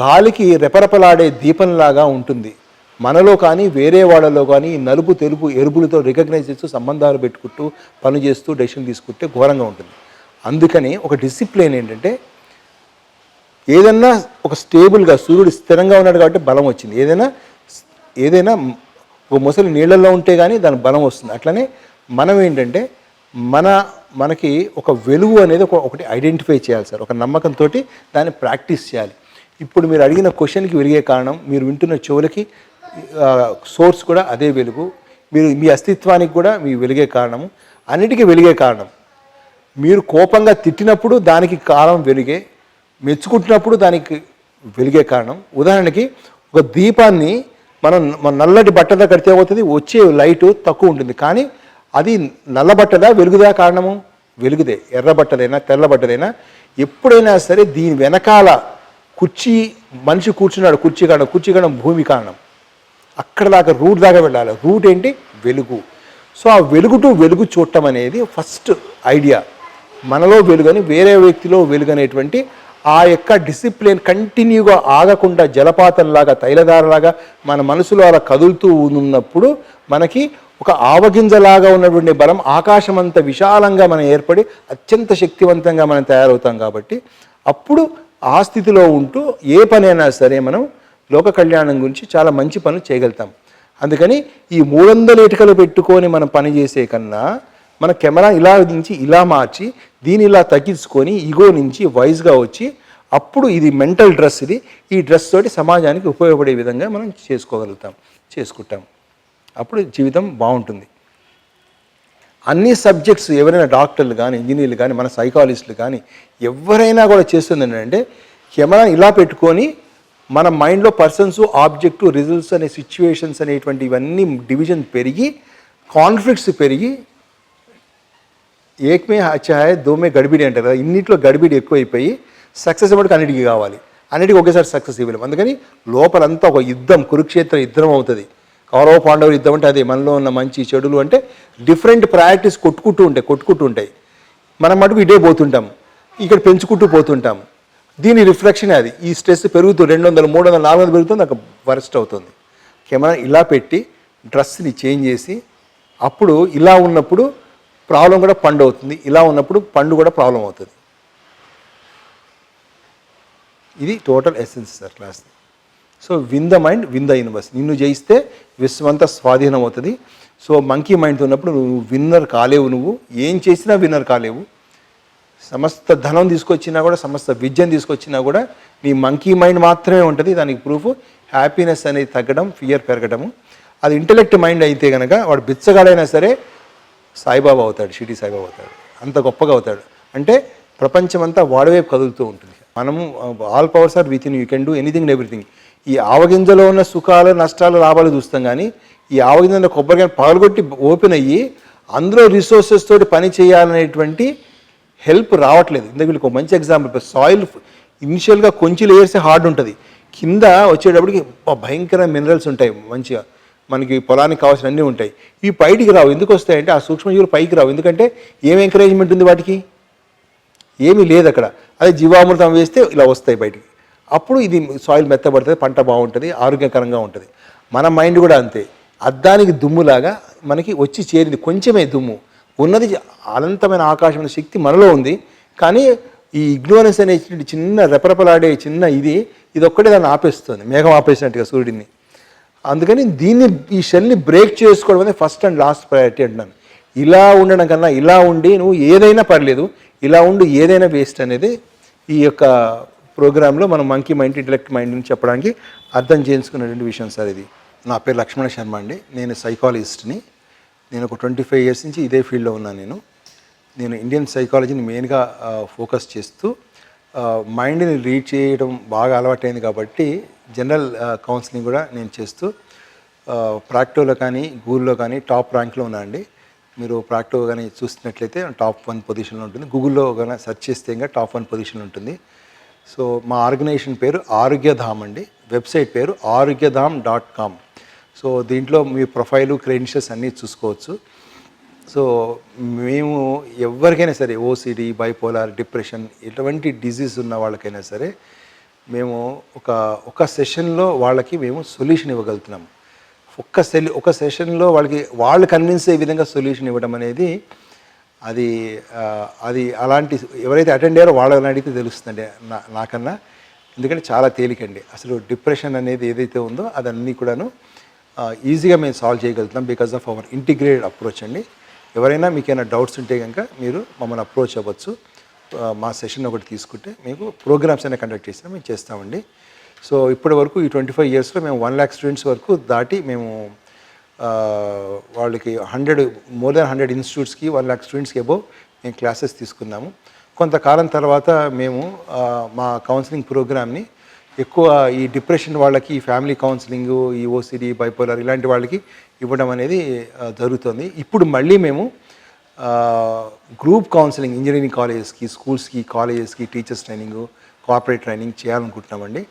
[SPEAKER 1] గాలికి రెపరెపలాడే దీపంలాగా ఉంటుంది మనలో కానీ వేరే వాళ్ళలో కానీ. నలుపు, తెలుపు, ఎరుపులతో రికగ్నైజ్ చేస్తూ సంబంధాలు పెట్టుకుంటూ పని చేస్తూ డెసిషన్ తీసుకుంటే ఘోరంగా ఉంటుంది. అందుకని ఒక డిసిప్లిన్ ఏంటంటే, ఏదన్నా ఒక స్టేబుల్గా, సూర్యుడు స్థిరంగా ఉన్నాడు కాబట్టి బలం వచ్చింది. ఏదైనా ఒక మొసలి నీళ్ళల్లో ఉంటే కానీ దానికి బలం వస్తుంది. అట్లనే మనం ఏంటంటే మనకి ఒక వెలుగు అనేది ఒకటి ఐడెంటిఫై చేయాలి సార్. ఒక నమ్మకంతో దాన్ని ప్రాక్టీస్ చేయాలి. ఇప్పుడు మీరు అడిగిన క్వశ్చన్కి వెలిగే కారణం, మీరు వింటున్న చెవులకి సోర్స్ కూడా అదే వెలుగు. మీ అస్తిత్వానికి కూడా మీ వెలిగే కారణము, అన్నిటికీ వెలిగే కారణం. మీరు కోపంగా తిట్టినప్పుడు దానికి కారణం వెలిగే, మెచ్చుకుంటున్నప్పుడు దానికి వెలిగే కారణం. ఉదాహరణకి ఒక దీపాన్ని మనం నల్లటి బట్టదా కడితే అవుతుంది, వచ్చే లైటు తక్కువ ఉంటుంది. కానీ అది నల్ల బట్టదా వెలుగుదా కారణము? వెలుగుదే. ఎర్ర బట్టదైనా తెల్ల బట్టదైనా ఎప్పుడైనా సరే దీని వెనకాల మనిషి కూర్చున్నాడు, కుర్చీ కారణం భూమి కారణం. అక్కడ దాకా రూట్ దాకా వెళ్ళాలి. రూట్ ఏంటి? వెలుగు. సో ఆ వెలుగు చూడటం అనేది ఫస్ట్ ఐడియా. మనలో వెలుగని, వేరే వ్యక్తిలో వెలుగు అనేటువంటి ఆ యొక్క డిసిప్లిన్ కంటిన్యూగా ఆగకుండా జలపాతంలాగా, తైలధారలాగా మన మనసులో అలా కదులుతూ ఉన్నప్పుడు మనకి ఒక ఆవగింజలాగా ఉన్నటువంటి బలం ఆకాశమంత విశాలంగా మనం ఏర్పడి అత్యంత శక్తివంతంగా మనం తయారవుతాం. కాబట్టి అప్పుడు ఆ స్థితిలో ఉంటూ ఏ పనైనా సరే మనం లోక కళ్యాణం గురించి చాలా మంచి పనులు చేయగలుగుతాం. అందుకని ఈ 300 ఇటుకలు పెట్టుకొని మనం పని చేసే కన్నా మన కెమెరా ఇలా నుంచి ఇలా మార్చి దీన్ని ఇలా తగ్గించుకొని ఈగో నుంచి వైజ్గా వచ్చి అప్పుడు ఇది మెంటల్ డ్రెస్, ఇది ఈ డ్రెస్ తోటి సమాజానికి ఉపయోగపడే విధంగా మనం చేసుకుంటాం. అప్పుడు జీవితం బాగుంటుంది. అన్ని సబ్జెక్ట్స్ ఎవరైనా డాక్టర్లు కానీ ఇంజనీర్లు కానీ మన సైకాలజిస్టులు కానీ ఎవరైనా కూడా చేస్తుంది ఏంటంటే కెమెరా ఇలా పెట్టుకొని మన మైండ్లో పర్సన్స్, ఆబ్జెక్టు, రిజల్ట్స్ అనే సిచ్యువేషన్స్ అనేటువంటి ఇవన్నీ డివిజన్ పెరిగి కాన్ఫ్లిక్ట్స్ పెరిగి ఏకమే హత్యాయ దోమే గడిబిడి అంటారు కదా, ఇన్నిట్లో గడిబిడి ఎక్కువైపోయి సక్సెస్ ఇవ్వడానికి అన్నిటికీ కావాలి, అన్నిటికీ ఒకేసారి సక్సెస్ ఇవ్వలేము. అందుకని లోపలంతా ఒక యుద్ధం, కురుక్షేత్ర యుద్ధం అవుతుంది. కౌరవ పాండవులు యుద్ధం అంటే అదే, మనలో ఉన్న మంచి చెడులు అంటే డిఫరెంట్ ప్రయారిటీస్ కొట్టుకుంటూ ఉంటాయి. మనం మటుకు ఇదే పోతుంటాం, ఇక్కడ పెంచుకుంటూ పోతుంటాం. దీని రిఫ్లెక్షన్ అది. ఈ స్ట్రెస్ పెరుగుతూ 200, 300, 400 పెరుగుతుంది, నాకు వరస్ట్ అవుతుంది. కెమెరా ఇలా పెట్టి డ్రెస్ని చేంజ్ చేసి అప్పుడు ఇలా ఉన్నప్పుడు ప్రాబ్లం కూడా పండు అవుతుంది, ఇలా ఉన్నప్పుడు పండు కూడా ప్రాబ్లం అవుతుంది. ఇది total essence sir class. So win the mind, win the universe. నిన్ను జయిస్తే విశ్వమంతా స్వాధీనం అవుతుంది. సో మంకీ మైండ్తో ఉన్నప్పుడు నువ్వు విన్నర్ కాలేవు. నువ్వు ఏం చేసినా విన్నర్ కాలేవు. సమస్త ధనం తీసుకొచ్చినా కూడా, సమస్త విద్యను తీసుకొచ్చినా కూడా నీ మంకీ మైండ్ మాత్రమే ఉంటుంది. దానికి ప్రూఫ్ హ్యాపీనెస్ అనేది తగ్గడం, ఫియర్ పెరగడము. అది ఇంటెలెక్ట్ మైండ్ అయితే కనుక వాడు బిచ్చగాడైనా సరే సాయిబాబా అవుతాడు, షిరిడి సాయిబాబా అవుతాడు, అంత గొప్పగా అవుతాడు. అంటే ప్రపంచమంతా వాడి వైపు కదులుతూ ఉంటుంది. మనము all powers are within, you can do anything and everything. ఈ ఆవగింజలో ఉన్న సుఖాలు, నష్టాలు, లాభాలు చూస్తాం కానీ ఈ ఆవగింజలో కొబ్బరికాయ పగలగొట్టి ఓపెన్ అయ్యి అందులో రిసోర్సెస్ తోటి పని చేయాలనేటువంటి హెల్ప్ రావట్లేదు. ఇందుకు వీళ్ళకి ఒక మంచి ఎగ్జాంపుల్, సాయిల్ ఇనిషియల్గా కొంచెం లేయర్సే హార్డ్ ఉంటుంది, కింద వచ్చేటప్పటికి భయంకర మినరల్స్ ఉంటాయి, మంచిగా మనకి పొలానికి కావాల్సిన అన్నీ ఉంటాయి. ఇవి బయటికి రావు. ఎందుకు వస్తాయంటే ఆ సూక్ష్మజీవులు పైకి రావు. ఎందుకంటే ఏం ఎంకరేజ్మెంట్ ఉంది వాటికి? ఏమీ లేదు అక్కడ. అదే జీవామృతం వేస్తే ఇలా వస్తాయి బయటికి. అప్పుడు ఇది సాయిల్ మెత్తబడుతుంది, పంట బాగుంటుంది, ఆరోగ్యకరంగా ఉంటుంది. మన మైండ్ కూడా అంతే, అద్దానికి దుమ్ములాగా మనకి వచ్చి చేరింది కొంచెమే దుమ్ము. ఉన్నది అనంతమైన ఆకాశమైన శక్తి మనలో ఉంది. కానీ ఈ ఇగ్నోరెన్స్ అనే చిన్న రెపరెపలాడే చిన్న ఇది ఒక్కటే దాన్ని ఆపేస్తుంది, మేఘం ఆపేసినట్టుగా సూర్యుడిని. అందుకని దీన్ని, ఈ షెల్ని బ్రేక్ చేసుకోవడం అనేది ఫస్ట్ అండ్ లాస్ట్ ప్రయారిటీ అంటున్నాను. ఇలా ఉండడం కన్నా ఇలా ఉండి నువ్వు ఏదైనా పర్లేదు, ఇలా ఉండి ఏదైనా వేస్ట్ అనేది ఈ యొక్క ప్రోగ్రాంలో మనం మంకీ మైండ్, ఇంటెలెక్ట్ మైండ్ అని చెప్పడానికి అర్థం చేసుకున్నటువంటి విషయం సార్ ఇది. నా పేరు లక్ష్మణ శర్మ అండి. నేను సైకాలజిస్ట్ని. నేను ఒక 25 ఇయర్స్ నుంచి ఇదే ఫీల్డ్లో ఉన్నాను. నేను ఇండియన్ సైకాలజీని మెయిన్గా ఫోకస్ చేస్తూ మైండ్ని రీడ్ చేయడం బాగా అలవాటైంది కాబట్టి జనరల్ కౌన్సిలింగ్ కూడా నేను చేస్తూ ప్రాక్టోలో కానీ గూగుల్లో కానీ టాప్ ర్యాంక్లో ఉన్నా అండి. మీరు ప్రాక్టో కానీ చూస్తున్నట్లయితే టాప్ 1 పొజిషన్లో ఉంటుంది, గూగుల్లో కానీ సెర్చ్ చేస్తే ఇంకా టాప్ 1 పొజిషన్లో ఉంటుంది. సో మా ఆర్గనైజేషన్ పేరు ఆరోగ్యధామ్ అండి, వెబ్సైట్ పేరు aarogyadham.com. సో దీంట్లో మీ ప్రొఫైలు, క్రెడెన్షియల్స్ అన్నీ చూసుకోవచ్చు. సో మేము ఎవరికైనా సరే ఓసిడి, బైపోలార్, డిప్రెషన్ ఇటువంటి డిజీజ్ ఉన్న వాళ్ళకైనా సరే మేము ఒక సెషన్లో వాళ్ళకి మేము సొల్యూషన్ ఇవ్వగలుగుతున్నాము. ఒక సెషన్లో వాళ్ళు కన్విన్స్ అయ్యే విధంగా సొల్యూషన్ ఇవ్వడం అనేది అది అలాంటి ఎవరైతే అటెండ్ అయ్యారో వాళ్ళని అడిగితే తెలుస్తుందండి నాకన్నా. ఎందుకంటే చాలా తేలికండి. అసలు డిప్రెషన్ అనేది ఏదైతే ఉందో అదన్నీ కూడాను ఈజీగా మేము సాల్వ్ చేయగలుగుతున్నాం because of our integrated approach అండి. ఎవరైనా మీకైనా డౌట్స్ ఉంటే కనుక మీరు మమ్మల్ని అప్రోచ్ అవ్వచ్చు. మా సెషన్ ఒకటి తీసుకుంటే మీకు ప్రోగ్రామ్స్ అయినా కండక్ట్ చేసినా మేము చేస్తామండి. సో ఇప్పటి వరకు ఈ 25 ఇయర్స్లో మేము 1 lakh స్టూడెంట్స్ వరకు దాటి మేము వాళ్ళకి మోర్ దెన్ 100 ఇన్స్టిట్యూట్స్కి 1 lakh స్టూడెంట్స్కి అబోవ్ మేము క్లాసెస్ తీసుకున్నాము. కొంతకాలం తర్వాత మేము మా కౌన్సిలింగ్ ప్రోగ్రామ్ని ఎక్కువ ఈ డిప్రెషన్ వాళ్ళకి, ఈ ఫ్యామిలీ కౌన్సిలింగ్, ఈ ఓసిడి, బైపోలార్ ఇలాంటి వాళ్ళకి ఇవ్వడం అనేది జరుగుతుంది. ఇప్పుడు మళ్ళీ మేము గ్రూప్ కౌన్సిలింగ్ ఇంజనీరింగ్ కాలేజెస్కి, స్కూల్స్కి, కాలేజెస్కి టీచర్స్ ట్రైనింగ్, కార్పొరేట్ ట్రైనింగ్ చేయాలనుకుంటున్నామండి.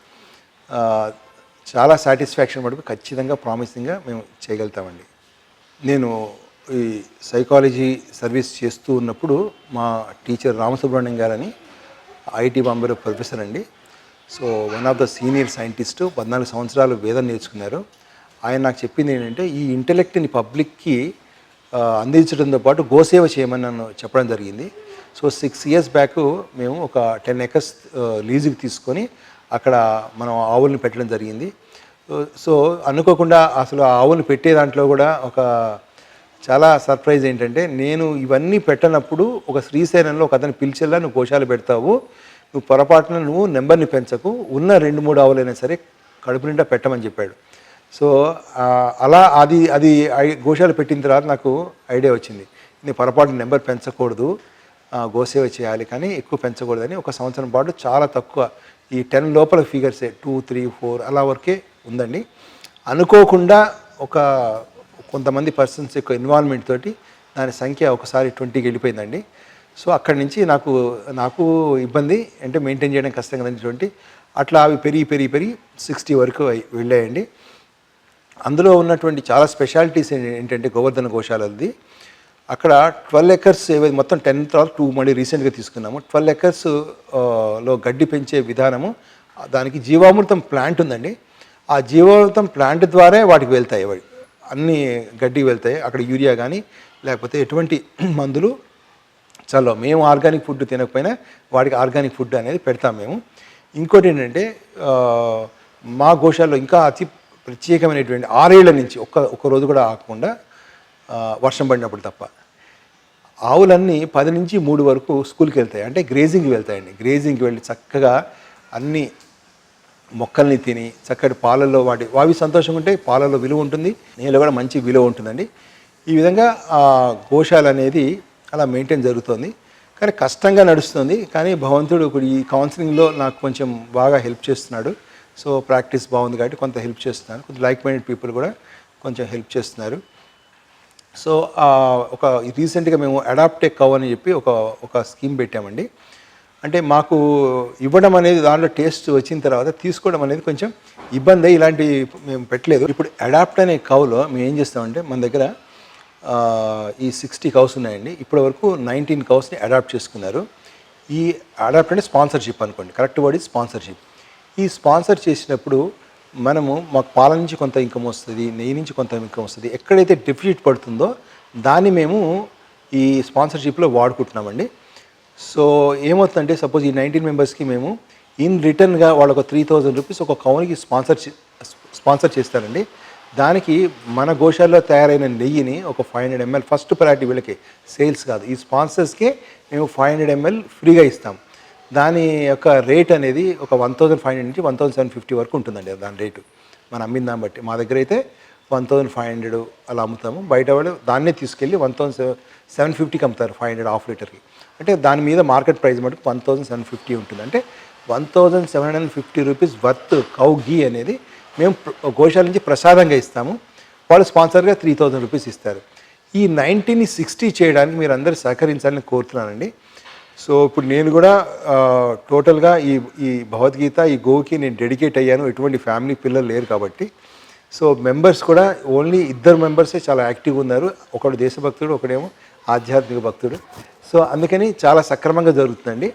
[SPEAKER 1] చాలా సాటిస్ఫాక్షన్ మటుకు ఖచ్చితంగా ప్రామిసింగ్గా మేము చేయగలుగుతామండి. నేను ఈ సైకాలజీ సర్వీస్ చేస్తూ ఉన్నప్పుడు మా టీచర్ రామసుబ్రహ్మణ్యం గారని ఐఐటి బాంబేలో ప్రొఫెసర్ అండి. So one of the senior scientist, 14 సంవత్సరాలు వేదం నేర్చుకున్నారు. ఆయన నాకు చెప్పింది ఏంటంటే ఈ ఇంటెలెక్ట్ని పబ్లిక్కి అందించడంతో పాటు గోసేవ చేయమని నన్ను చెప్పడం జరిగింది. సో 6 years బ్యాక్ మేము ఒక 10 acres లీజుకి తీసుకొని అక్కడ మనం ఆవుల్ని పెట్టడం జరిగింది. సో అనుకోకుండా అసలు ఆ ఆవుల్ని పెట్టే దాంట్లో కూడా ఒక చాలా సర్ప్రైజ్ ఏంటంటే, నేను ఇవన్నీ పెట్టనప్పుడు ఒక శ్రీశైలంలో ఒక అతను పిలిచెల్లా నువ్వు గోశాల పెడతావు, నువ్వు పొరపాటున నువ్వు నెంబర్ని పెంచకు, ఉన్న 2-3 ఆవులైనా సరే కడుపు నిండా పెట్టమని చెప్పాడు. సో అలా అది గోశాల పెట్టిన తర్వాత నాకు ఐడియా వచ్చింది, నేను పొరపాటు నెంబర్ పెంచకూడదు, గోసేవ చేయాలి కానీ ఎక్కువ పెంచకూడదని ఒక సంవత్సరం పాటు చాలా తక్కువ ఈ 10 లోపల ఫిగర్సే 2, 3, 4 అలా వరకే ఉందండి. అనుకోకుండా కొంతమంది పర్సన్స్ యొక్క ఇన్వాల్వ్మెంట్ తోటి దాని సంఖ్య ఒకసారి 20కి వెళ్ళిపోయిందండి. సో అక్కడి నుంచి నాకు ఇబ్బంది అంటే మెయింటైన్ చేయడం కష్టం కదండి 20. అట్లా అవి పెరిగి 60 వరకు వెళ్ళాయండి. అందులో ఉన్నటువంటి చాలా స్పెషాలిటీస్ ఏంటంటే గోవర్ధన గోశాలది అక్కడ 12 acres ఏవైతే మొత్తం 10 తర్వాత 2 మళ్ళీ రీసెంట్గా తీసుకున్నాము. 12 acres లో గడ్డి పెంచే విధానము, దానికి జీవామృతం ప్లాంట్ ఉందండి. ఆ జీవామృతం ప్లాంట్ ద్వారా వాటికి వెళ్తాయి, అన్ని గడ్డికి వెళ్తాయి. అక్కడ యూరియా కానీ లేకపోతే ఎటువంటి మందులు చలో మేము ఆర్గానిక్ ఫుడ్ తినకపోయినా వాటికి ఆర్గానిక్ ఫుడ్ అనేది పెడతాం మేము. ఇంకోటి ఏంటంటే మా గోశాలలో ఇంకా అతి ప్రత్యేకమైనటువంటి 6 ఏళ్ల నుంచి ఒక్క రోజు కూడా ఆగకుండా వర్షం పడినప్పుడు తప్ప ఆవులన్నీ 10 నుంచి 3 వరకు స్కూల్కి వెళ్తాయి, అంటే గ్రేజింగ్కి వెళ్తాయండి. గ్రేజింగ్కి వెళ్ళి చక్కగా అన్ని మొక్కల్ని తిని చక్కటి పాలల్లో అవి సంతోషంగా ఉంటే పాలలో విలువ ఉంటుంది, నీళ్ళు కూడా మంచి విలువ ఉంటుందండి. ఈ విధంగా గోశాల అనేది అలా మెయింటైన్ జరుగుతుంది. కానీ కష్టంగా నడుస్తుంది. కానీ భగవంతుడు ఇప్పుడు ఈ కౌన్సిలింగ్లో నాకు కొంచెం బాగా హెల్ప్ చేస్తున్నాడు. సో ప్రాక్టీస్ బాగుంది కాబట్టి కొంత హెల్ప్ చేస్తున్నాను, కొంచెం లైక్ మైండెడ్ పీపుల్ కూడా కొంచెం హెల్ప్ చేస్తున్నారు. సో ఒక రీసెంట్గా మేము అడాప్ట్ ఏ కౌ అని చెప్పి ఒక స్కీమ్ పెట్టామండి. అంటే మాకు ఇవ్వడం అనేది దాంట్లో టేస్ట్ వచ్చిన తర్వాత తీసుకోవడం అనేది కొంచెం ఇబ్బంది, ఇలాంటివి మేము పెట్టలేదు. ఇప్పుడు అడాప్ట్ అనే కౌలో మేము ఏం చేస్తామంటే మన దగ్గర ఈ 60 cows ఉన్నాయండి. ఇప్పటి వరకు 19 cows అడాప్ట్ చేసుకున్నారు. ఈ అడాప్ట్ అంటే స్పాన్సర్షిప్ అనుకోండి, కరెక్ట్ వర్డ్ స్పాన్సర్షిప్. ఈ స్పాన్సర్ చేసినప్పుడు మాకు పాల నుంచి కొంత ఇన్కమ్ వస్తుంది, నెయ్యి నుంచి కొంత ఇన్కమ్ వస్తుంది. ఎక్కడైతే డెఫిసిట్ పడుతుందో దాన్ని మేము ఈ స్పాన్సర్షిప్లో వాడుకుంటున్నామండి. సో ఏమవుతుందంటే సపోజ్ ఈ 19 మెంబర్స్కి మేము ఇన్ రిటర్న్గా వాళ్ళకు 3,000 రూపీస్ ఒక కౌనికి స్పాన్సర్ చేస్తారండి. దానికి మన గోశాలలో తయారైన నెయ్యిని ఒక 500 ml ఫస్ట్ ప్రయారిటీ వీళ్ళకి, సేల్స్ కాదు, ఈ స్పాన్సర్స్కే మేము 500 ml ఫ్రీగా ఇస్తాం. దాని యొక్క రేట్ అనేది ఒక 1,500 నుంచి 1,750 వరకు ఉంటుందండి దాని రేటు మనం అమ్మిన దాన్ని బట్టి. మా దగ్గర అయితే 1,500 అలా అమ్ముతాము, బయట వాళ్ళు దాన్నే తీసుకెళ్ళి 1,750కి అమ్ముతారు 500 హాఫ్ లీటర్కి. అంటే దాని మీద మార్కెట్ ప్రైస్ మటుకు 1,750 ఉంటుంది. అంటే 1,750 రూపీస్ వర్త్ కౌ గీ అనేది మేము గోశాల నుంచి ప్రసాదంగా ఇస్తాము. వాళ్ళు స్పాన్సర్గా 3,000 రూపీస్ ఇస్తారు. ఈ 90ని 60 చేయడానికి మీరు అందరూ సహకరించాలని కోరుతున్నానండి. సో ఇప్పుడు నేను కూడా టోటల్గా ఈ భగవద్గీత ఈ గోకి నేను డెడికేట్ అయ్యాను. ఎటువంటి ఫ్యామిలీ పిల్లలు లేరు కాబట్టి. సో మెంబర్స్ కూడా ఓన్లీ 2 మెంబర్సే చాలా యాక్టివ్గా ఉన్నారు. ఒకడు దేశభక్తుడు, ఒకడేమో ఆధ్యాత్మిక భక్తుడు. సో అందుకని చాలా సక్రమంగా జరుగుతుందండి.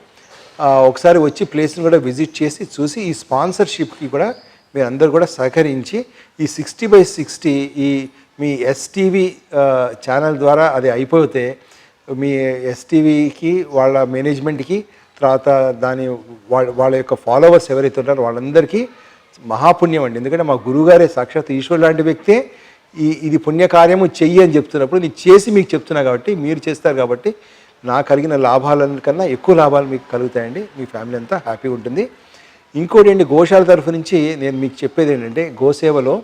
[SPEAKER 1] ఒకసారి వచ్చి ప్లేస్ని కూడా విజిట్ చేసి చూసి ఈ స్పాన్సర్షిప్కి కూడా మీరు అందరు కూడా సహకరించి ఈ 60/60 ఈ మీ ఎస్టీవీ ఛానల్ ద్వారా అది అయిపోతే మీ ఎస్టీవీకి వాళ్ళ మేనేజ్మెంట్కి తర్వాత వాళ్ళ యొక్క ఫాలోవర్స్ ఎవరైతే ఉన్నారో వాళ్ళందరికీ మహాపుణ్యం అండి. ఎందుకంటే మా గురువుగారే సాక్షాత్ ఈశ్వరు లాంటి వ్యక్తే ఇది పుణ్యకార్యము చెయ్యి అని చెప్తున్నప్పుడు నేను చేసి మీకు చెప్తున్నా కాబట్టి మీరు చేస్తారు కాబట్టి నాకు కలిగిన లాభాల కన్నా ఎక్కువ లాభాలు మీకు కలుగుతాయండి. మీ ఫ్యామిలీ అంతా హ్యాపీగా ఉంటుంది. ఇంకోటి ఏంటి, గోశాల తరఫు నుంచి నేను మీకు చెప్పేది ఏంటంటే గోసేవలో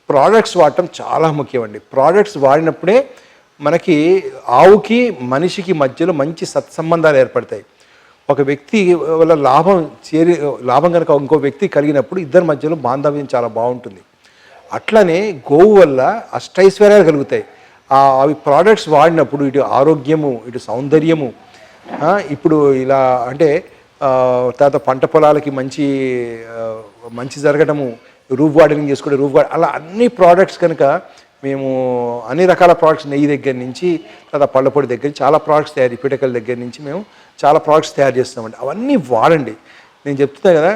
[SPEAKER 1] ప్రోడక్ట్స్ వాడటం చాలా ముఖ్యం అండి. ప్రోడక్ట్స్ వాడినప్పుడే మనకి ఆవుకి మనిషికి మధ్యలో మంచి సత్సంబంధాలు ఏర్పడతాయి. ఒక వ్యక్తి వల్ల లాభం కనుక ఇంకో వ్యక్తి కలిగినప్పుడు ఇద్దరి మధ్యలో బాంధవ్యం చాలా బాగుంటుంది. అట్లనే గోవు వల్ల అష్టైశ్వర్యాలు కలుగుతాయి. అవి ప్రోడక్ట్స్ వాడినప్పుడు ఇటు ఆరోగ్యము, ఇటు సౌందర్యము, ఇప్పుడు ఇలా అంటే తర్వాత పంట పొలాలకి మంచి జరగడము, రూఫ్ గార్డెనింగ్ చేసుకుంటే అలా అన్ని ప్రోడక్ట్స్ కనుక మేము అన్ని రకాల ప్రోడక్ట్స్, నెయ్యి దగ్గర నుంచి తర్వాత పళ్ళపొడి దగ్గర నుంచి చాలా ప్రోడక్ట్స్ తయారు, పిటకల దగ్గర నుంచి మేము చాలా ప్రోడక్ట్స్ తయారు చేస్తామండి. అవన్నీ వాడండి. నేను చెప్తున్నా కదా,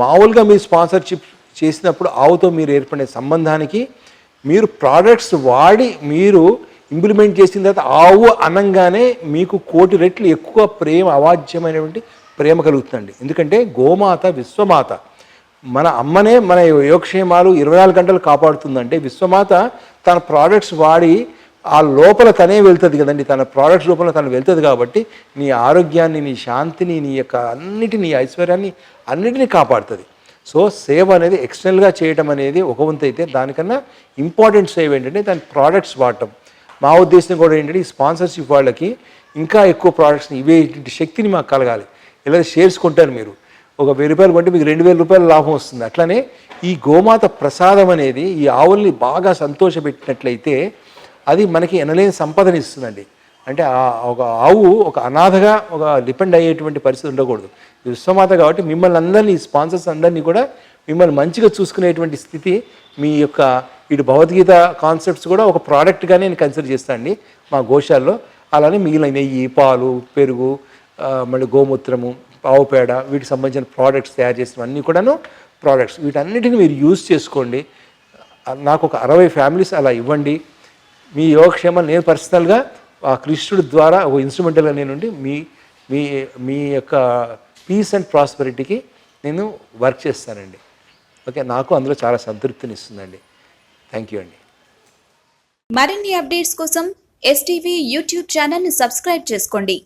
[SPEAKER 1] మామూలుగా మీరు స్పాన్సర్షిప్ చేసినప్పుడు ఆవుతో మీరు ఏర్పడే సంబంధానికి మీరు ప్రోడక్ట్స్ వాడి మీరు ఇంప్లిమెంట్ చేసిన తర్వాత ఆవు అనంగానే మీకు 1,000,000 రెట్లు ఎక్కువ ప్రేమ, అవాజ్యమైనటువంటి ప్రేమ కలుగుతుందండి. ఎందుకంటే గోమాత విశ్వమాత, మన అమ్మనే మన యోగక్షేమాలు 24 గంటలు కాపాడుతుందంటే విశ్వమాత తన ప్రోడక్ట్స్ వాడి ఆ లోపల తనే వెళ్తుంది కదండి, తన ప్రోడక్ట్స్ లోపల తను వెళ్తుంది. కాబట్టి నీ ఆరోగ్యాన్ని, నీ శాంతిని, నీ యొక్క నీ ఐశ్వర్యాన్ని అన్నిటినీ కాపాడుతుంది. సో సేవ్ అనేది ఎక్స్టర్నల్గా చేయడం అనేది ఒక వంతు అయితే, దానికన్నా ఇంపార్టెంట్ సేవ్ ఏంటంటే దాని ప్రోడక్ట్స్ వాడటం. మా ఉద్దేశం కూడా ఏంటంటే ఈ స్పాన్సర్షిప్ వాళ్ళకి ఇంకా ఎక్కువ ప్రోడక్ట్స్ని ఇవే శక్తిని మాకు కలగాలి. ఇలా షేర్స్ కొంటారు మీరు, ఒక 1,000 రూపాయలు కొంటే మీకు 2,000 రూపాయల లాభం వస్తుంది. అట్లనే ఈ గోమాత ప్రసాదం అనేది ఈ ఆవుల్ని బాగా సంతోషపెట్టినట్లయితే అది మనకి ఎనలేని సంపదని ఇస్తుందండి. అంటే ఒక ఆవు ఒక అనాథగా ఒక డిపెండ్ అయ్యేటువంటి పరిస్థితి ఉండకూడదు. విశ్వమాత కాబట్టి మిమ్మల్ని అందరినీ, స్పాన్సర్స్ అందరినీ కూడా మిమ్మల్ని మంచిగా చూసుకునేటువంటి స్థితి మీ యొక్క ఇటు భగవద్గీత కాన్సెప్ట్స్ కూడా ఒక ప్రోడక్ట్గానే నేను కన్సిడర్ చేస్తాను అండి మా గోశాలలో. అలానే మిగిలిన నెయ్యి, పాలు, పెరుగు, మళ్ళీ గోమూత్రము, ఆవు పేడ, వీటికి సంబంధించిన ప్రోడక్ట్స్ తయారు చేసినవన్నీ కూడాను ప్రోడక్ట్స్, వీటన్నిటిని మీరు యూజ్ చేసుకోండి. నాకు ఒక 60 ఫ్యామిలీస్ అలా ఇవ్వండి. మీ యోగక్షేమాన్ని నేను పర్సనల్గా ఆ కృష్ణుడి ద్వారా ఒక ఇన్స్ట్రుమెంటల్గా నేనుండి మీ మీ మీ యొక్క పీస్ అండ్ ప్రాస్పెరిటీకి నేను వర్క్ చేస్తానండి. ఓకే, నాకు అందులో చాలా సంతృప్తిని ఇస్తుందండి. థ్యాంక్ యూ అండి.
[SPEAKER 2] మరిన్ని అప్డేట్స్ కోసం STV యూట్యూబ్ ఛానల్ని సబ్స్క్రైబ్ చేసుకోండి.